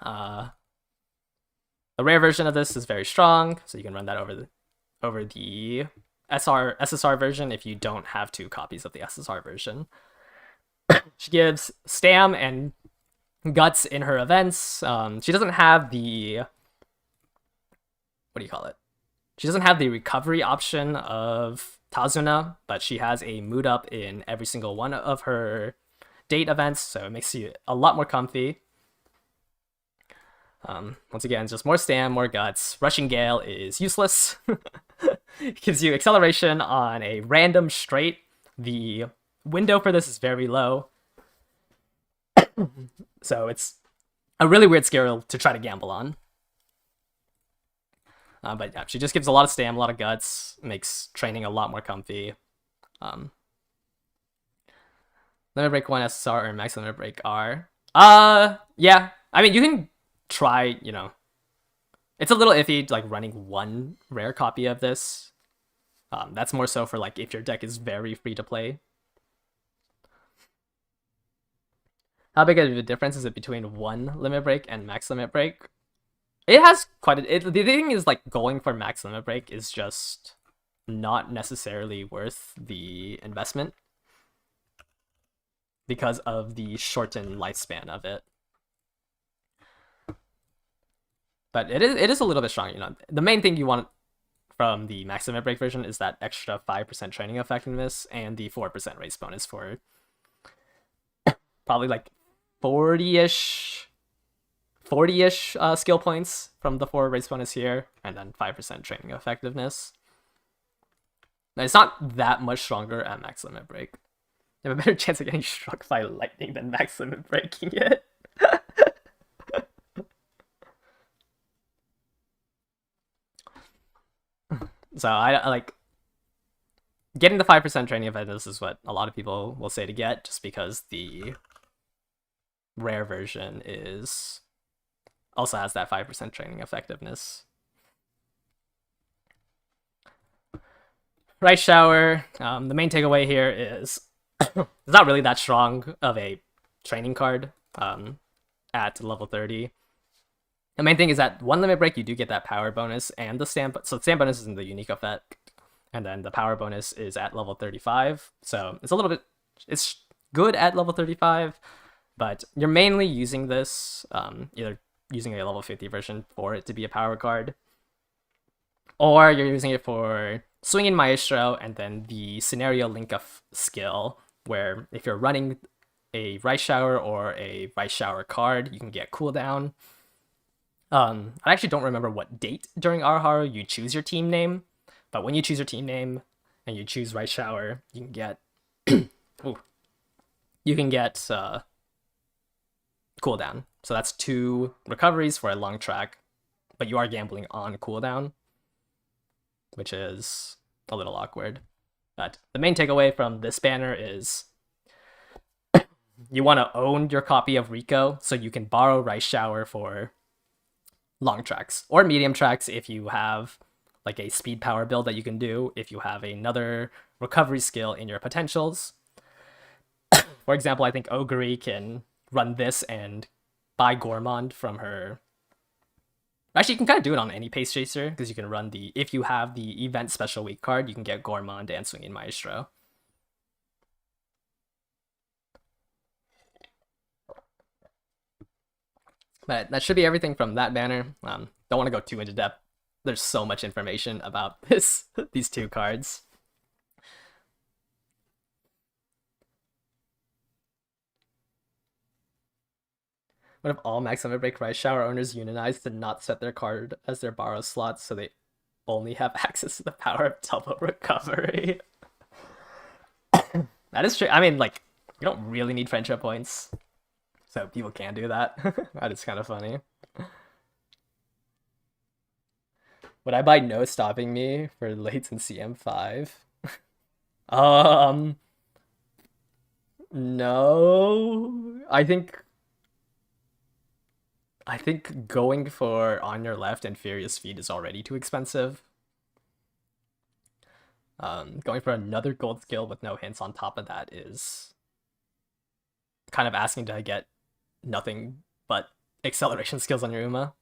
Speaker 1: The rare version of this is very strong, so you can run that over the SSR version if you don't have 2 copies of the SSR version. She gives Stam and Guts in her events. She doesn't have the... What do you call it? She doesn't have the recovery option of Tazuna, but she has a mood up in every single one of her date events, so it makes you a lot more comfy. Once again, just more Stam, more Guts. Rushing Gale is useless. It gives you acceleration on a random straight. The window for this is very low. So it's a really weird skill to try to gamble on. But yeah, she just gives a lot of Stam, a lot of Guts, makes training a lot more comfy. Limit Break 1 SSR or Max Limit Break R. Yeah. I mean, you can try, you know. It's a little iffy, like, running 1 rare copy of this. That's more so for, like, if your deck is very free to play. How big of a difference is it between 1 Limit Break and Max Limit Break? It has quite a... the thing is, like, going for Max Limit Break is just not necessarily worth the investment because of the shortened lifespan of it. But it is a little bit strong, you know. The main thing you want from the Max Limit Break version is that extra 5% training effectiveness and the 4% race bonus for probably like 40-ish skill points from the 4 race bonus here, and then 5% training effectiveness. Now, it's not that much stronger at Max Limit Break. You have a better chance of getting struck by lightning than Max Limit Breaking it. So I like getting the 5% training effectiveness is what a lot of people will say to get, just because the rare version also has that 5% training effectiveness. Rice Shower, the main takeaway here is it's not really that strong of a training card at level 30. The main thing is that 1 Limit Break, you do get that power bonus and the Stam, so Stam bonus isn't the unique effect, and then the power bonus is at level 35. So it's a little bit, it's good at level 35, but you're mainly using this, either using a level 50 version for it to be a power card, or you're using it for Swinging Maestro and then the Scenario Link Up skill, where if you're running a Rice Shower or a Rice Shower card, you can get cooldown. I actually don't remember what date during Araharu you choose your team name, but when you choose your team name and you choose Rice Shower, you can get cooldown. So that's 2 recoveries for a long track, but you are gambling on cooldown, which is a little awkward. But the main takeaway from this banner is you want to own your copy of Rico so you can borrow Rice Shower for long tracks or medium tracks if you have like a speed power build that you can do, if you have another recovery skill in your potentials. For example, I think Ogre can run this and buy Gourmand from her. Actually, you can kind of do it on any pace chaser, because you can run if you have the event special week card, you can get Gourmand and Swinging Maestro. But that should be everything from that banner. Don't want to go too into depth. There's so much information about these 2 cards. What if all Max Limit Break Rice Shower owners unionize to not set their card as their borrow slot so they only have access to the power of double recovery? That is true. I mean, like, you don't really need friendship points, so people can do that. That is kind of funny. Would I buy No Stopping Me for Latent CM5? No. I think going for On Your Left and Furious Feet is already too expensive. Going for another gold skill with no hints on top of that is kind of asking to get nothing but acceleration skills on your Uma.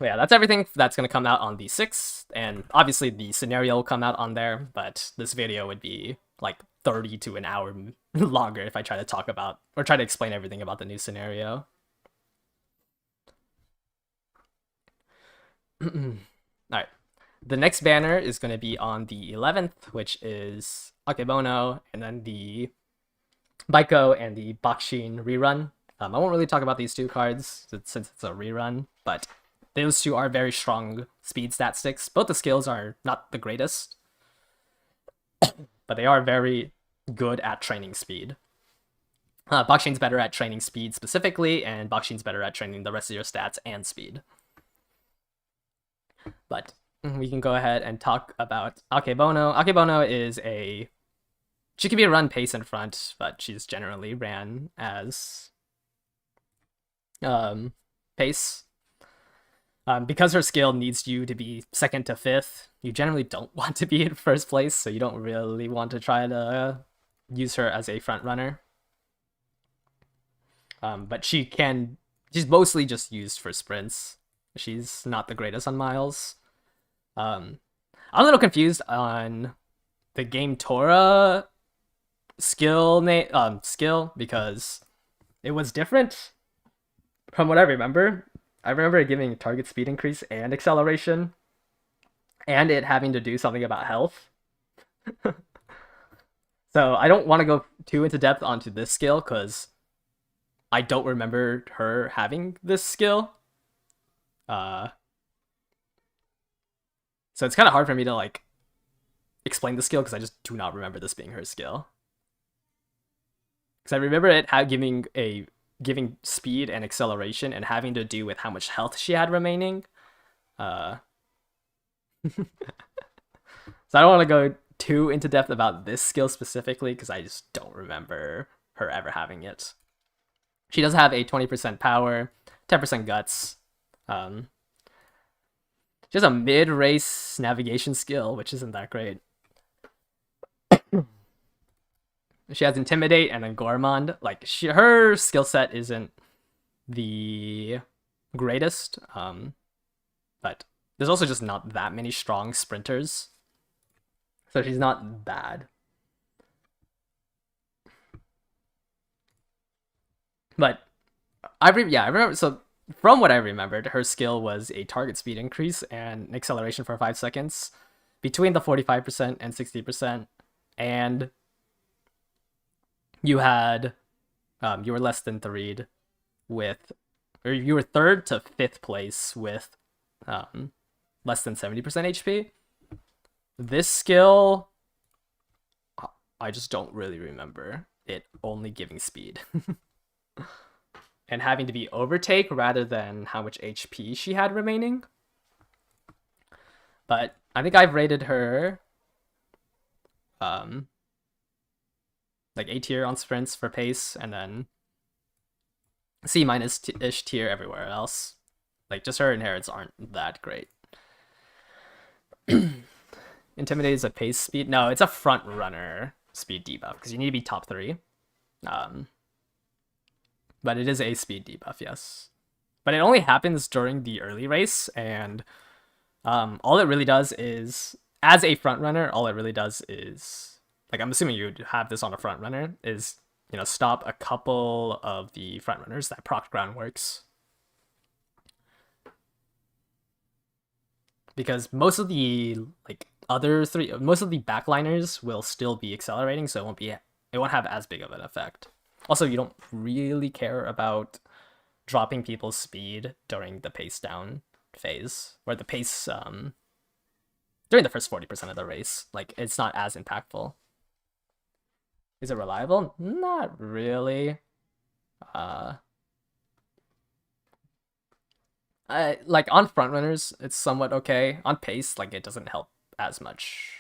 Speaker 1: Yeah, that's everything that's going to come out on the 6th, and obviously the scenario will come out on there, but this video would be like 30 to an hour longer if I try to talk about or try to explain everything about the new scenario. Alright, the next banner is going to be on the 11th, which is Akebono, and then the Baiko and the Bakshin rerun. I won't really talk about these 2 cards since it's a rerun, but those 2 are very strong speed stat sticks. Both the skills are not the greatest, but they are very good at training speed. Bakshin's better at training speed specifically, and Bakshin's better at training the rest of your stats and speed. But we can go ahead and talk about Akebono. Akebono is she can be run pace in front, but she's generally ran as pace. Because her skill needs you to be 2nd to 5th, you generally don't want to be in 1st place, so you don't really want to try to use her as a front runner. But she's mostly just used for sprints. She's not the greatest on miles. I'm a little confused on the Game Tora skill because it was different from what I remember. I remember it giving target speed increase and acceleration, and it having to do something about health. So I don't want to go too into depth onto this skill because I don't remember her having this skill. So it's kind of hard for me to like explain the skill because I just do not remember this being her skill. Because I remember it giving speed and acceleration and having to do with how much health she had remaining. So I don't want to go too into depth about this skill specifically because I just don't remember her ever having it. She does have a 20% power, 10% guts. She has a mid-race navigation skill, which isn't that great. She has Intimidate and then Gourmand. Like, her skill set isn't the greatest. but there's also just not that many strong sprinters. So she's not bad. But I remember. So from what I remembered, her skill was a target speed increase and an acceleration for 5 seconds between the 45% and 60%, and you had you were less than threed with, or you were third to fifth place with less than 70% HP. This skill, I just don't really remember it only giving speed. And having to be overtake rather than how much HP she had remaining. But I think I've rated her like A tier on sprints for pace, and then C minus ish tier everywhere else. Like, just her inherits aren't that great. Intimidate is a pace speed. No, it's a front runner speed debuff because you need to be top 3. But it is a speed debuff, yes. But it only happens during the early race, and all it really does is, as a front runner, all it really does is, like, I'm assuming you'd have this on a front runner, is, you know, stop a couple of the front runners that proc groundworks. Because most of the, like, most of the backliners will still be accelerating, so it won't have as big of an effect. Also, you don't really care about dropping people's speed during the pace down phase, or the pace during the first 40% of the race. Like, it's not as impactful. Is it reliable? Not really. Like, on front runners, it's somewhat okay. On pace, like, it doesn't help as much.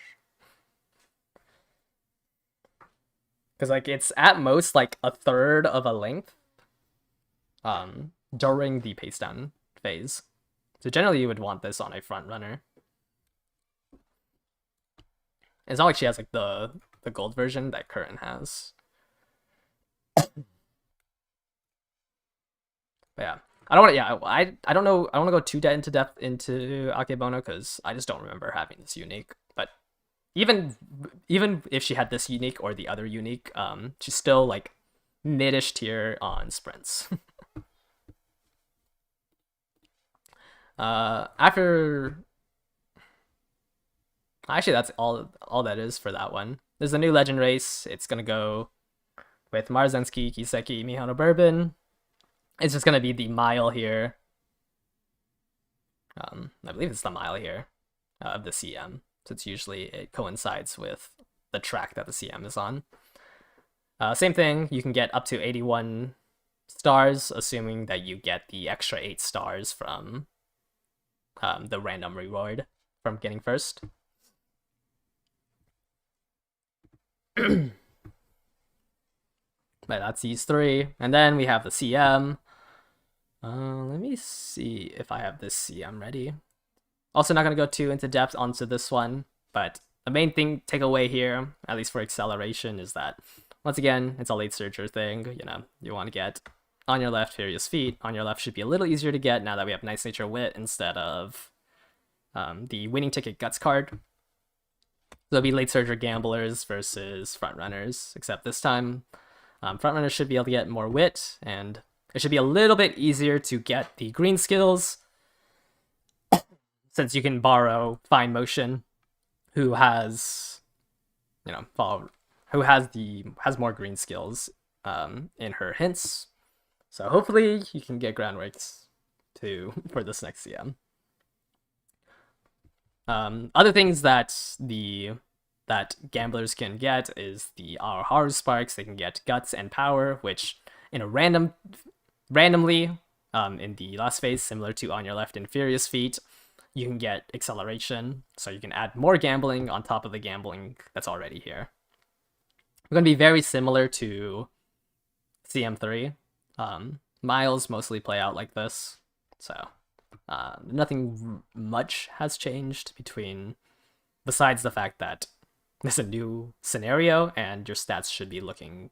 Speaker 1: Because, like, it's at most, like, a third of a length during the pace down phase. So generally you would want this on a front runner. It's not like she has, like, the gold version that Curran has. But yeah. I don't know. I don't want to go too into depth into Akebono because I just don't remember having this unique. But even if she had this unique or the other unique, she's still, like, mid-ish tier on sprints. After, actually, that's all that is for that one. There's a new legend race. It's gonna go with Marzensky, Kiseki, Mihano Bourbon. It's just gonna be the mile here. I believe it's the mile here of the CM. So it coincides with the track that the CM is on. Same thing, you can get up to 81 stars, assuming that you get the extra 8 stars from the random reward from getting first. But that's these 3. And then we have the CM. Let me see if I have this CM ready. Also, not going to go too into depth onto this one, but the main takeaway here, at least for acceleration, is that, once again, it's a late surger thing. You know, you want to get on your left, Furious Feet. On your left should be a little easier to get now that we have Nice Nature Wit instead of the winning ticket Guts card. So it'll be late surger gamblers versus front runners, except this time front runners should be able to get more wit, and it should be a little bit easier to get the green skills, since you can borrow Fine Motion, who has, you know, has more green skills in her hints. So hopefully you can get groundworks for this next CM. Other things that gamblers can get is the Haru Sparks. They can get Guts and Power, which in a randomly in the last phase, similar to On Your Left and Furious Feet, you can get acceleration, so you can add more gambling on top of the gambling that's already here. It's going to be very similar to CM3. Miles mostly play out like this, so nothing much has changed besides the fact that there's a new scenario and your stats should be looking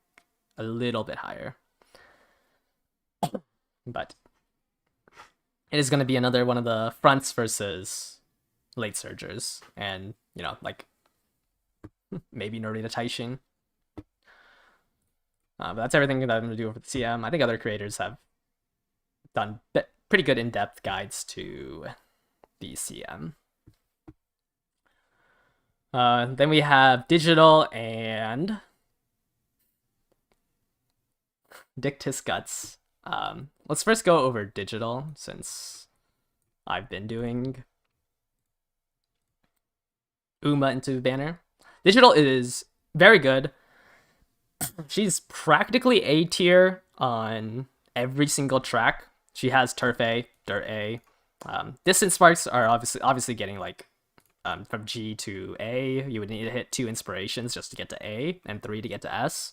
Speaker 1: a little bit higher. But it is going to be another one of the fronts versus late surgers, and like maybe Narita Taishin. But that's everything that I'm going to do for the CM. I think other creators have done pretty good in-depth guides to the CM. Then we have digital and Dictus Guts. Let's first go over digital, since I've been doing Uma into banner. Digital is very good. She's practically A tier on every single track. She has Turf A, Dirt A. Distance sparks are obviously getting like from G to A. You would need to hit 2 inspirations just to get to A, and 3 to get to S.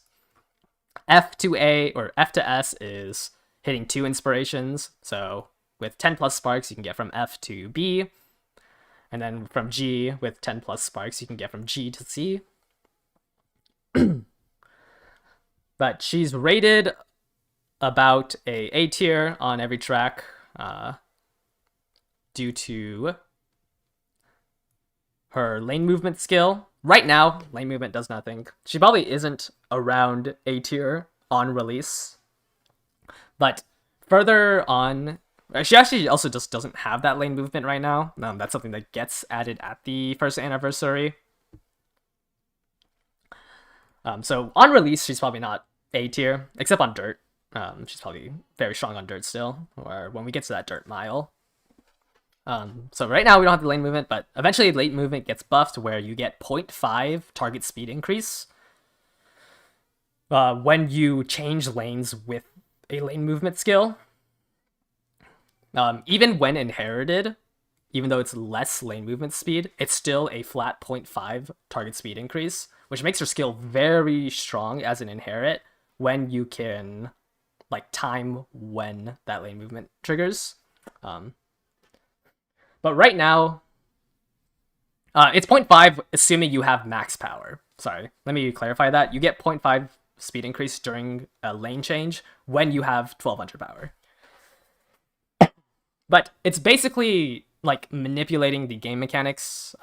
Speaker 1: F to A or F to S is hitting 2 inspirations. So with 10 plus sparks, you can get from F to B. And then from G, with 10 plus sparks, you can get from G to C. But she's rated about A tier on every track due to her lane movement skill. Right now, lane movement does nothing. She probably isn't around A tier on release. But further on, she actually also just doesn't have that lane movement right now. That's something that gets added at the first anniversary. So on release, she's probably not A tier, except on dirt. She's probably very strong on dirt still, or when we get to that dirt mile. So right now we don't have the lane movement, but eventually lane movement gets buffed where you get 0.5 target speed increase when you change lanes with a lane movement skill. Even when inherited, even though it's less lane movement speed, it's still a flat 0.5 target speed increase, which makes her skill very strong as an inherit when you can like time when that lane movement triggers. But right now, it's 0.5 assuming you have max power. Sorry, let me clarify that. You get 0.5 speed increase during a lane change when you have 1200 power. But it's basically like manipulating the game mechanics.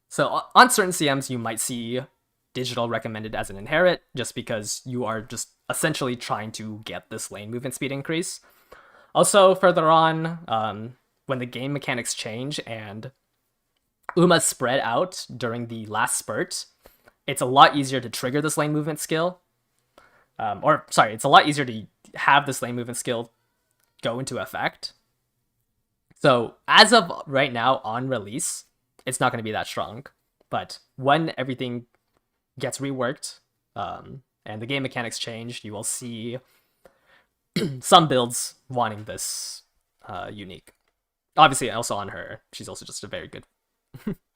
Speaker 1: So on certain CMs, you might see digital recommended as an inherit just because you are just essentially trying to get this lane movement speed increase. Also, further on, when the game mechanics change and Uma's spread out during the last spurt, it's a lot easier to trigger this lane movement skill. It's a lot easier to have this lane movement skill go into effect. So as of right now on release, it's not going to be that strong. But when everything gets reworked and the game mechanics change, you will see some builds wanting this unique. Obviously, also on her, she's also just a very good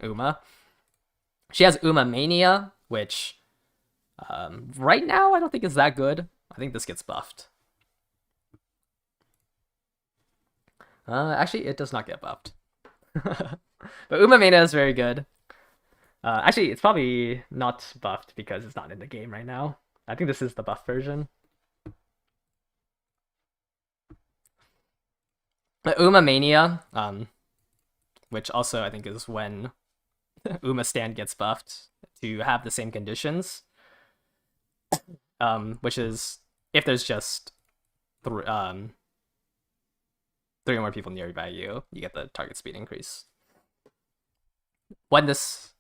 Speaker 1: Uma. She has Uma Mania, which right now I don't think is that good. I think this gets buffed. Actually, it does not get buffed. But Uma Mania is very good. Actually, it's probably not buffed because it's not in the game right now. I think this is the buff version. But Uma Mania, which also I think is when Uma Stand gets buffed to have the same conditions. Which is if there's just 3 or more people nearby you, you get the target speed increase. When this,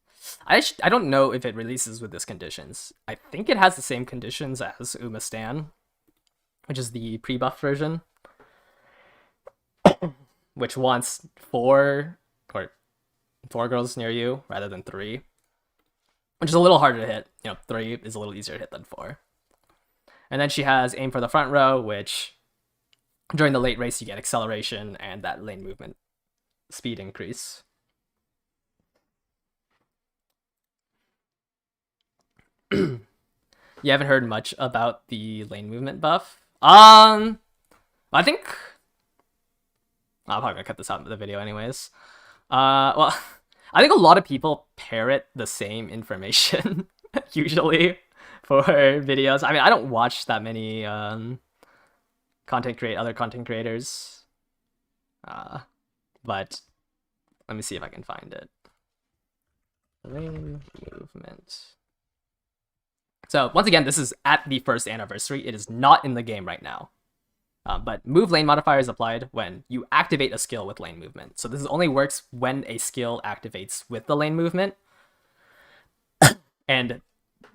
Speaker 1: I don't know if it releases with this conditions. I think it has the same conditions as Uma Stan, which is the pre-buff version, which wants 4 girls near you rather than 3, which is a little harder to hit. 3 is a little easier to hit than 4. And then she has aim for the front row, which during the late race you get acceleration and that lane movement speed increase. You haven't heard much about the lane movement buff? I think I'm probably gonna cut this out of the video anyways. Well, I think a lot of people parrot the same information usually for videos. I mean, I don't watch that many other content creators. But let me see if I can find it. Lane movement. So once again, this is at the first anniversary. It is not in the game right now. But move lane modifier is applied when you activate a skill with lane movement. So this only works when a skill activates with the lane movement. And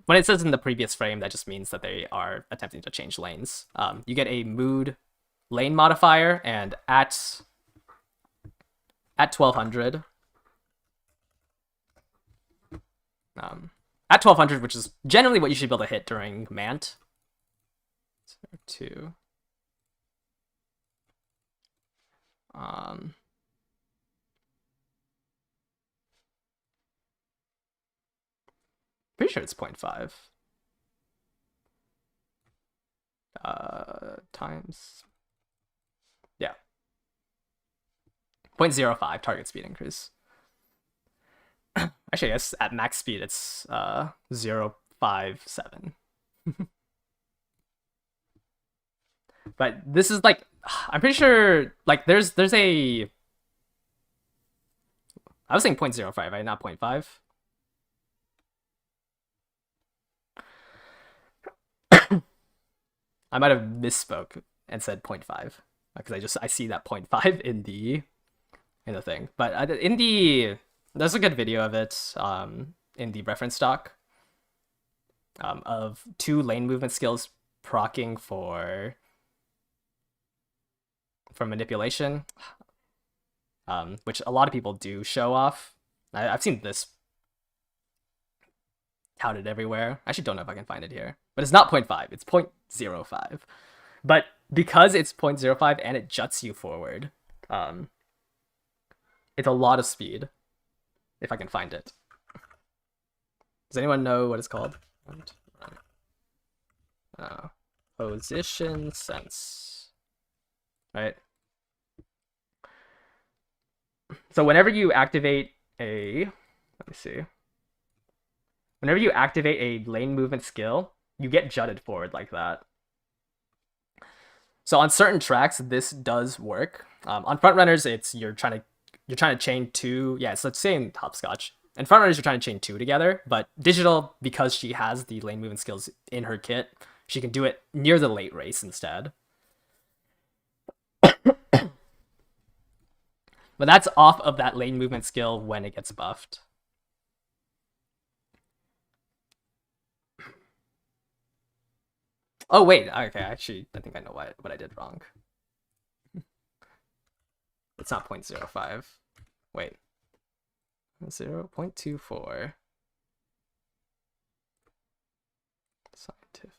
Speaker 1: when it says in the previous frame, that just means that they are attempting to change lanes. You get a mood lane modifier, and at 1200, at 1200, which is generally what you should be able to hit during Mant. 2. Pretty sure it's 0.5. Times. Yeah. 0.05 target speed increase. Actually, I guess at max speed it's 0.57. But this is like, I'm pretty sure like there's a, I was saying 0.05, right? Not 0.5. I might have misspoke and said 0.5 because I see that 0.5 in the thing. But in the, there's a good video of it in the reference doc of 2 lane movement skills proccing for manipulation, which a lot of people do show off. I've seen this touted everywhere. I actually don't know if I can find it here, but it's not 0.5, it's 0.05. But because it's 0.05 and it juts you forward, it's a lot of speed. If I can find it. Does anyone know what it's called? Position sense. Right? So whenever you activate a, let me see. Whenever you activate a lane movement skill, you get jutted forward like that. So on certain tracks, this does work. On front runners, it's you're trying to chain 2. Yeah, so let's say in hopscotch. In front runners, you're trying to chain 2 together, but digital, because she has the lane movement skills in her kit, she can do it near the late race instead. But that's off of that lane movement skill when it gets buffed. Oh, wait. Okay, actually, I think I know what I did wrong. It's not 0.05. Wait. 0.24. Scientific.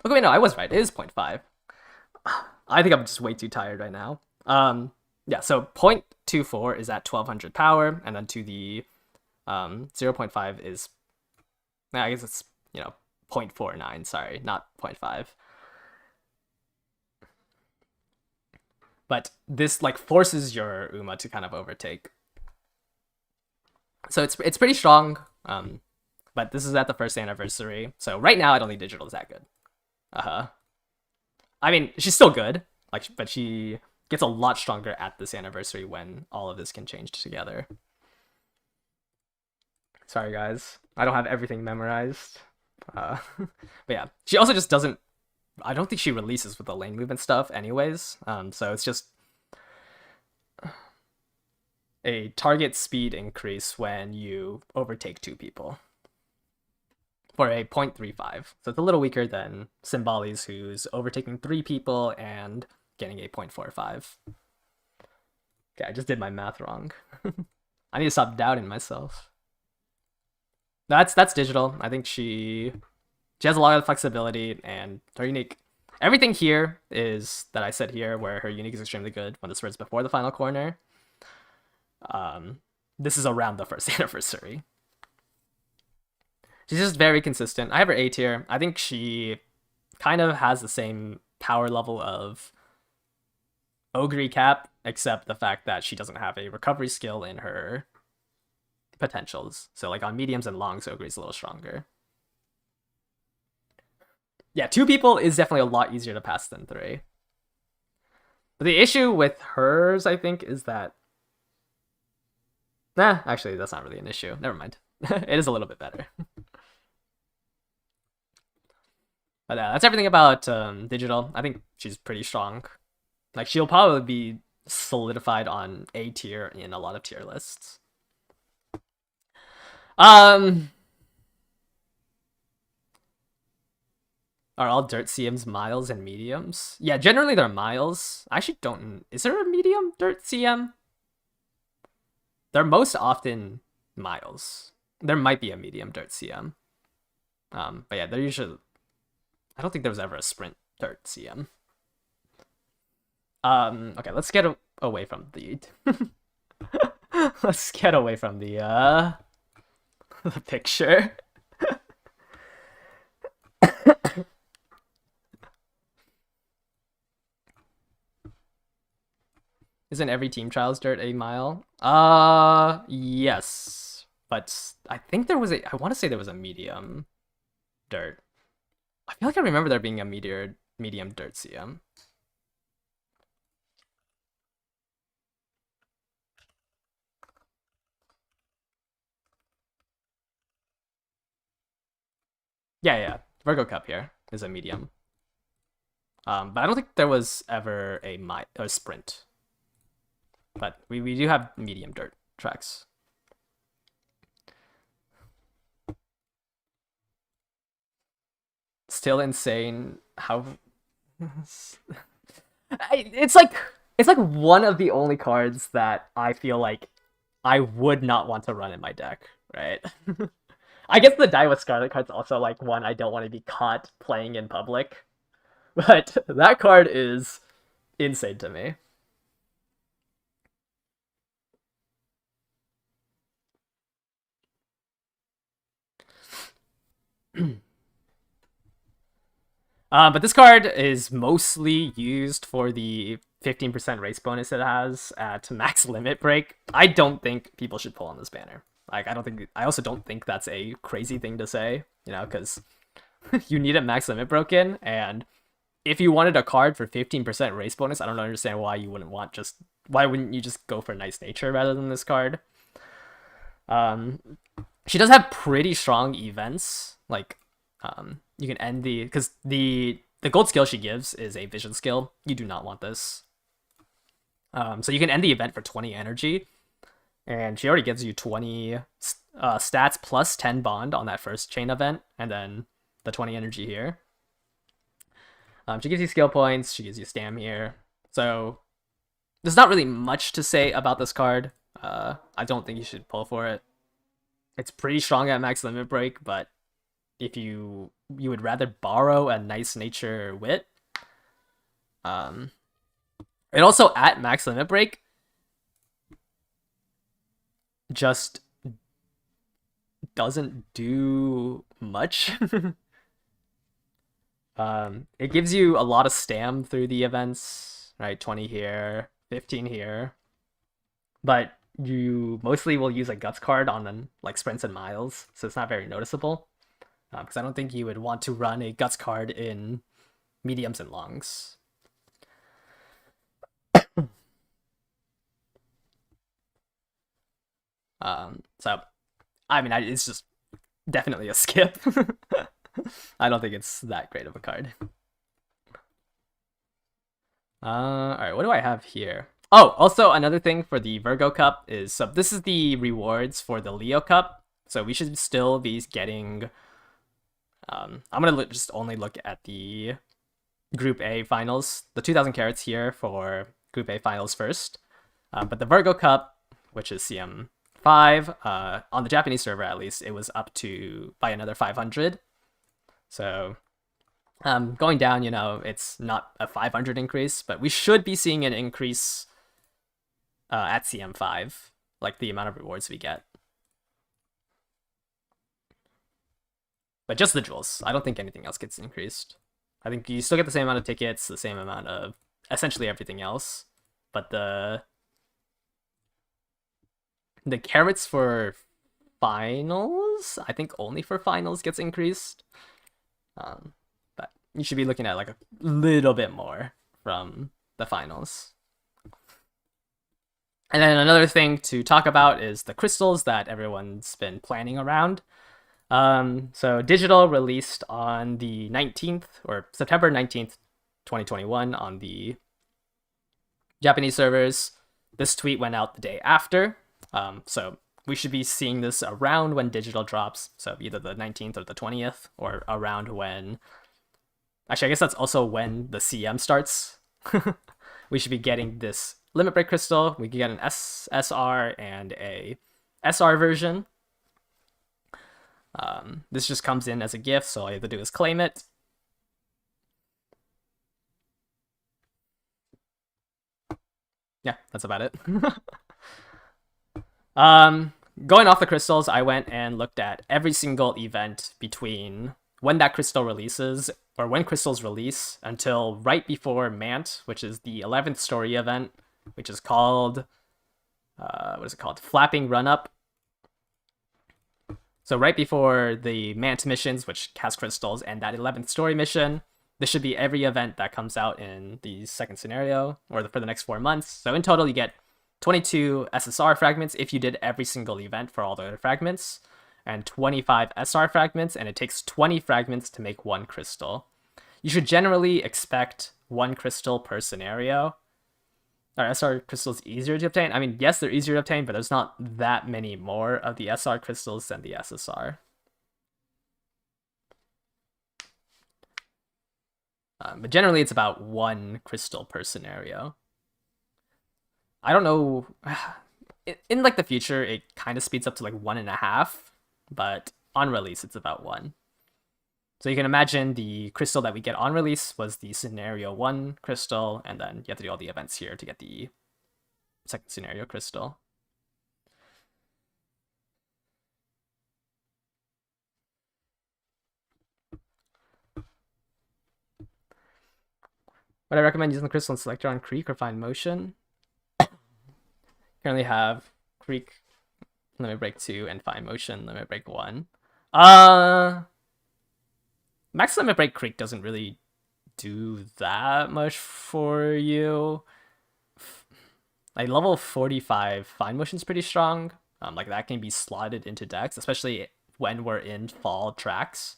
Speaker 1: Okay, wait, no, I was right. It is 0.5. I think I'm just way too tired right now. Yeah, so 0.24 is at 1200 power, and then to the 0.5 is, I guess it's, 0.49, sorry, not 0.5. But this like forces your Uma to kind of overtake. So it's pretty strong, but this is at the first anniversary. So right now I don't think digital is that good. I mean, she's still good, but she gets a lot stronger at this anniversary when all of this can change together. Sorry guys, I don't have everything memorized. But yeah, she also just doesn't, I don't think she releases with the lane movement stuff anyways. So it's just a target speed increase when you overtake 2 people for a 0.35. So it's a little weaker than Symboli's, who's overtaking 3 people and getting a 0.45. Okay, I just did my math wrong. I need to stop doubting myself. That's digital. I think she has a lot of flexibility, and her unique, everything here is that I said here, where her unique is extremely good when the spread's before the final corner. This is around the first anniversary. She's just very consistent. I have her A tier. I think she kind of has the same power level of Ogre Cap, except the fact that she doesn't have a recovery skill in her potentials. So like on mediums and longs, Ogre's a little stronger. Yeah, 2 people is definitely a lot easier to pass than 3. But the issue with hers, I think, is that... Nah, actually, that's not really an issue. Never mind. It is a little bit better. But that's everything about Digital. I think she's pretty strong. Like, she'll probably be solidified on A tier in a lot of tier lists. Are all dirt CMs miles and mediums? Yeah, generally they're miles. I actually don't... Is there a medium dirt CM? They're most often miles. There might be a medium dirt CM. But yeah, they're usually... I don't think there was ever a sprint dirt CM. Okay, let's get away from the... let's get away from the the picture. Isn't every team trials dirt a mile? Yes. But I think there was I want to say there was a medium dirt. I feel like I remember there being a medium dirt CM. Yeah. Virgo Cup here is a medium. But I don't think there was ever a sprint. But we do have medium dirt tracks. Still insane how it's like one of the only cards that I feel like I would not want to run in my deck, right? I guess the Die with Scarlet card's also like one I don't want to be caught playing in public. But that card is insane to me. But this card is mostly used for the 15% race bonus it has at max limit break. I don't think people should pull on this banner. Like, I also don't think that's a crazy thing to say, you know, because you need a max limit broken, and if you wanted a card for 15% race bonus, I don't understand why you wouldn't why wouldn't you just go for Nice Nature rather than this card? She does have pretty strong events, like, you can end because the gold skill she gives is a vision skill. You do not want this. So you can end the event for 20 energy, and she already gives you 20 stats plus 10 bond on that first chain event, and then the 20 energy here. She gives you skill points, she gives you stam here. So there's not really much to say about this card. I don't think you should pull for it. It's pretty strong at max limit break, but if you would rather borrow a Nice Nature Wit, and also at max limit break just doesn't do much. It gives you a lot of stam through the events, right? 20 here, 15 here, but you mostly will use a guts card on like sprints and miles, so it's not very noticeable. Because I don't think you would want to run a guts card in mediums and longs. So, I mean, it's just definitely a skip. I don't think it's that great of a card. Alright, what do I have here? Oh, also another thing for the Virgo Cup is, so this is the rewards for the Leo Cup. So we should still be getting... I'm gonna just only look at the Group A finals. The 2,000 carats here for Group A finals first. But the Virgo Cup, which is CM5, on the Japanese server at least, it was up to by another 500. So going down, you know, it's not a 500 increase, but we should be seeing an increase at CM5, like the amount of rewards we get. But just the jewels. I don't think anything else gets increased. I think you still get the same amount of tickets, the same amount of essentially everything else. But the carats for finals, I think only for finals gets increased. But you should be looking at like a little bit more from the finals. And then another thing to talk about is the crystals that everyone's been planning around. So Digital released on the 19th or September 19th, 2021 on the Japanese servers. This tweet went out the day after. So we should be seeing this around when Digital drops. So either the 19th or the 20th, or around when. Actually, I guess that's also when the CM starts. We should be getting this Limit Break crystal. We can get an SSR and a SR version. This just comes in as a gift, so all you have to do is claim it. Yeah, that's about it. Going off the crystals, I went and looked at every single event between when that crystal releases, or when crystals release, until right before Mant, which is the 11th story event, which is called, what is it called? Flapping Run Up. So right before the Mant missions, which has crystals, and that 11th story mission, this should be every event that comes out in the second scenario, or for the next 4 months. So in total, you get 22 SSR fragments if you did every single event for all the other fragments, and 25 SR fragments, and it takes 20 fragments to make one crystal. You should generally expect one crystal per scenario. Are SR crystals easier to obtain? I mean, yes, they're easier to obtain, but there's not that many more of the SR crystals than the SSR. But generally, it's about one crystal per scenario. I don't know. In like the future, it kind of speeds up to like 1.5, but on release, it's about 1. So you can imagine the crystal that we get on release was the scenario 1 crystal, and then you have to do all the events here to get the second scenario crystal. Would I recommend using the crystal and selector on Creek or Fine Motion? Currently have Creek, Limit Break 2, and Fine Motion, Limit Break 1. Max Limit Break Creek doesn't really do that much for you. Like level 45 Fine Motion's pretty strong. Like that can be slotted into decks, especially when we're in fall tracks.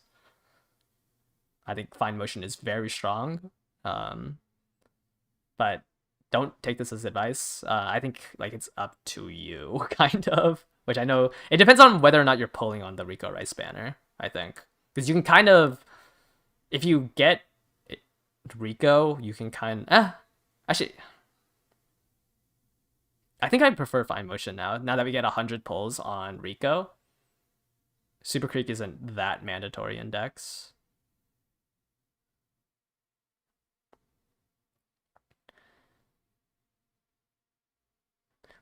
Speaker 1: I think Fine Motion is very strong. But don't take this as advice. I think like it's up to you, kind of. Which I know it depends on whether or not you're pulling on the Rico Rice banner. I think because you can kind of, if you get Rico, you can kind of actually. I think I prefer Fine Motion now. Now that we get 100 pulls on Rico, Super Creek isn't that mandatory in decks.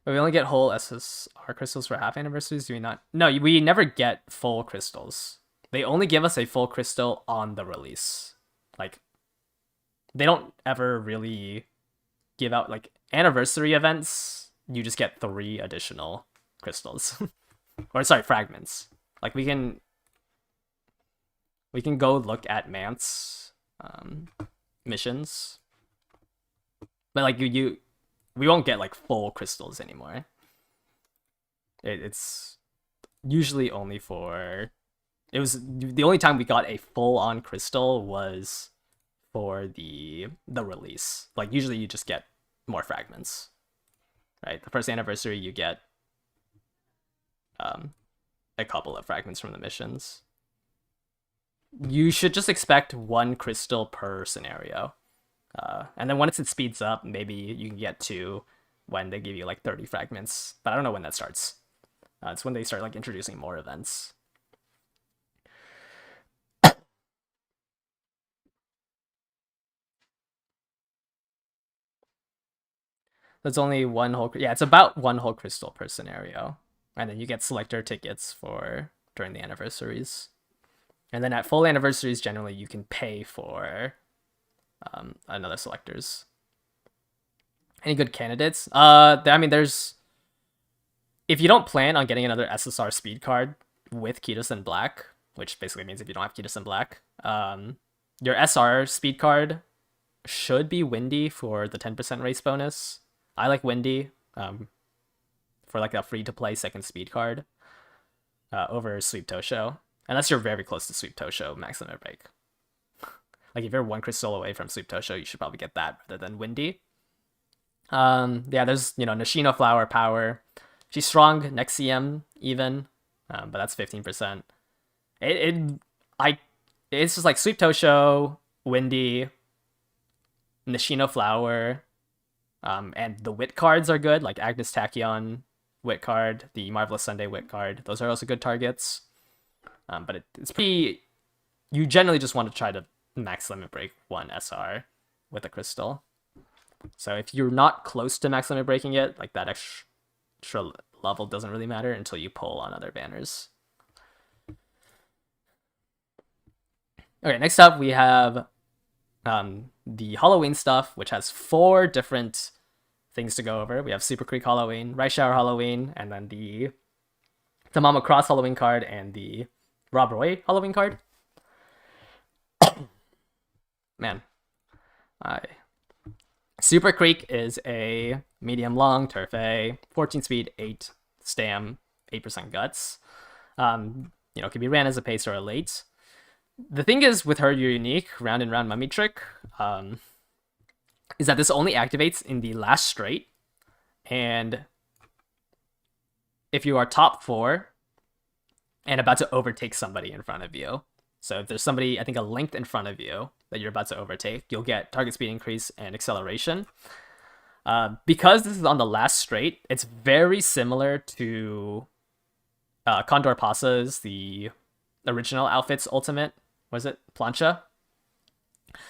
Speaker 1: But we only get whole SSR crystals for half anniversaries, do we not? No, we never get full crystals. They only give us a full crystal on the release. Like, they don't ever really give out, like, anniversary events. You just get 3 additional crystals. Or, sorry, fragments. Like, we can go look at Mant's missions. But, like, we won't get like full crystals anymore. It's usually only for, it was the only time we got a full on crystal was for the release. Like usually you just get more fragments, right? The first anniversary you get a couple of fragments from the missions. You should just expect 1 crystal per scenario. And then once it speeds up, maybe you can get 2 when they give you like 30 fragments. But I don't know when that starts. It's when they start like introducing more events. There's only 1 whole, yeah, it's about 1 whole crystal per scenario. And then you get selector tickets for during the anniversaries. And then at full anniversaries, generally you can pay for another selectors. Any good candidates? I mean, there's, if you don't plan on getting another SSR speed card with Ketosin Black, which basically means if you don't have Ketosin Black, Your SR speed card should be Windy for the 10% race bonus. I like Windy for like a free to play second speed card over Sweep Tosho. Unless you're very close to Sweep Tosho Maximum Break. Like if you're one crystal away from Sweep Tosho, you should probably get that rather than Windy. Yeah, there's Nishino Flower Power. She's strong next CM even, but that's 15%. It's just like Sweep Tosho, Windy, Nishino Flower, and the Wit cards are good, like Agnes Tachyon Wit card, the Marvelous Sunday Wit card. Those are also good targets. But it's pretty. You generally just want to try to max limit break one SR with a crystal. So if you're not close to max limit breaking it, like that extra level doesn't really matter until you pull on other banners. Okay, next up we have the Halloween stuff, which has 4 different things to go over. We have Super Creek Halloween, Rice Shower Halloween, and then the Tamama Cross Halloween card and the Rob Roy Halloween card. Man, Super Creek is a medium long turf A, 14 speed, 8 stam, 8% guts. Can be ran as a pace or a late. The thing is with her unique round and round mummy trick is that this only activates in the last straight, and if you are top 4 and about to overtake somebody in front of you. So if there's somebody, I think, a length in front of you that you're about to overtake, you'll get target speed increase and acceleration. Because this is on the last straight, it's very similar to Condor Passa's, the original outfit's ultimate. Was it Plancha?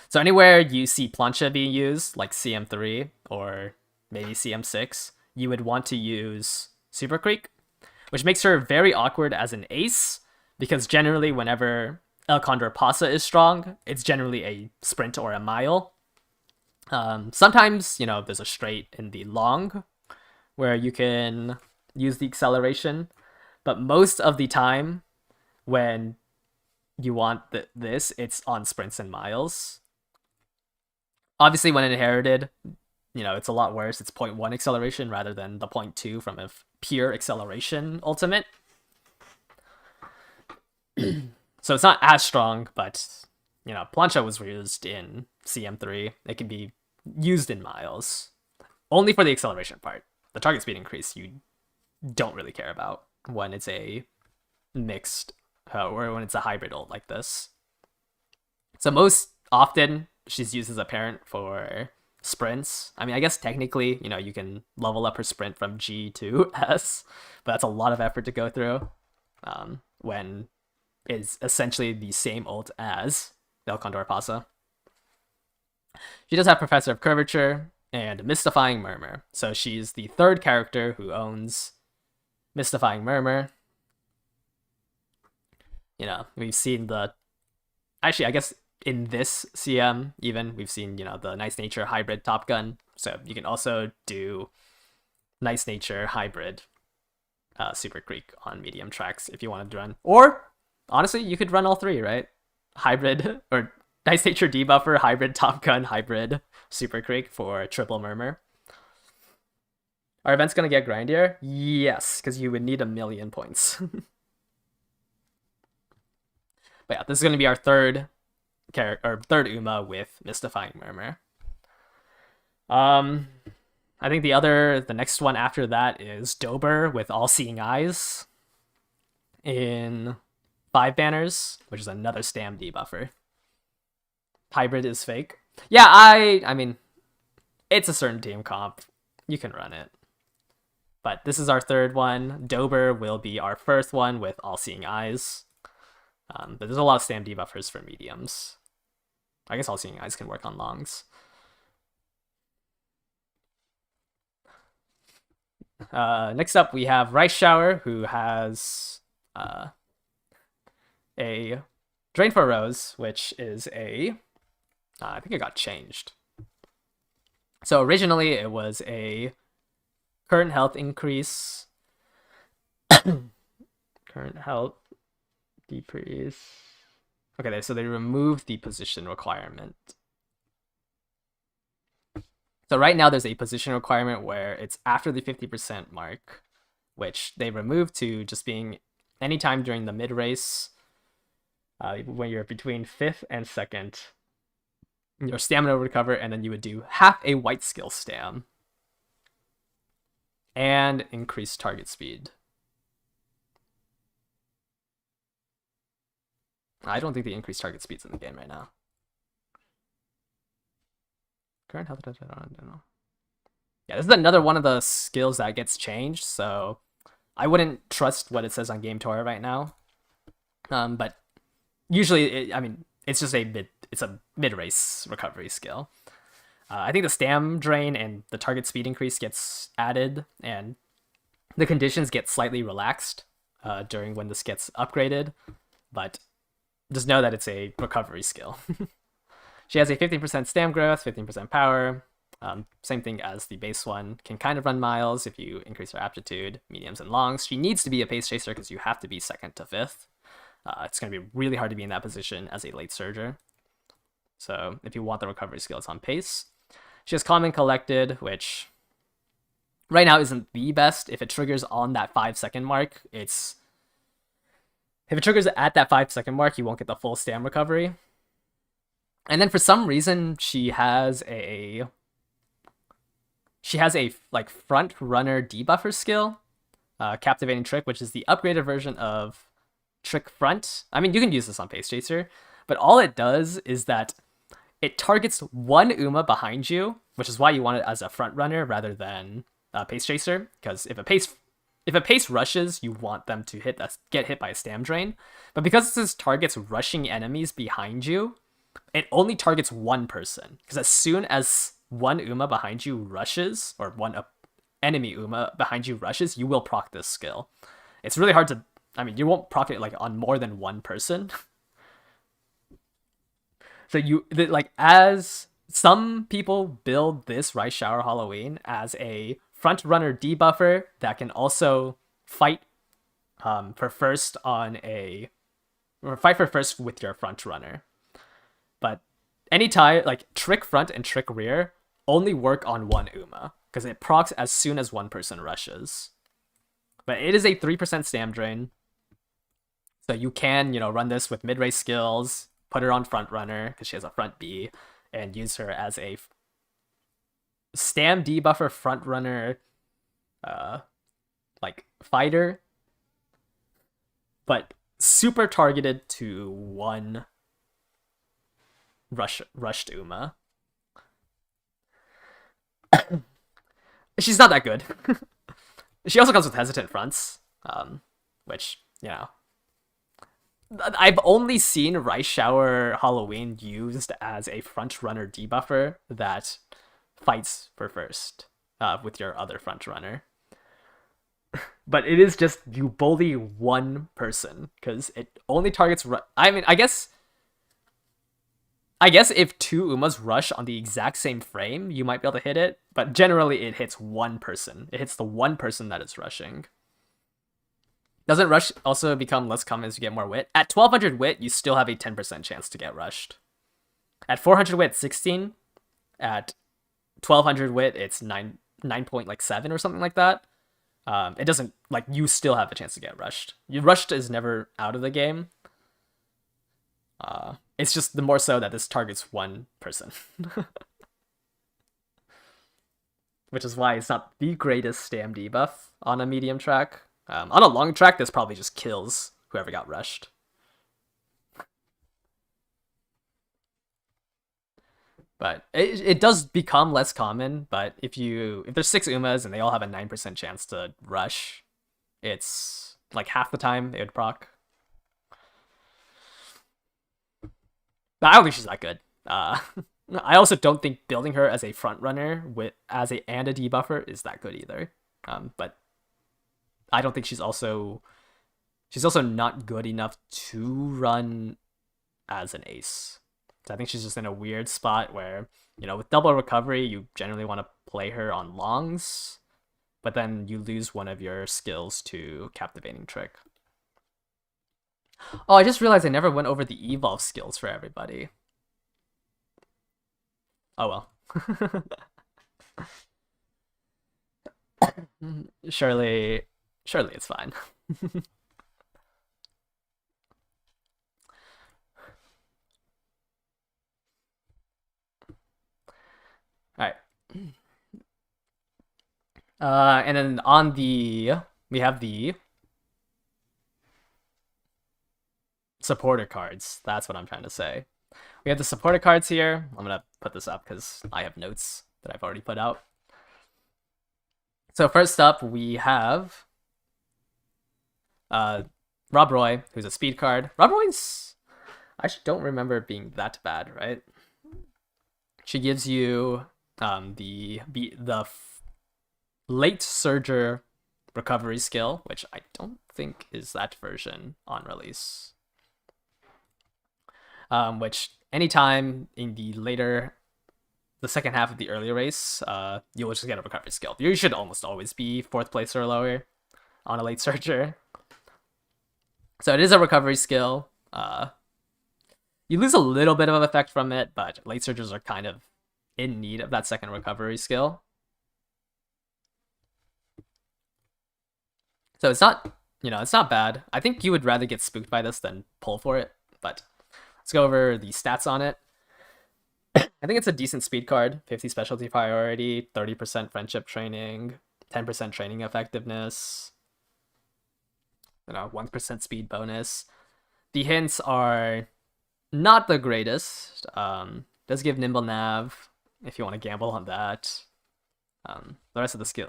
Speaker 1: So anywhere you see Plancha being used, like CM3 or maybe CM6, you would want to use Super Creek, which makes her very awkward as an ace, because generally whenever El Condor Pasa is strong, it's generally a sprint or a mile. Sometimes, there's a straight in the long where you can use the acceleration, but most of the time when you want this, it's on sprints and miles. Obviously, when inherited, it's a lot worse. It's 0.1 acceleration rather than the 0.2 from a pure acceleration ultimate. So it's not as strong, but, Plancha was used in CM3. It can be used in miles. Only for the acceleration part. The target speed increase you don't really care about when it's a mixed or when it's a hybrid ult like this. So most often she's used as a parent for sprints. I mean, I guess technically, you can level up her sprint from G to S, but that's a lot of effort to go through when it's essentially the same ult as El Condor Pasa. She does have Professor of Curvature and Mystifying Murmur. So she's the 3rd character who owns Mystifying Murmur. We've seen actually, I guess in this CM even, we've seen, the Nice Nature hybrid Top Gun. So you can also do Nice Nature hybrid Super Creek on medium tracks if you wanted to run. Or, honestly, you could run all 3, right? Hybrid, or Nice Nature Debuffer, hybrid Top Gun, hybrid Super Creek for triple Murmur. Are events going to get grindier? Yes, because you would need 1,000,000 points. But yeah, this is going to be our third Uma with Mystifying Murmur. I think the next one after that is Dober with All Seeing Eyes in 5 banners, which is another Stam debuffer. Hybrid is fake. Yeah, I mean, it's a certain team comp. You can run it. But this is our 3rd one. Dober will be our 1st one with All Seeing Eyes. But there's a lot of Stam debuffers for mediums. I guess All Seeing Eyes can work on longs. Next up, we have Rice Shower, who has a Drain for Rose, which is I think it got changed. So originally, it was a current health increase. Current health decrease. Okay, so they removed the position requirement. So right now there's a position requirement where it's after the 50% mark, which they removed to just being anytime during the mid race, when you're between 5th and 2nd, your stamina would recover, and then you would do half a white skill stam and increase target speed. I don't think the increased target speed's in the game right now. Current health, I don't know. Yeah, this is another one of the skills that gets changed, so I wouldn't trust what it says on Game Tour right now. But usually, it's just a mid race recovery skill. I think the stam drain and the target speed increase gets added, and the conditions get slightly relaxed during when this gets upgraded. But just know that it's a recovery skill. She has a 15% stam growth, 15% power. Same thing as the base one. Can kind of run miles if you increase her aptitude, mediums and longs. She needs to be a pace chaser because you have to be 2nd to 5th. It's going to be really hard to be in that position as a late surger. So if you want the recovery skill, it's on pace. She has Calm and Collected, which right now isn't the best. If it triggers on that 5-second mark, if it triggers at that 5-second mark, you won't get the full stam recovery. And then for some reason, she has a like front runner debuffer skill, Captivating Trick, which is the upgraded version of Trick Front. I mean, you can use this on Pace Chaser, but all it does is that it targets one Uma behind you, which is why you want it as a front runner rather than a Pace Chaser. Because if a pace rushes, you want them to get hit by a stam drain. But because this targets rushing enemies behind you, it only targets one person. Because as soon as one Uma behind you rushes, or one enemy Uma behind you rushes, you will proc this skill. It's really hard to... you won't proc it like on more than one person. So as some people build this Rice Shower Halloween as a front runner debuffer that can also fight for first with your front runner. But anytime, Trick Front and Trick Rear only work on one Uma, because it procs as soon as one person rushes. But it is a 3% stam drain, so you can, run this with mid-race skills, put her on front runner, because she has a front B, and use her as a stam debuffer front runner, fighter, but super targeted to one rushed Uma. She's not that good. She also comes with hesitant fronts, which, I've only seen Rice Shower Halloween used as a front runner debuffer that fights for first with your other front runner. But it is just you bully one person, because it only targets... I guess if two Umas rush on the exact same frame, you might be able to hit it, but generally it hits one person. It hits the one person that is rushing. Doesn't rush also become less common as you get more wit? At 1200 wit, you still have a 10% chance to get rushed. At 400 wit, 16. At 1200 wit, it's 9.7 or something like that. It doesn't, you still have a chance to get rushed. Rushed is never out of the game. It's just the more so that this targets one person. Which is why it's not the greatest stam debuff on a medium track. On a long track, this probably just kills whoever got rushed. But it does become less common, but if there's 6 Umas and they all have a 9% chance to rush, it's half the time it would proc. But I don't think she's that good. I also don't think building her as a front runner and a debuffer is that good either. But I don't think she's also not good enough to run as an ace. So I think she's just in a weird spot where, with double recovery, you generally want to play her on longs, but then you lose one of your skills to Captivating Trick. Oh, I just realized I never went over the evolve skills for everybody. Oh well. surely, surely it's fine. All right. And then on the we have the supporter cards. That's what I'm trying to say. We have the supporter cards here. I'm gonna put this up because I have notes that I've already put out. So first up, we have Rob Roy, who's a speed card. Rob Roy's, I actually don't remember it being that bad, right? She gives you the late surger recovery skill, which I don't think is that version on release. Which anytime in the second half of the earlier race, you'll just get a recovery skill. You should almost always be 4th place or lower on a late surger. So it is a recovery skill. You lose a little bit of effect from it, but late surgers are kind of in need of that second recovery skill. So it's not, it's not bad. I think you would rather get spooked by this than pull for it, but let's go over the stats on it. I think it's a decent speed card. 50 specialty priority, 30% friendship training, 10% training effectiveness, 1% speed bonus. The hints are not the greatest. Does give nimble nav if you want to gamble on that. The rest of the skill,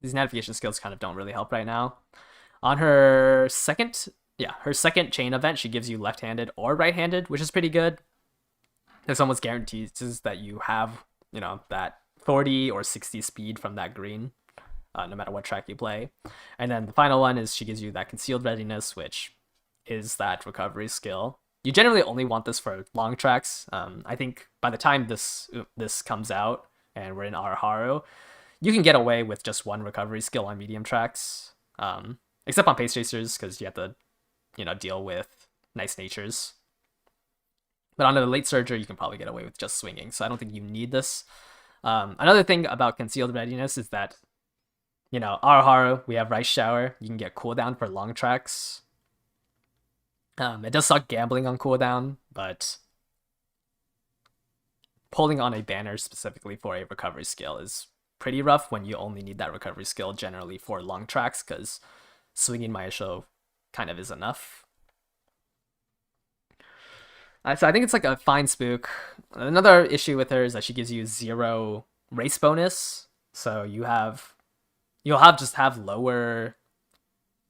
Speaker 1: these navigation skills kind of don't really help right now. On her second chain event, she gives you left-handed or right-handed, which is pretty good. This almost guarantees that you have, that 40 or 60 speed from that green, no matter what track you play. And then the final one is she gives you that concealed readiness, which is that recovery skill. You generally only want this for long tracks. I think by the time this comes out and we're in Araharu, you can get away with just one recovery skill on medium tracks, except on pace racers because you have to, deal with nice natures. But on the late surger, you can probably get away with just swinging. So I don't think you need this. Another thing about concealed readiness is that, Araharu, we have Rice Shower. You can get cooldown for long tracks. It does suck gambling on cooldown, but pulling on a banner specifically for a recovery skill is pretty rough when you only need that recovery skill generally for long tracks, because swinging Maisho kind of is enough. So I think it's like a fine spook. Another issue with her is that she gives you 0 race bonus, so you'll have lower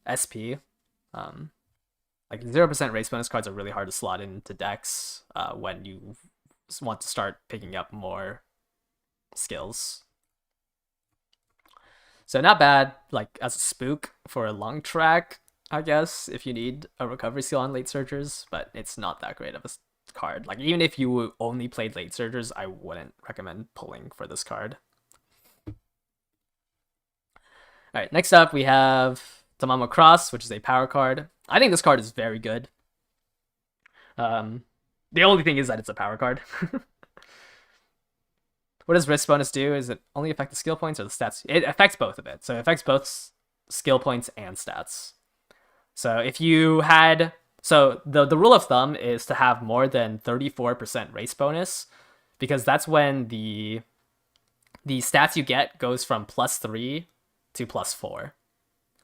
Speaker 1: SP. 0% race bonus cards are really hard to slot into decks when you want to start picking up more skills. So not bad, as a spook for a long track, I guess, if you need a recovery skill on late surgers, but it's not that great of a card. Even if you only played late surgers, I wouldn't recommend pulling for this card. Alright, next up we have Tamamo Cross, which is a power card. I think this card is very good. The only thing is that it's a power card. What does risk bonus do? Is it only affect the skill points or the stats? It affects both of it. So it affects both skill points and stats. So if you had... So the rule of thumb is to have more than 34% race bonus, because that's when the stats you get goes from +3 to +4.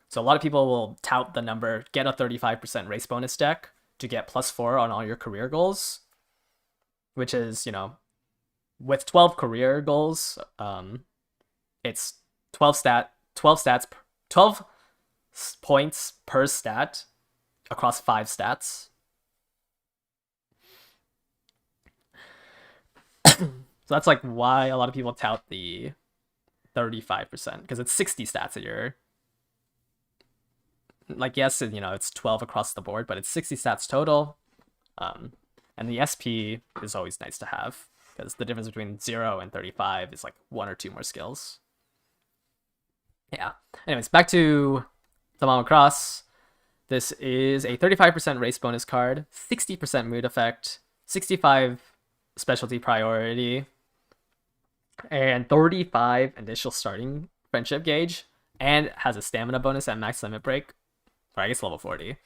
Speaker 1: So a lot of people will tout the number, get a 35% race bonus deck to get +4 on all your career goals, which is, with 12 career goals, it's 12 points per stat across 5 stats. So that's why a lot of people tout the 35%, because it's 60 stats a year. Yes, it's 12 across the board, but it's 60 stats total. And the SP is always nice to have, because the difference between 0 and 35 is 1 or 2 more skills. Yeah. Anyways, back to Tamamo Cross. This is a 35% race bonus card, 60% mood effect, 65 specialty priority, and 35 initial starting friendship gauge, and has a stamina bonus at max limit break, or I guess level 40.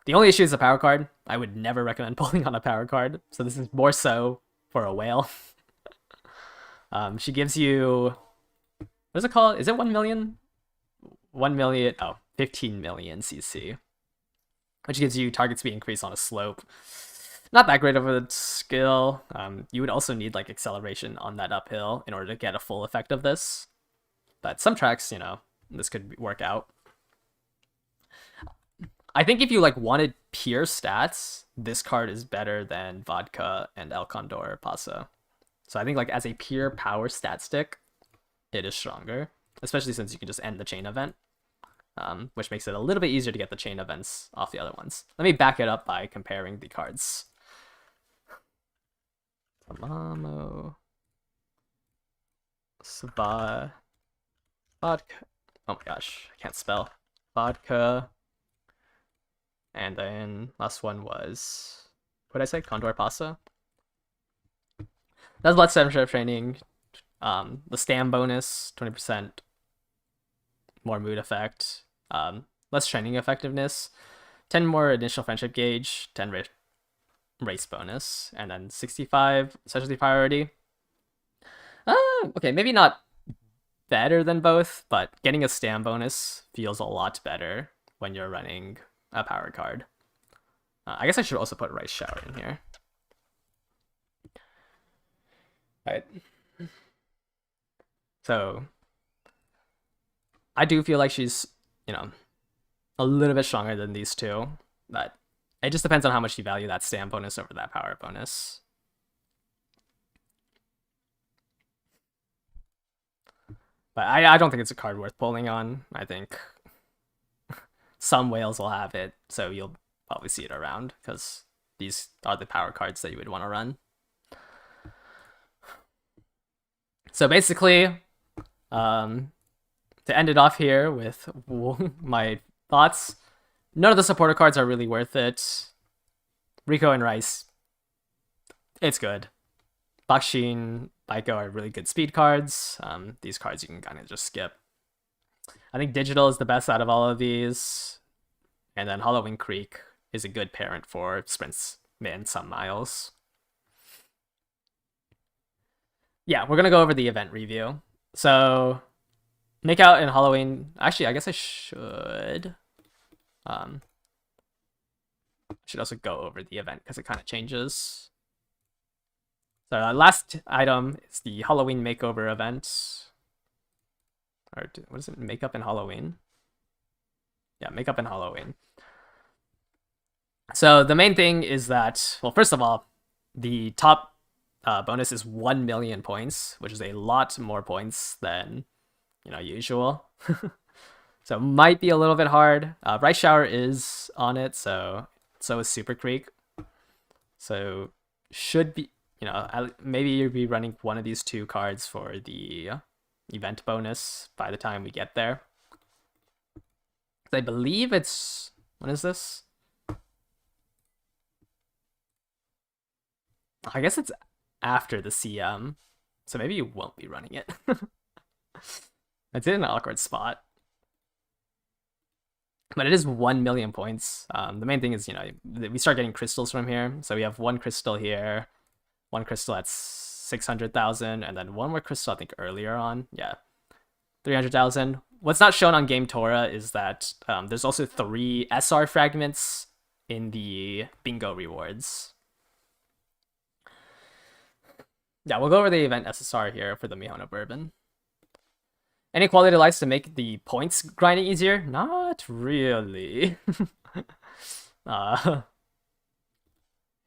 Speaker 1: The only issue is a power card. I would never recommend pulling on a power card, so this is more so for a whale. She gives you, what is it called? Is it 1 million? 1 million, oh, 15 million CC, which gives you target speed increase on a slope. Not that great of a skill. You would also need like acceleration on that uphill in order to get a full effect of this. But some tracks, you know, this could work out. I think if you like wanted pure stats, this card is better than Vodka and El Condor Paso. So I think like as a pure power stat stick, it is stronger, especially since you can just end the chain event, which makes it a little bit easier to get the chain events off the other ones. Let me back it up by comparing the cards. Tamamo. Vodka. Oh my gosh, I can't spell. Vodka. And then last one was, what did I say? Condor Pasa. That's Blood Center Training. The Stam bonus, 20% more mood effect, less training effectiveness, 10 more initial friendship gauge, 10 race bonus, and then 65 specialty priority. Okay, maybe not better than both, but getting a Stam bonus feels a lot better when you're running a power card. I guess I should also put Rice Shower in here. Alright. So I do feel like she's, you know, a little bit stronger than these two, but it just depends on how much you value that Stam bonus over that power bonus. But I don't think it's a card worth pulling on. I think some whales will have it, so you'll probably see it around, because these are the power cards that you would want to run. So basically, to end it off here with my thoughts, none of the supporter cards are really worth it. Rico and Rice, it's good. Bakshin, Baiko are really good speed cards. These cards you can kind of just skip. I think Digital is the best out of all of these. And then Halloween Creek is a good parent for sprints and some miles. Yeah, we're going to go over the event review. So, Make Out and Halloween. Actually, I guess I should. Should also go over the event because it kind of changes. So, last item is the Halloween Makeover event. Or what is it? Makeup and Halloween? Yeah, Makeup and Halloween. So, the main thing is that, well, first of all, the top bonus is 1 million points, which is a lot more points than, you know, usual. So it might be a little bit hard. Rice Shower is on it, so is Super Creek. So should be, you know, maybe you'll be running one of these two cards for the event bonus by the time we get there. I believe it's, when is this? I guess it's after the CM, so maybe you won't be running it. It's in an awkward spot. But it is 1 million points. The main thing is, you know, we start getting crystals from here. So we have one crystal here, one crystal at 600,000, and then one more crystal, I think, earlier on. Yeah, 300,000. What's not shown on Game Tora is that there's also 3 SR fragments in the bingo rewards. Yeah, we'll go over the event SSR here for the Mihono Bourbon. Any quality lights to make the points grinding easier? Not really. Yeah,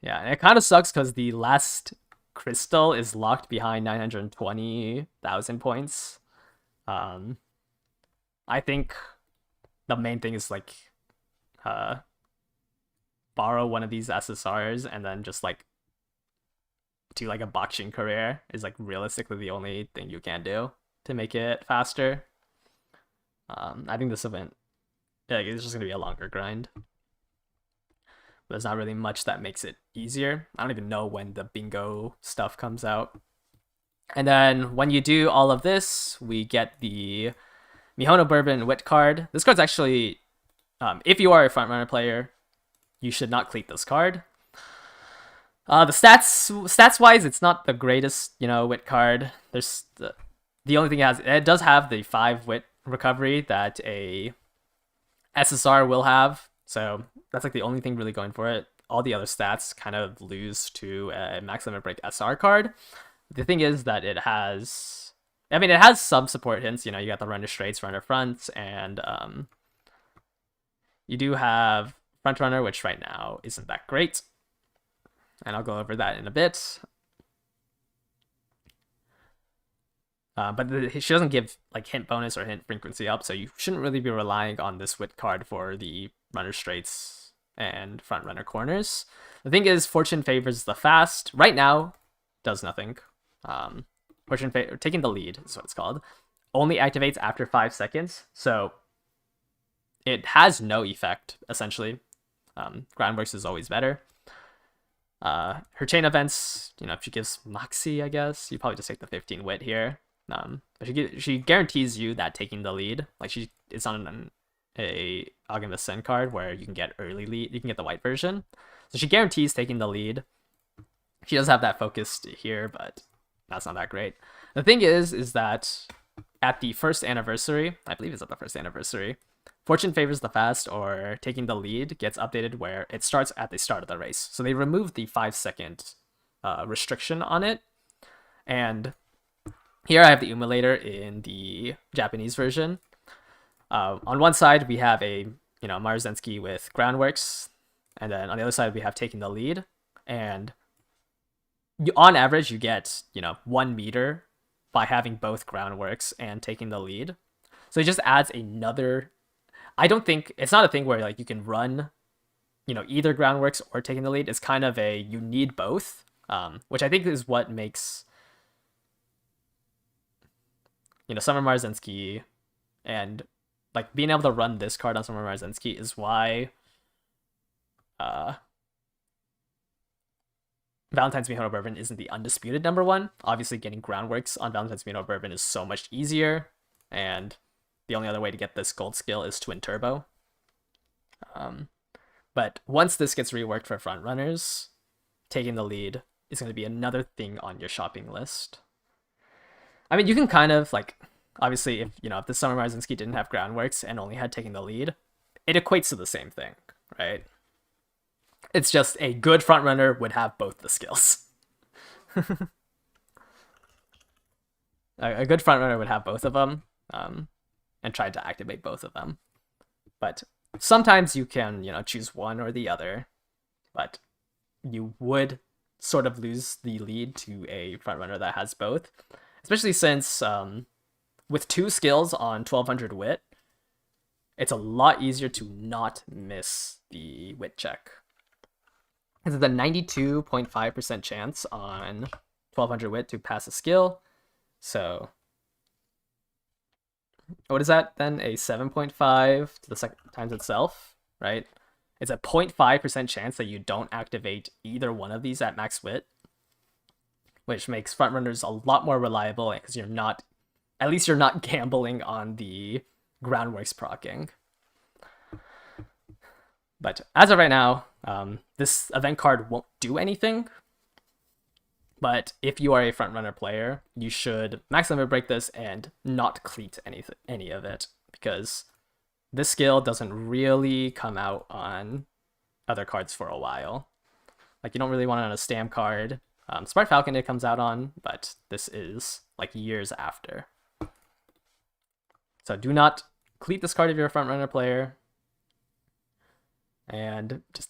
Speaker 1: and it kind of sucks because the last crystal is locked behind 920,000 points. I think the main thing is like borrow one of these SSRs and then just like do like a Bakshin career is like realistically the only thing you can do to make it faster. I think this event it's just gonna be a longer grind. There's not really much that makes it easier. I don't even know when the bingo stuff comes out. And then when you do all of this, we get the Mihono Bourbon Wit card. This card's actually, if you are a frontrunner player, you should not cleat this card. The stats wise, it's not the greatest, wit card. There's the only thing it does have the 5 wit recovery that a SSR will have. So that's like the only thing really going for it. All the other stats kind of lose to a Max Limit Break SR card. The thing is that it has some support hints. You got the runner straights, runner fronts, and you do have front runner, which right now isn't that great. And I'll go over that in a bit. But she doesn't give like hint bonus or hint frequency up, so you shouldn't really be relying on this wit card for the runner straights and front runner corners. The thing is, Fortune favors the fast. Right now, does nothing. Taking the lead is what it's called. Only activates after 5 seconds, so it has no effect essentially. Groundworks is always better. Her chain events, if she gives Moxie, I guess you probably just take the 15 wit here. But she guarantees you that taking the lead, like it's on a Aghanim Ascend card where you can get early lead, you can get the white version. So she guarantees taking the lead. She does have that focused here, but that's not that great. The thing is that at the first anniversary, I believe it's at the first anniversary, Fortune favors the fast or taking the lead gets updated where it starts at the start of the race. So they removed the 5-second restriction on it. And here I have the Umulator in the Japanese version. On one side, we have a Maruzensky with Groundworks. And then on the other side, we have taking the lead. And on average, you get 1 meter by having both Groundworks and taking the lead. So it just adds another. I don't think it's not a thing where like you can run, either Groundworks or taking the lead. It's kind of you need both, which I think is what makes Summer Maruzensky and like being able to run this card on Summer Maruzensky is why Valentine's Mihono Bourbon isn't the undisputed number 1. Obviously, getting Groundworks on Valentine's Mihono Bourbon is so much easier, and the only other way to get this gold skill is Twin Turbo. But once this gets reworked for front runners, taking the lead is going to be another thing on your shopping list. I mean, you can kind of like, obviously, if the Summer Maruzensky didn't have Groundworks and only had taking the lead, it equates to the same thing, right? It's just a good front runner would have both the skills. A good front runner would have both of them, and try to activate both of them. But sometimes you can, choose one or the other, but you would sort of lose the lead to a front runner that has both, especially since with 2 skills on 1200 wit, it's a lot easier to not miss the wit check. It's a 92.5% chance on 1200 wit to pass a skill. So what is that then? A 7.5 to the second times itself, right? It's a 0.5% chance that you don't activate either one of these at max wit, which makes frontrunners a lot more reliable because you're not gambling on the Groundworks proccing. But as of right now, this event card won't do anything. But if you are a frontrunner player, you should max limit break this and not cleat any of it, because this skill doesn't really come out on other cards for a while. Like, you don't really want it on a Stam card. Smart Falcon it comes out on, but this is like years after. So do not cleat this card if you're a frontrunner player, and just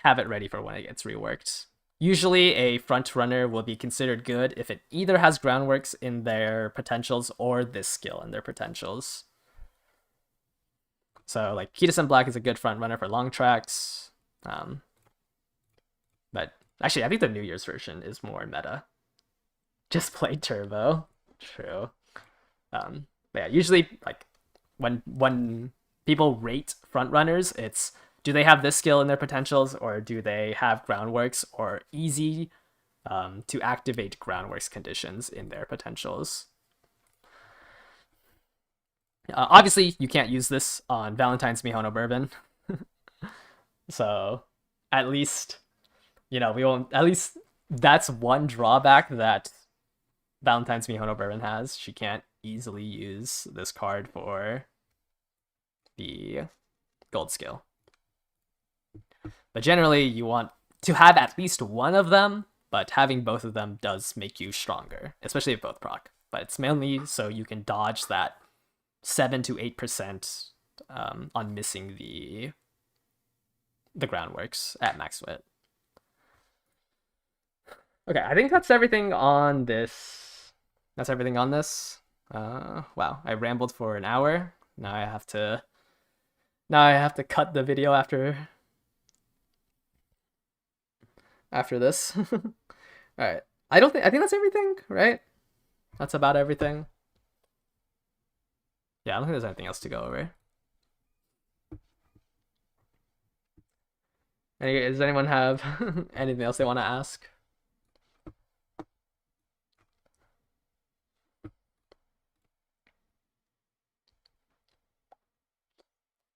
Speaker 1: have it ready for when it gets reworked. Usually a front runner will be considered good if it either has Groundworks in their potentials or this skill in their potentials. So like Kitasen Black is a good front runner for long tracks. But actually I think the New Year's version is more meta. Just play Turbo. True. But yeah, usually like when people rate front runners, it's do they have this skill in their potentials, or do they have groundworks or easy to activate groundworks conditions in their potentials. Obviously, you can't use this on Valentine's Mihono Bourbon. So, at least, we won't. At least that's one drawback that Valentine's Mihono Bourbon has. She can't easily use this card for the gold skill. But generally, you want to have at least one of them, but having both of them does make you stronger, especially if both proc. But it's mainly so you can dodge that 7 to 8% on missing the groundworks at max wit. Okay, I think that's everything on this. That's everything on this. Wow, I rambled for an hour. Now I have to cut the video after this. All right. I think that's everything, right? That's about everything. Yeah, I don't think there's anything else to go over. Does anyone have anything else they want to ask?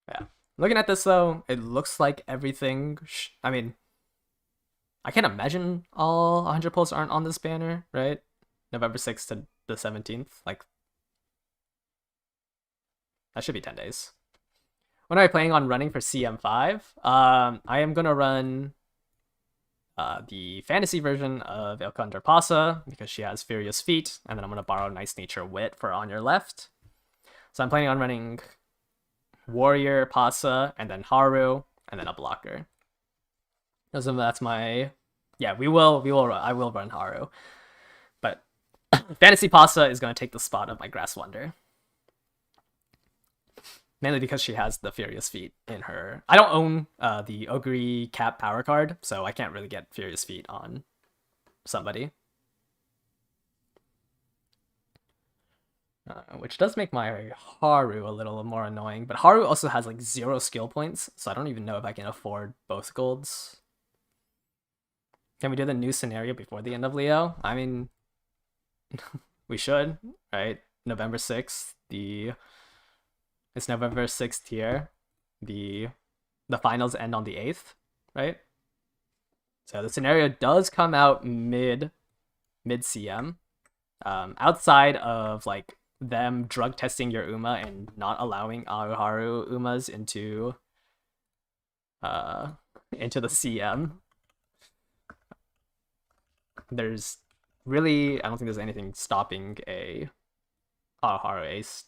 Speaker 1: Yeah. Looking at this, though, it looks like everything... I mean, I can't imagine all 100 pulls aren't on this banner, right? November 6th to the 17th. Like, that should be 10 days. When am I planning on running for CM5? I am going to run the fantasy version of Ilkandar Pasa because she has Furious Feet, and then I'm going to borrow Nice Nature Wit for On Your Left. So I'm planning on running Warrior, Pasa, and then Haru, and then a blocker. That's my... Yeah, I will run Haru. But Fantasy Pasa is going to take the spot of my Grass Wonder. Mainly because she has the Furious Feet in her... I don't own the Ogre Cap power card, so I can't really get Furious Feet on somebody. Which does make my Haru a little more annoying. But Haru also has like 0 skill points, so I don't even know if I can afford both golds. Can we do the new scenario before the end of Leo? I mean, we should, right? November 6th, it's November 6th here. The finals end on the 8th, right? So the scenario does come out mid CM. Outside of like them drug testing your Uma and not allowing Aoharu Umas into the CM. There's really, I don't think there's anything stopping a Aoharu ace.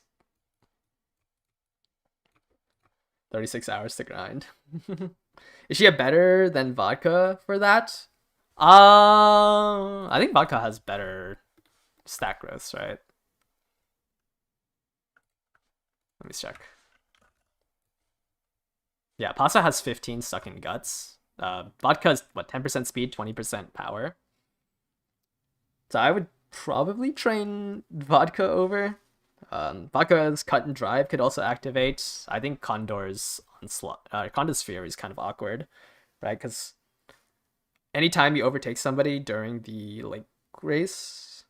Speaker 1: 36 hours to grind. Is she a better than Vodka for that? I think Vodka has better stat growths, right? Let me check. Yeah, Pasa has 15 stuck in guts. Vodka is, what, 10% speed, 20% power. So I would probably train Vodka over. Vodka's Cut and Drive could also activate. I think Condor's Onslaught, Condor's Fury is kind of awkward, right? Because anytime you overtake somebody during the like race,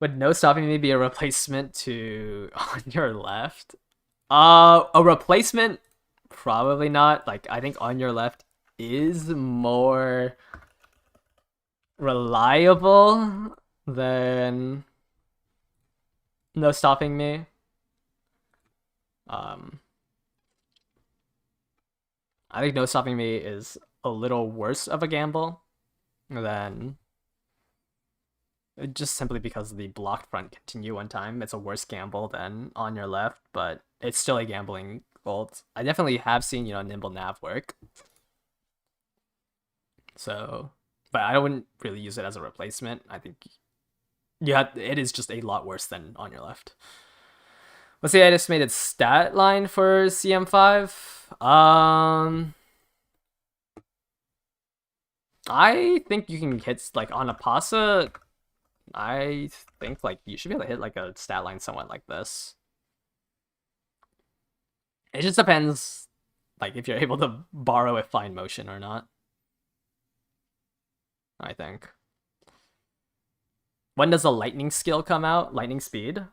Speaker 1: would No Stopping Me be a replacement to On Your Left? A replacement? Probably not. Like, I think On Your Left is more reliable than No Stopping Me. I think No Stopping Me is a little worse of a gamble than... Just simply because the blocked front continue one time. It's a worse gamble than On Your Left, but it's still a gambling gold. I definitely have seen, Nimble Nav work. So, but I wouldn't really use it as a replacement. I think it is just a lot worse than On Your Left. What's the estimated stat line for CM5? I think you can hit, like, on a Pasa, I think, like, you should be able to hit, like, a stat line somewhat like this. It just depends, like, if you're able to borrow a fine motion or not, I think. When does the lightning skill come out? Lightning speed?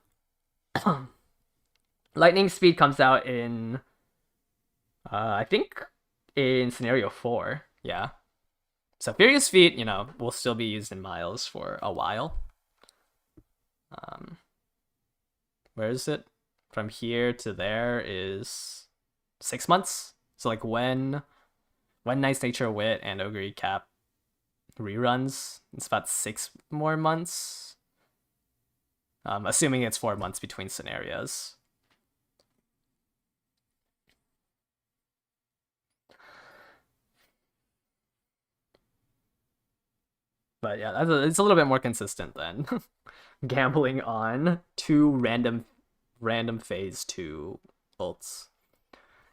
Speaker 1: Lightning speed comes out in, I think, in scenario 4. Yeah. So Furious Feet, will still be used in Miles for a while. Where is it? From here to there is 6 months. So like when Nice Nature Wit and Ogre Cap reruns, it's about 6 more months. Assuming it's 4 months between scenarios. But yeah, it's a little bit more consistent than gambling on 2 random phase 2 ults.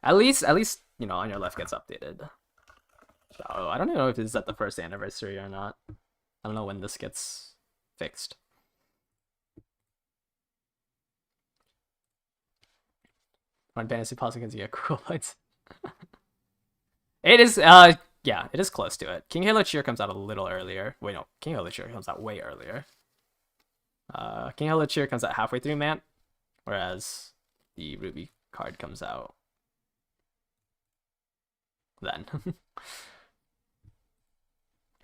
Speaker 1: At least On Your Left gets updated. So I don't even know if it's at the first anniversary or not. I don't know when this gets fixed. Run Fantasy Pause because you get cool lights. It is yeah, it is close to it. King Halo Cheer comes out a little earlier. Wait, no, King Halo Cheer comes out way earlier. King Halo Cheer comes out halfway through Mant, whereas the Ruby card comes out then.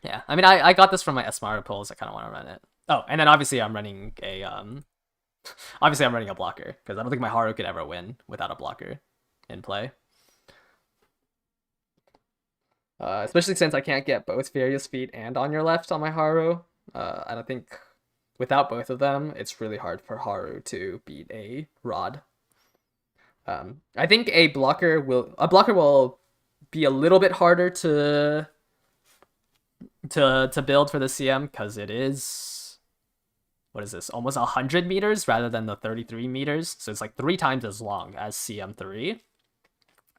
Speaker 1: Yeah, I mean, I got this from my Esmara pulls. I kind of want to run it. Oh, and then obviously I'm running a blocker because I don't think my Haru could ever win without a blocker in play. Especially since I can't get both Furious Feet and On Your Left on my Haru. I don't think without both of them, it's really hard for Haru to beat a Rod. I think a blocker will be a little bit harder to build for the CM because it is, what is this, almost 100 meters rather than the 33 meters, so it's like 3 times as long as CM3.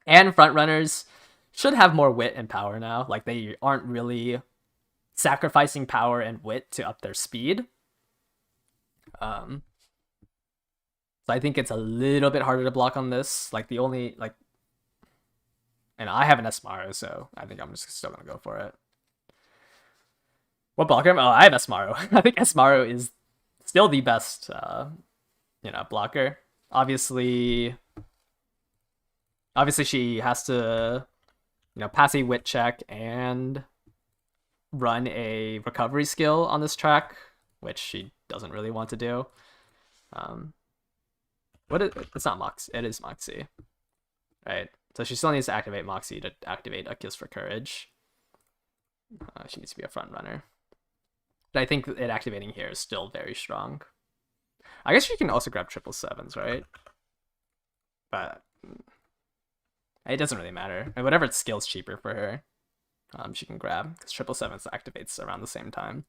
Speaker 1: And frontrunners should have more wit and power now. Like, they aren't really sacrificing power and wit to up their speed. So I think it's a little bit harder to block on this. Like, the only, like, and I have an Esmaro, so I think I'm just still gonna go for it. What blocker? Oh, I have Esmaro. I think Esmaro is still the best, blocker. Obviously she has to, pass a wit check and run a recovery skill on this track, which she doesn't really want to do. It's not Mox. It is Moxie, right? So she still needs to activate Moxie to activate A Kiss for Courage. She needs to be a front runner. But I think it activating here is still very strong. I guess she can also grab 777s, right? But it doesn't really matter. And whatever skill's cheaper for her, she can grab, because 777s activates around the same time.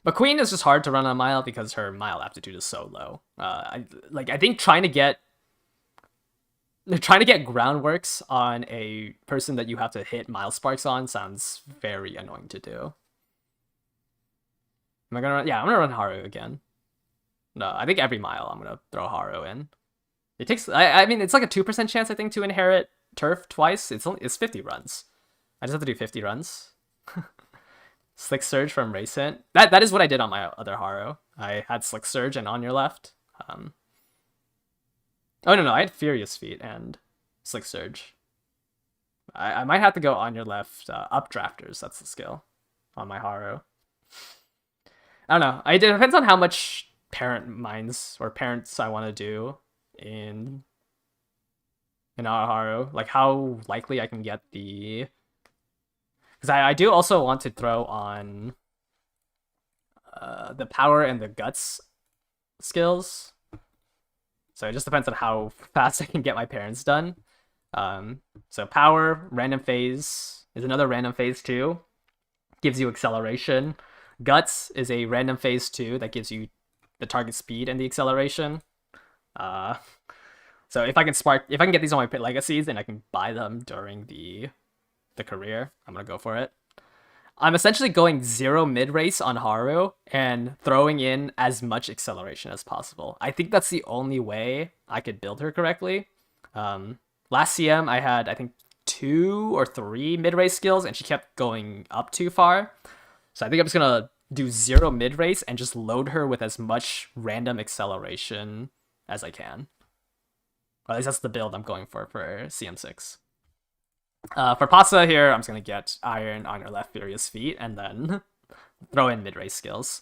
Speaker 1: But Queen is just hard to run on Mile because her Mile aptitude is so low. I think trying to get groundworks on a person that you have to hit Mile Sparks on sounds very annoying to do. Am I gonna run? Yeah, I'm gonna run Haru again. No, I think every Mile I'm gonna throw Haru in. It takes, I mean, it's like a 2% chance, I think, to inherit Turf twice. It's 50 runs. I just have to do 50 runs. Slick Surge from Racent. That is what I did on my other Haru. I had Slick Surge and On Your Left. Oh, no, I had Furious Feet and Slick Surge. I might have to go On Your Left, Updrafters, that's the skill, on my Haru. I don't know. It depends on how much parent minds or parents I want to do in our Haru. Like, how likely I can get the... Because I do also want to throw on the Power and the Guts skills. So it just depends on how fast I can get my parents done. So Power, random phase, is another random phase 2. Gives you acceleration. Guts is a random phase 2 that gives you the target speed and the acceleration. So if I can get these on my legacies, then I can buy them during the career. I'm gonna go for it. I'm essentially going 0 mid race on Haru and throwing in as much acceleration as possible. I think that's the only way I could build her correctly. Last CM, I had, I think, 2 or 3 mid race skills, and she kept going up too far. So I think I'm just going to do 0 mid race and just load her with as much random acceleration as I can. Or at least that's the build I'm going for CM6. For Pasa here, I'm just going to get Iron on her left Furious Feet and then throw in mid-race skills.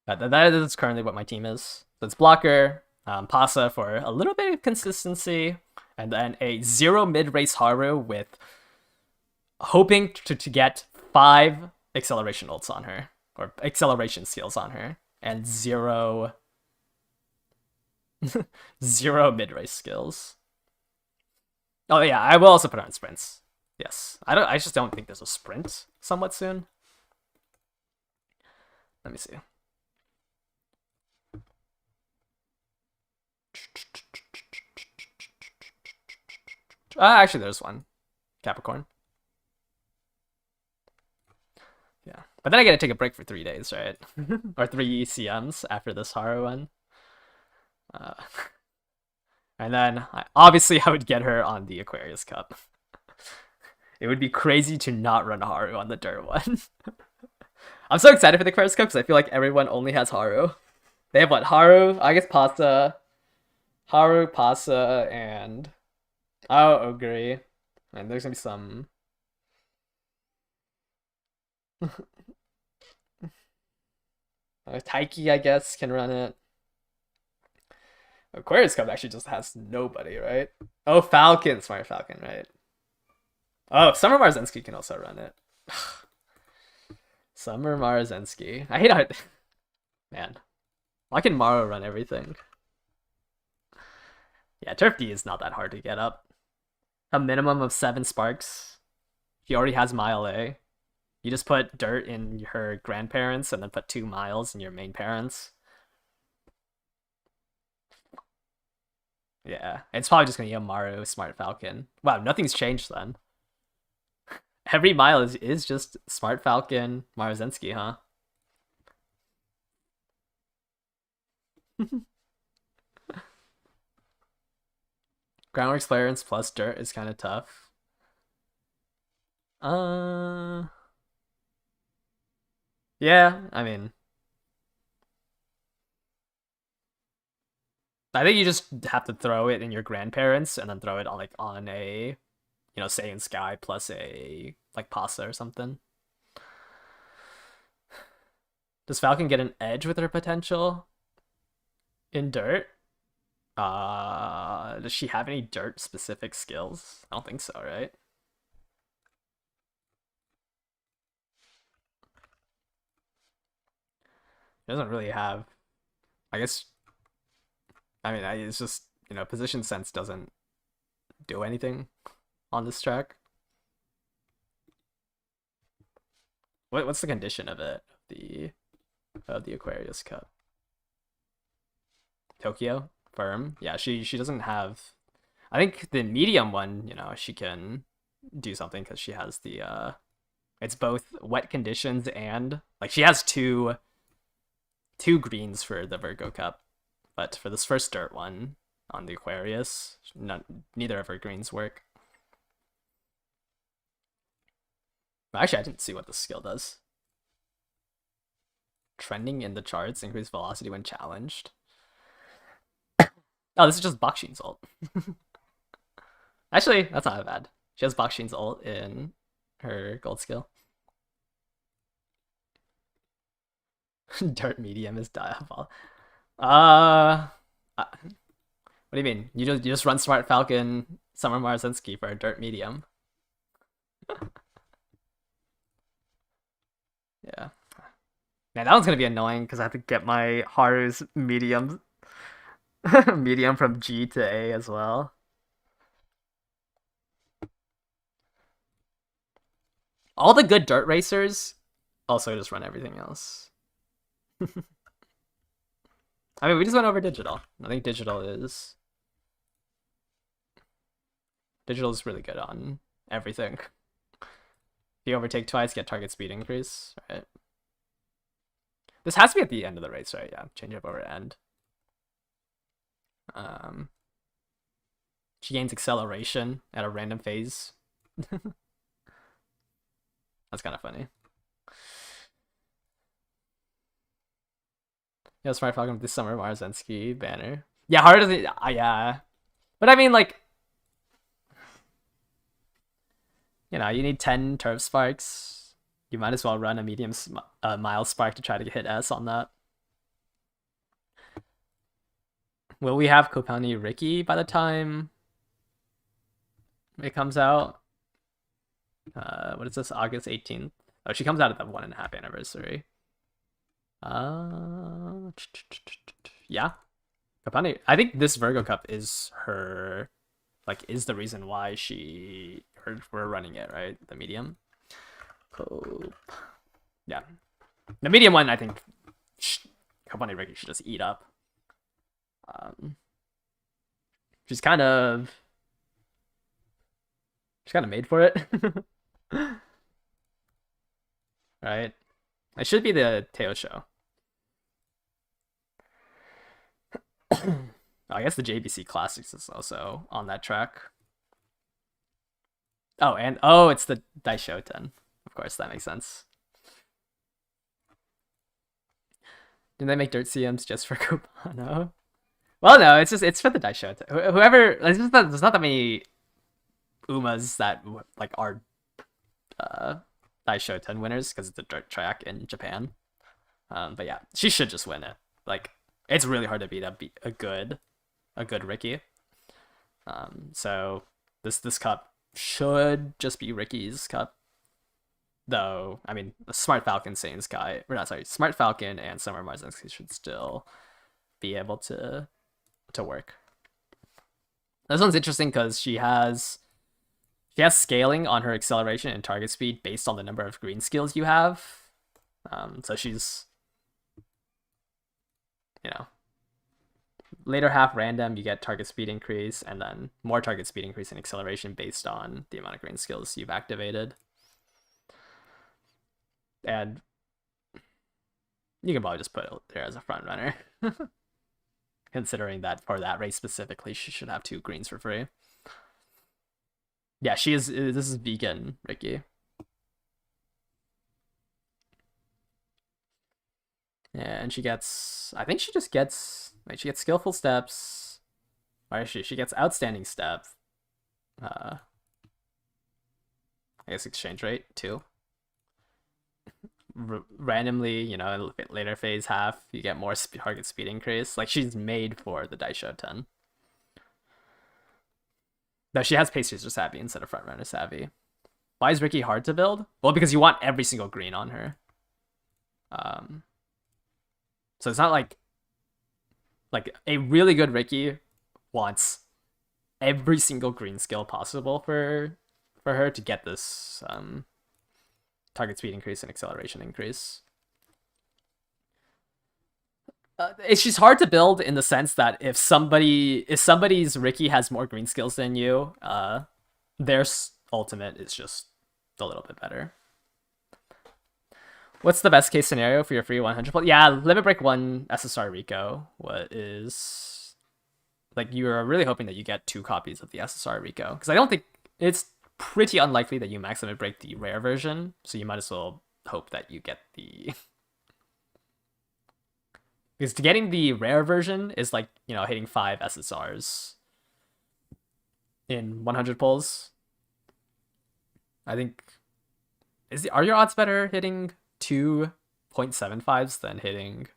Speaker 1: That is currently what my team is. So it's Blocker, Pasa for a little bit of consistency, and then a 0 mid-race Haru with hoping to get 5 acceleration ults on her, or acceleration skills on her, and 0 mid-race skills. Oh yeah, I will also put on sprints. Yes. I just don't think there's a sprint somewhat soon. Let me see. Actually there's one. Capricorn. Yeah. But then I gotta take a break for 3 days, right? Or 3 CMs after this Haru one. And then, obviously, I would get her on the Aquarius Cup. It would be crazy to not run Haru on the dirt one. I'm so excited for the Aquarius Cup because I feel like everyone only has Haru. They have what? Haru, I guess Pasa, Haru, Pasa, and Ogre. And there's gonna be some. Taiki, I guess, can run it. Aquarius Cup actually just has nobody, right? Oh, Falcon, Smart Falcon, right? Oh, Summer Marzensky can also run it. Summer Marzensky. I hate how... Man. Why can Maro run everything? Yeah, Turf D is not that hard to get up. A minimum of 7 sparks. He already has Mile A. You just put dirt in her grandparents and then put 2 miles in your main parents. Yeah, it's probably just gonna be a Maru Smart Falcon. Wow, nothing's changed then. Every mile is just Smart Falcon, Marzensky, huh? Groundworks clearance plus dirt is kind of tough. Yeah, I mean, I think you just have to throw it in your grandparents and then throw it on a, you know, Saiyan Sky plus a like Pasa or something. Does Falcon get an edge with her potential in dirt? Does she have any dirt specific skills? I don't think so, right? She doesn't really have, I guess. I mean, it's just, you know, position sense doesn't do anything on this track. What's the condition of it? The Aquarius Cup. Tokyo firm. Yeah, she doesn't have. I think the medium one, you know, she can do something because she has the it's both wet conditions and like she has two greens for the Virgo Cup, but for this first dirt one on the Aquarius, neither of her greens work. Actually, I didn't see what the skill does. Trending in the charts, increase velocity when challenged. Oh, this is just Bakshin's ult. Actually, that's not bad. She has Bakshin's ult in her gold skill. Dirt medium is diabolical. What do you mean? You just run Smart Falcon, Summer Marzensky for a dirt medium. Yeah. Man, that one's gonna be annoying because I have to get my Haru's medium medium from G to A as well. All the good dirt racers also just run everything else. I mean, we just went over digital. I think digital is Digital is really good on everything. If you overtake twice, get target speed increase. Right. This has to be at the end of the race, right? Yeah, change up over end. She gains acceleration at a random phase. That's kind of funny. Yeah, Smart Falcon this summer, Marzensky banner. Yeah, harder than yeah. But I mean, like, you know, you need 10 turf sparks. You might as well run a medium mile spark to try to hit S on that. Will we have Kopani Ricky by the time it comes out? What is this? August 18th. Oh, she comes out at the 1.5 anniversary. Yeah. Kopani. I think this Virgo Cup is her, like, is the reason why we're running it, right? The medium. Cope. Yeah. The medium one, I think Kopani Ricky should just eat up. She's kind of made for it. Right? It should be the Teo show. I guess the JBC Classics is also on that track. Oh, and it's the Daishoten. Of course, that makes sense. Didn't they make dirt CMs just for Kupano? Well, no, it's for the Daishoten. Whoever, there's not that many Umas that like are Daishoten winners because it's a dirt track in Japan. But yeah, she should just win it. Like, it's really hard to beat a good Ricky. So this cup should just be Ricky's cup. Though, I mean, the Smart Falcon Sane Sky, or not, sorry, Smart Falcon and Summer Marzensky should still be able to work. This one's interesting because she has scaling on her acceleration and target speed based on the number of green skills you have. So she's, you know, later half random, you get target speed increase, and then more target speed increase and acceleration based on the amount of green skills you've activated. And you can probably just put it there as a front runner. Considering that for that race specifically, she should have 2 greens for free. Yeah, this is vegan Ricky. And she gets, I think she just gets, she gets skillful steps. Or she gets outstanding step. I guess exchange rate too. Randomly, you know, a bit later phase half, you get more target speed increase. Like, she's made for the Daishoten. Though she has Pacers or Savvy instead of Frontrunner Savvy. Why is Ricky hard to build? Well, because you want every single green on her. So it's not like a really good Ricky wants every single green skill possible for her to get this target speed increase and acceleration increase. It's just hard to build in the sense that if somebody's Ricky has more green skills than you, their ultimate is just a little bit better. What's the best case scenario for your free 100 plus? Yeah, Limit Break 1 SSR Rico. What is, like, you're really hoping that you get 2 copies of the SSR Rico, because I don't think it's pretty unlikely that you max Limit Break the rare version, so you might as well hope that you get the because getting the rare version is like, you know, hitting 5 SSRs in 100 pulls. I think are your odds better hitting 2.75s than hitting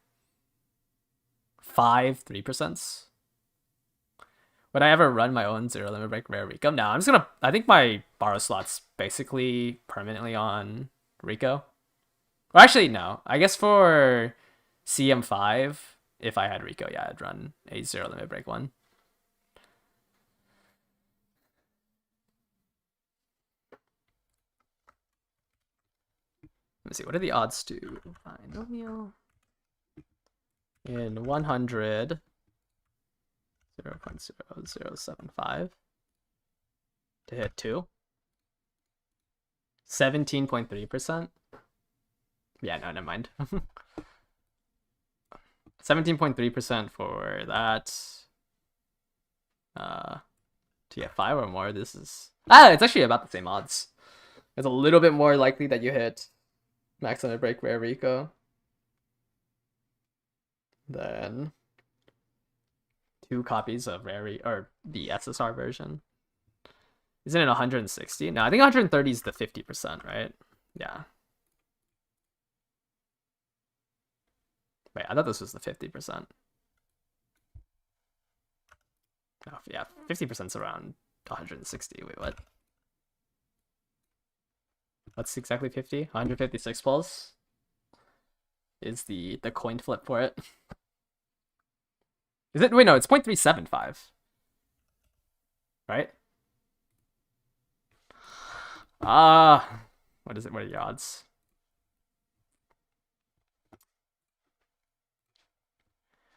Speaker 1: 5 3%? Would I ever run my own 0 Limit Break rare Rico? No, I think my borrow slot's basically permanently on Rico. Or actually, no. I guess for CM5, if I had Rico, yeah, I'd run a 0 Limit Break one. Let me see, what are the odds to find Romeo? In 100, 0.0075. to hit 2. 17.3%. Yeah, no, never mind. 17.3% for that. To get 5 or more, this is... it's actually about the same odds. It's a little bit more likely that you hit Max Limit Break Rare Rico than 2 copies of or the SSR version. Isn't it 160? No, I think 130 is the 50%, right? Yeah. Wait, I thought this was the 50%. Oh, yeah, 50% is around 160. Wait, what? What's exactly 50? 156 pulls is the coin flip for it. Is it? Wait, no, it's 0.375. Right? What is it? What are your odds?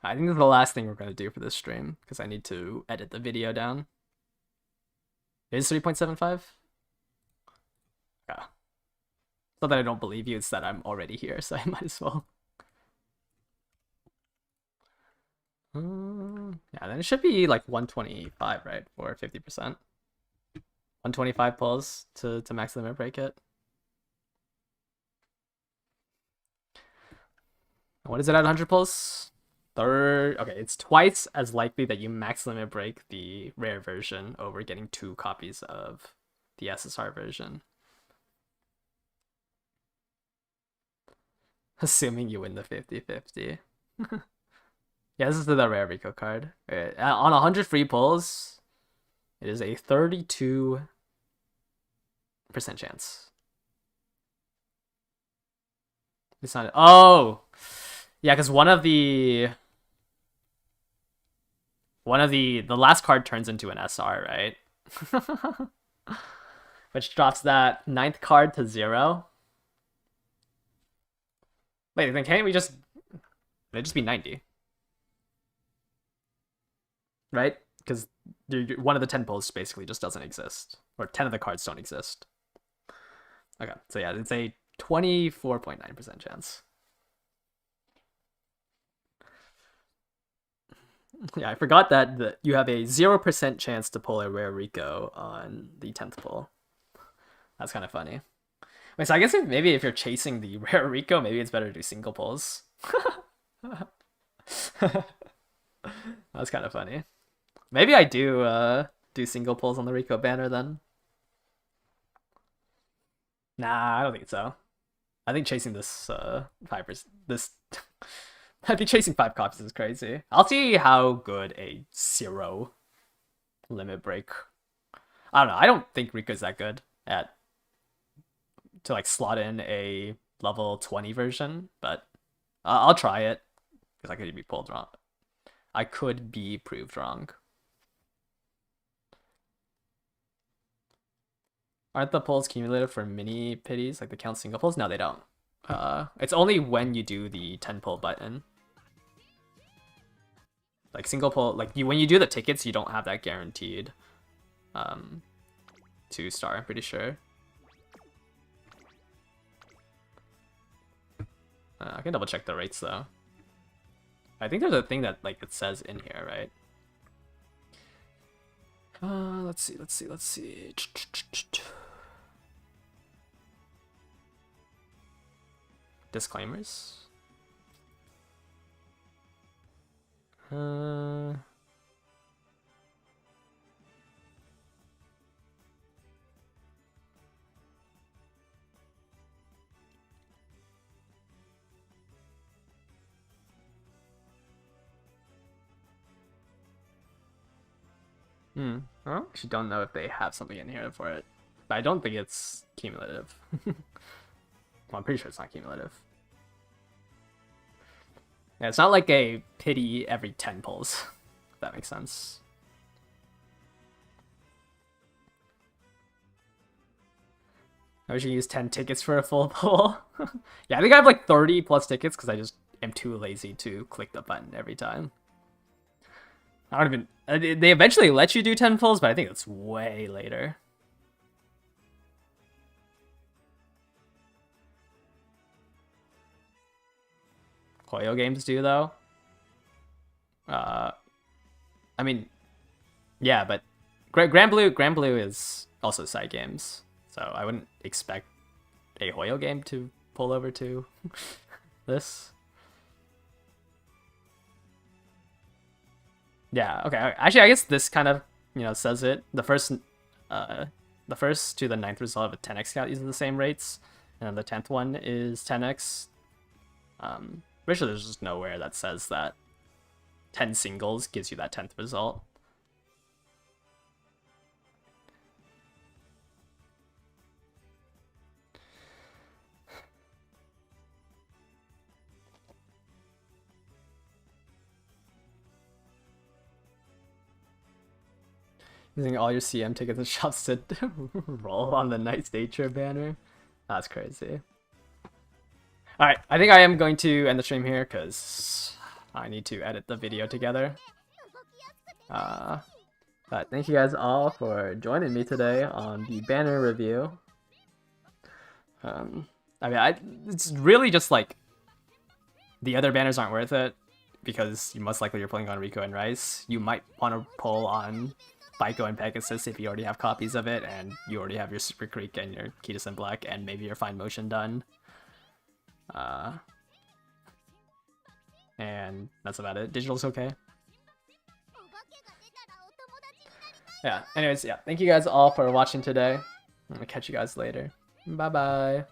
Speaker 1: I think this is the last thing we're going to do for this stream, because I need to edit the video down. It is 3.75? Yeah. It's not that I don't believe you, it's that I'm already here, so I might as well. Yeah, then it should be like 125, right? For 50%. 125 pulls to max limit break it. What is it at 100 pulls? Okay, it's twice as likely that you max limit break the rare version over getting 2 copies of the SSR version. Assuming you win the 50-50. Yeah, this is the rare Rico card. On 100 free pulls, it is a 32% chance. It's not... Oh! Yeah, because one of the last card turns into an SR, right? Which drops that 9th card to 0. Wait, then can't we just... It'd just be 90. Right? Because one of the 10 pulls basically just doesn't exist. Or 10 of the cards don't exist. Okay, so yeah, it's a 24.9% chance. Yeah, I forgot that you have a 0% chance to pull a rare Rico on the 10th pull. That's kind of funny. Wait, so I guess maybe if you're chasing the rare Rico, maybe it's better to do single pulls. That's kind of funny. Maybe I do single pulls on the Rico banner then. Nah, I don't think so. I think chasing this 5%, I think chasing 5 copies is crazy. I'll see how good a 0 limit break. I don't know. I don't think Rico's that good to like slot in a level 20 version, but I'll try it because I could be pulled wrong. I could be proved wrong. Aren't the pulls cumulative for mini pities, like the count single pulls? No, they don't. It's only when you do the 10 pull button. Like single pull, like when you do the tickets, you don't have that guaranteed 2-star, I'm pretty sure. I can double check the rates though. I think there's a thing that like it says in here, right? Let's see. Disclaimers. I actually don't know if they have something in here for it, but I don't think it's cumulative. Well, I'm pretty sure it's not cumulative. Yeah, it's not like a pity every 10 pulls, if that makes sense. I wish you use 10 tickets for a full pull. Yeah, I think I have like 30 plus tickets because I just am too lazy to click the button every time. I don't even... They eventually let you do 10 pulls, but I think it's way later. Hoyo games do though. I mean, yeah, but Grand Blue is also side games, so I wouldn't expect a Hoyo game to pull over to this. Yeah, okay. Actually, I guess this kind of, says it. The first to the 9th result of a 10x count uses the same rates, and then the 10th one is 10x. Pretty sure there's just nowhere that says that 10 singles gives you that 10th result. Using all your CM tickets and shops to roll on the Nice Nature banner. That's crazy. Alright, I think I am going to end the stream here because I need to edit the video together. But thank you guys all for joining me today on the banner review. It's really just like the other banners aren't worth it because most likely you're pulling on Rico and Rice. You might want to pull on Baiko and Pegasus if you already have copies of it and you already have your Super Creek and your Kitas and Black and maybe your Fine Motion done. And that's about it. Digital's okay. Yeah, anyways, yeah. Thank you guys all for watching today. I'm gonna catch you guys later. Bye-bye.